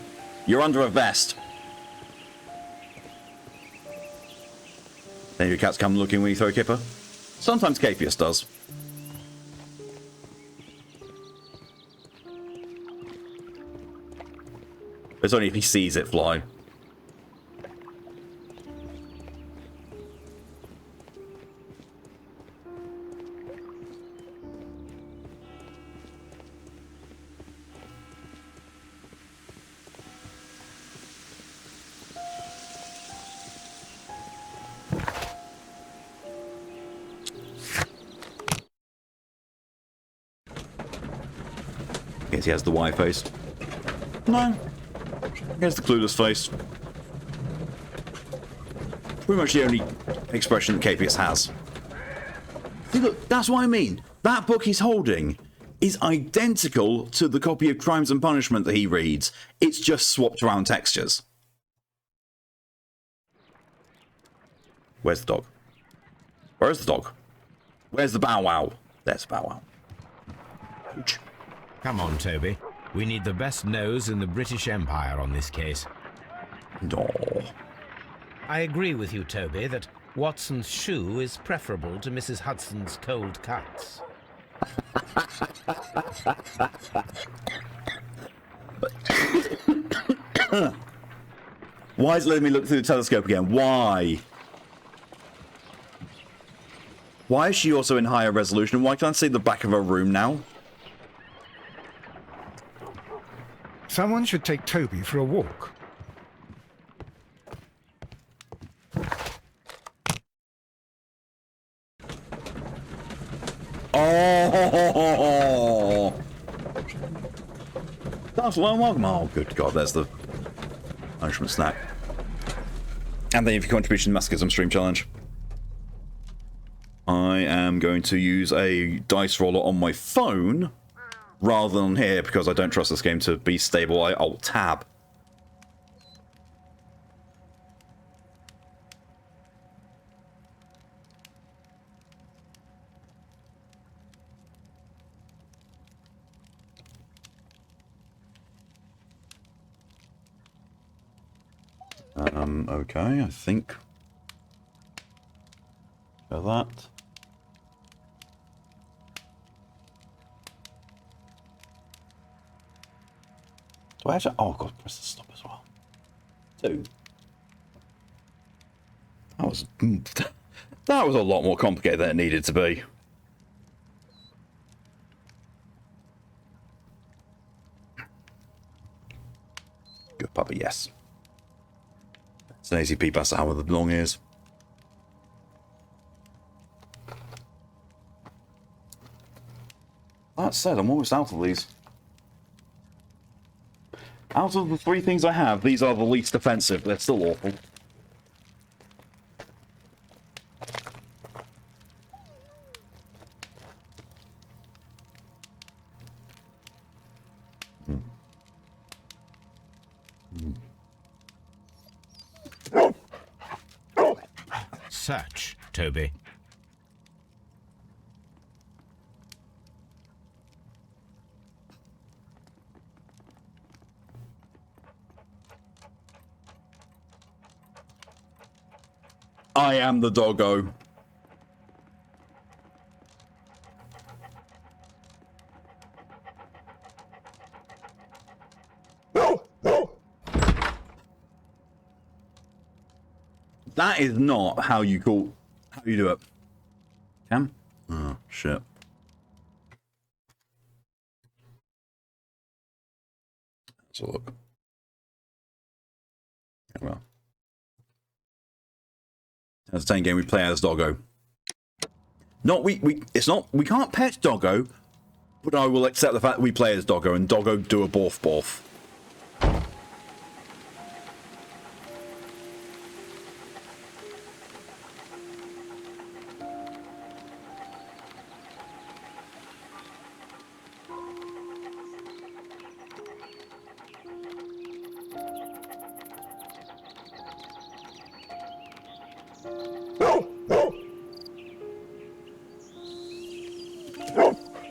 You're under a vest. Any of your cats come looking when you throw a kipper? Sometimes Capius does. It's only if he sees it fly. Guess he has the Y face. No. Here's the clueless face. Pretty much the only expression that Capius has. See, look, that's what I mean. That book he's holding is identical to the copy of Crimes and Punishment that he reads. It's just swapped around textures. Where's the dog? Where's the dog? Where's the bow wow? There's the bow wow. Ouch. Come on, Toby. We need the best nose in the British Empire on this case. No. I agree with you, Toby, that Watson's shoe is preferable to Mrs. Hudson's cold cuts. Why is it letting me look through the telescope again? Why? Why is she also in higher resolution? Why can't I see the back of her room now? Someone should take Toby for a walk. Oh! That's welcome. Oh, good God, there's the punishment snack. And then your contribution to Masochism Stream Challenge. I am going to use a dice roller on my phone rather than here because I don't trust this game to be stable. I alt tab. Okay, I think for that. Do I actually? Oh God, press the stop as well. 2. That was a lot more complicated than it needed to be. Good puppy, yes. It's an ACP bastard with the long ears. That said, I'm almost out of these. Out of the 3 things I have, these are the least offensive. They're still awful. Search, Toby. I am the doggo. That is not how you do it. Cam? Oh, shit. Let's have a look. Yeah, well. Entertaining game, we play as Doggo. We can't pet Doggo, but I will accept the fact that we play as Doggo, and Doggo do a borf borf.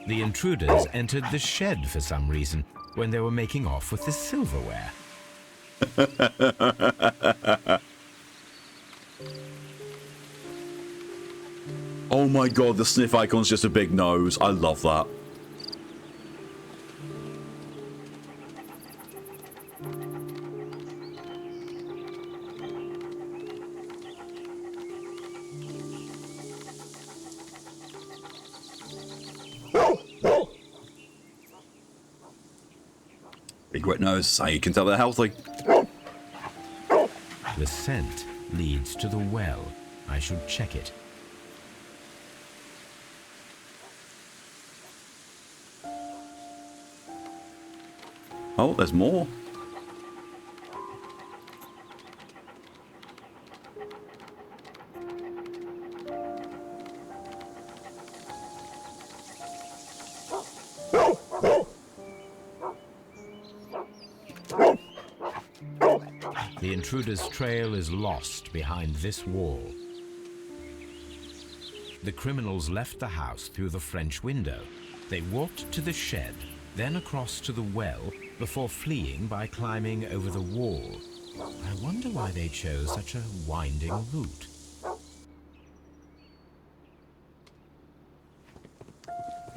The intruders entered the shed for some reason when they were making off with the silverware. Oh my god, the sniff icon's just a big nose. I love that. Big wet nose, so you can tell they're healthy. The scent leads to the well. I should check it. Oh, there's more. The intruder's trail is lost behind this wall. The criminals left the house through the French window. They walked to the shed, then across to the well, before fleeing by climbing over the wall. I wonder why they chose such a winding route.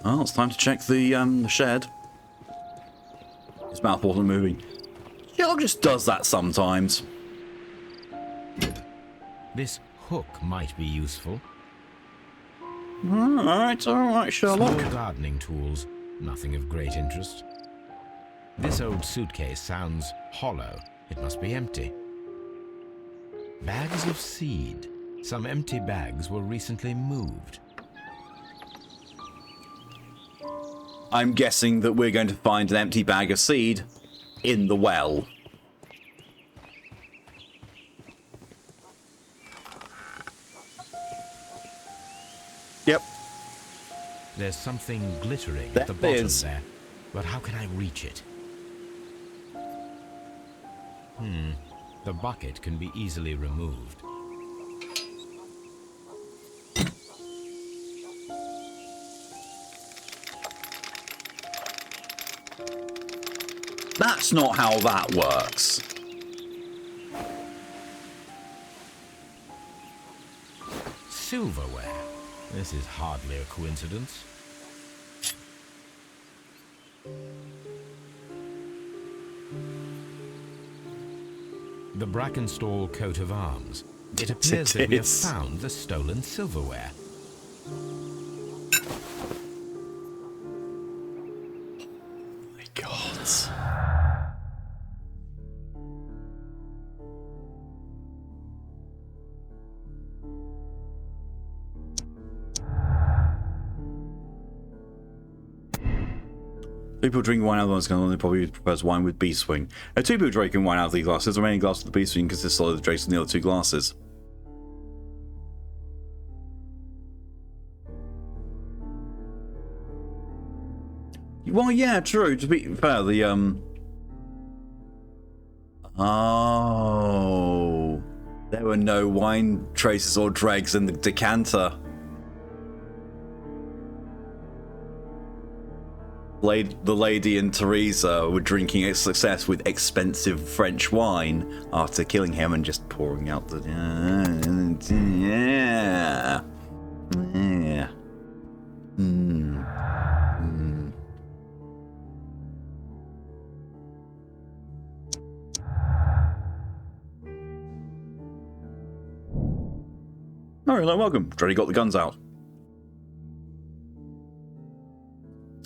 Well, it's time to check the shed. His mouth wasn't moving. Sherlock just does that sometimes. This hook might be useful. Alright, Sherlock. Small gardening tools, nothing of great interest. This old suitcase sounds hollow. It must be empty. Bags of seed. Some empty bags were recently moved. I'm guessing that we're going to find an empty bag of seed in the well. Yep. There's something glittering at the bottom there, but how can I reach it? The bucket can be easily removed. That's not how that works. Silverware. This is hardly a coincidence. The Brackenstall coat of arms. It appears that we have found the stolen silverware. My God. People drinking wine out of those glasses probably prefers wine with bee swing. Two people drinking wine out of these glasses. The remaining glass of the bee swing consists of the drinks in the other two glasses. Well, yeah, true. To be fair, oh, there were no wine traces or dregs in the decanter. The lady and Teresa were drinking its success with expensive French wine after killing him and just pouring out the... Yeah. Yeah. Oh, hello, welcome. Already got the guns out.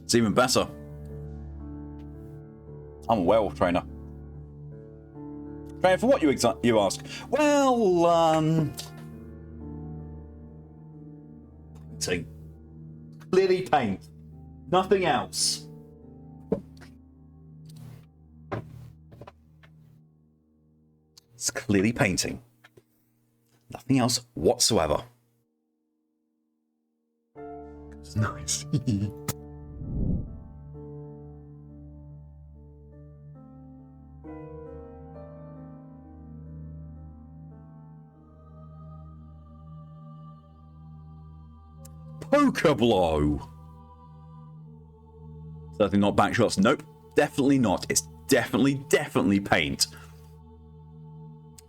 It's even better. I'm a werewolf trainer. Trainer for what, you ask? Well, painting. Clearly paint. Nothing else. It's clearly painting. Nothing else whatsoever. It's nice. Poker blow. Certainly not backshots. Nope, definitely not. It's definitely paint.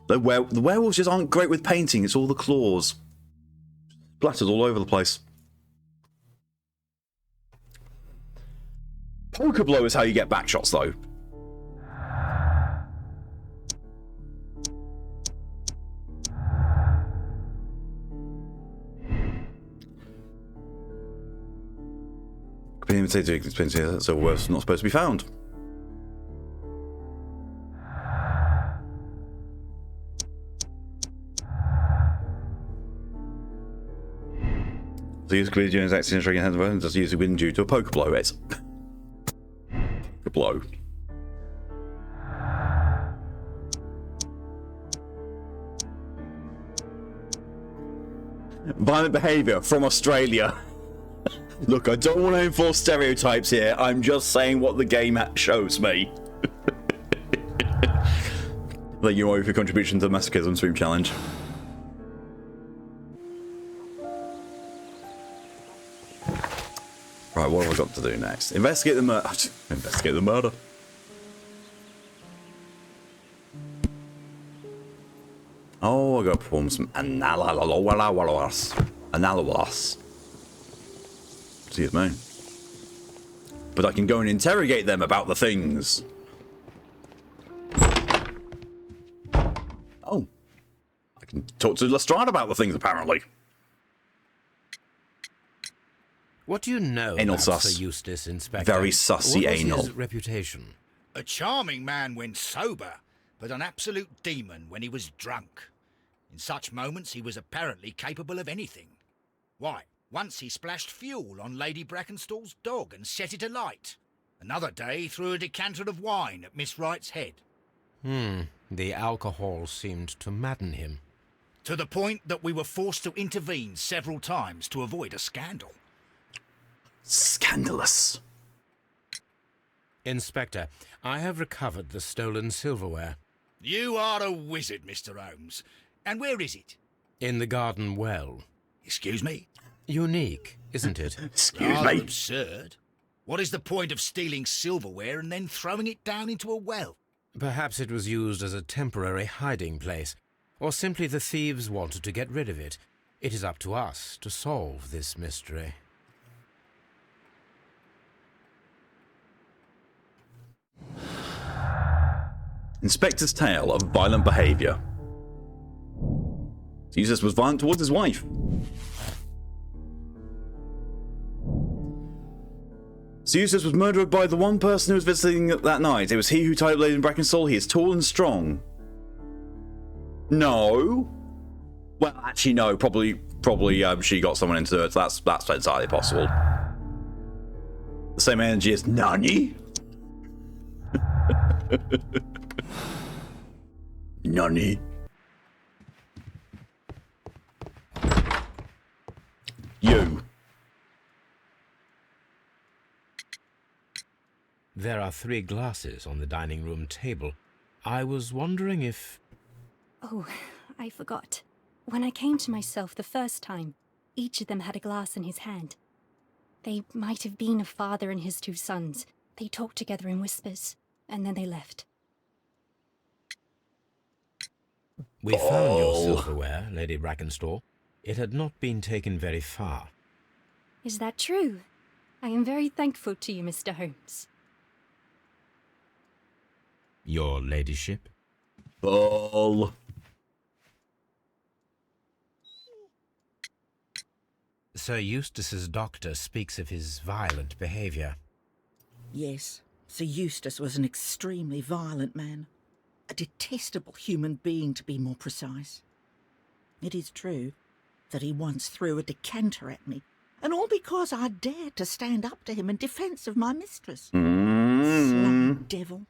The werewolves just aren't great with painting. It's all the claws. Splattered all over the place. Poker blow is how you get backshots, though. So worse not supposed to be found. So use clearly doing acting and shaking hands and just use the wind due to a poker blow. It's poker blow. Violent behaviour from Australia. Look, I don't want to enforce stereotypes here. I'm just saying what the game shows me. Thank you all for your contribution to the Masochism Stream Challenge. Right, what have I got to do next? Investigate the murder. Investigate the murder. Oh, I got to perform some analysis. Excuse me. But I can go and interrogate them about the things. Oh. I can talk to Lestrade about the things, apparently. What do you know Anal about sus. Sir Eustace, Inspector? Very sussy what was anal. his reputation? A charming man when sober, but an absolute demon when he was drunk. In such moments, he was apparently capable of anything. Why, once he splashed fuel on Lady Brackenstall's dog and set it alight. Another day, he threw a decanter of wine at Miss Wright's head. The alcohol seemed to madden him. To the point that we were forced to intervene several times to avoid a scandal. Scandalous. Inspector, I have recovered the stolen silverware. You are a wizard, Mr. Holmes. And where is it? In the garden well. Excuse me? Unique, isn't it? Excuse Rather me. absurd. What is the point of stealing silverware and then throwing it down into a well? Perhaps it was used as a temporary hiding place, or simply the thieves wanted to get rid of it. It is up to us to solve this mystery. Inspector's tale of violent behaviour. Jesus was violent towards his wife. Eustace was murdered by the one person who was visiting that night. It was he who tied up Lady Brackenstall. He is tall and strong. No. Well, actually, no. Probably, she got someone into it. That's entirely possible. The same energy as Nani. Nani. You. There are 3 glasses on the dining room table. I was wondering if... Oh, I forgot. When I came to myself the first time, each of them had a glass in his hand. They might have been a father and his 2 sons. They talked together in whispers, and then they left. We found your silverware, Lady Brackenstall. It had not been taken very far. Is that true? I am very thankful to you, Mr. Holmes. Your ladyship? Bull. Sir Eustace's doctor speaks of his violent behaviour. Yes, Sir Eustace was an extremely violent man. A detestable human being, to be more precise. It is true that he once threw a decanter at me, and all because I dared to stand up to him in defence of my mistress. Sly devil.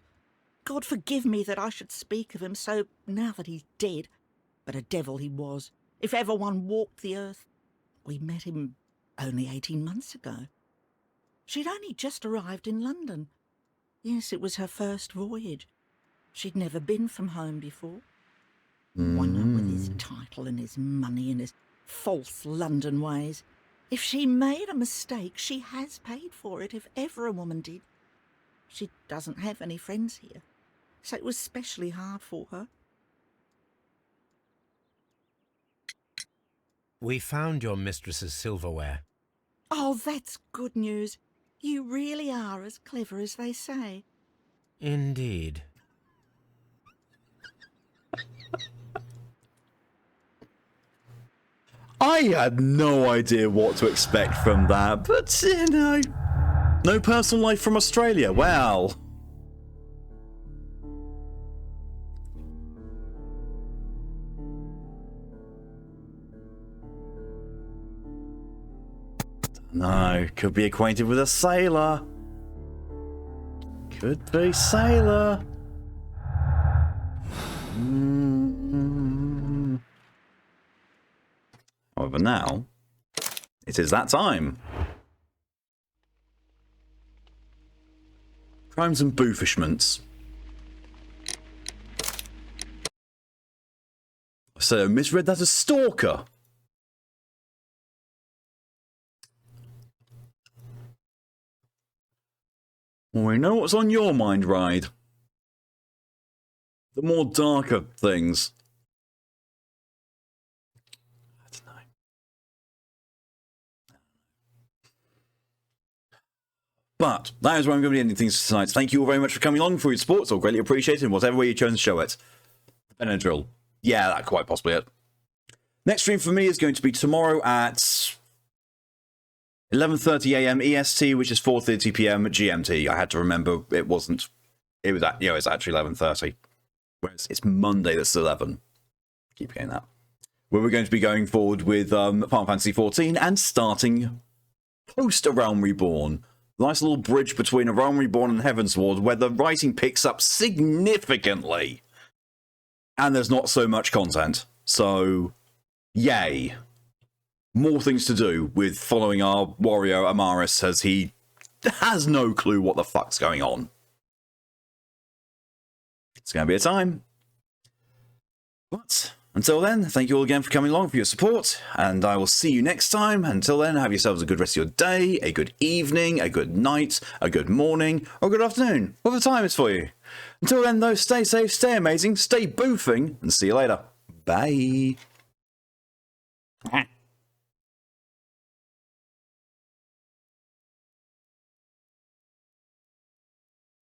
God forgive me that I should speak of him so now that he's dead, but a devil he was, if ever one walked the earth. We met him only 18 months ago. She'd only just arrived in London. Yes, it was her first voyage. She'd never been from home before. One up with his title and his money and his false London ways. If she made a mistake, she has paid for it, if ever a woman did. She doesn't have any friends here, so it was specially hard for her. We found your mistress's silverware. Oh, that's good news. You really are as clever as they say. Indeed. I had no idea what to expect from that, but, you know, no personal life from Australia. Well. No, could be acquainted with a sailor. Could be sailor. However, now it is that time. Crimes and boofishments. So, misread that as stalker. Well, we know what's on your mind, Ride. The more darker things. I don't know. But that is where I'm going to be ending things tonight. Thank you all very much for coming along for your support. It's all greatly appreciated in whatever way you chose to show it. Benadryl. Yeah, that's quite possibly it. Next stream for me is going to be tomorrow at 11:30 a.m. EST, which is 4:30 p.m. GMT. I had to remember it wasn't. It was it's actually 11:30. Whereas it's Monday that's 11. Keep getting that. Where we're going to be going forward with Final Fantasy XIV and starting post A Realm Reborn. Nice little bridge between A Realm Reborn and Heavensward, where the writing picks up significantly, and there's not so much content. So, yay. More things to do with following our warrior Amaris as he has no clue what the fuck's going on. It's going to be a time. But until then, thank you all again for coming along, for your support, and I will see you next time. Until then, have yourselves a good rest of your day, a good evening, a good night, a good morning, or a good afternoon, whatever time is for you. Until then, though, stay safe, stay amazing, stay boofing, and see you later. Bye.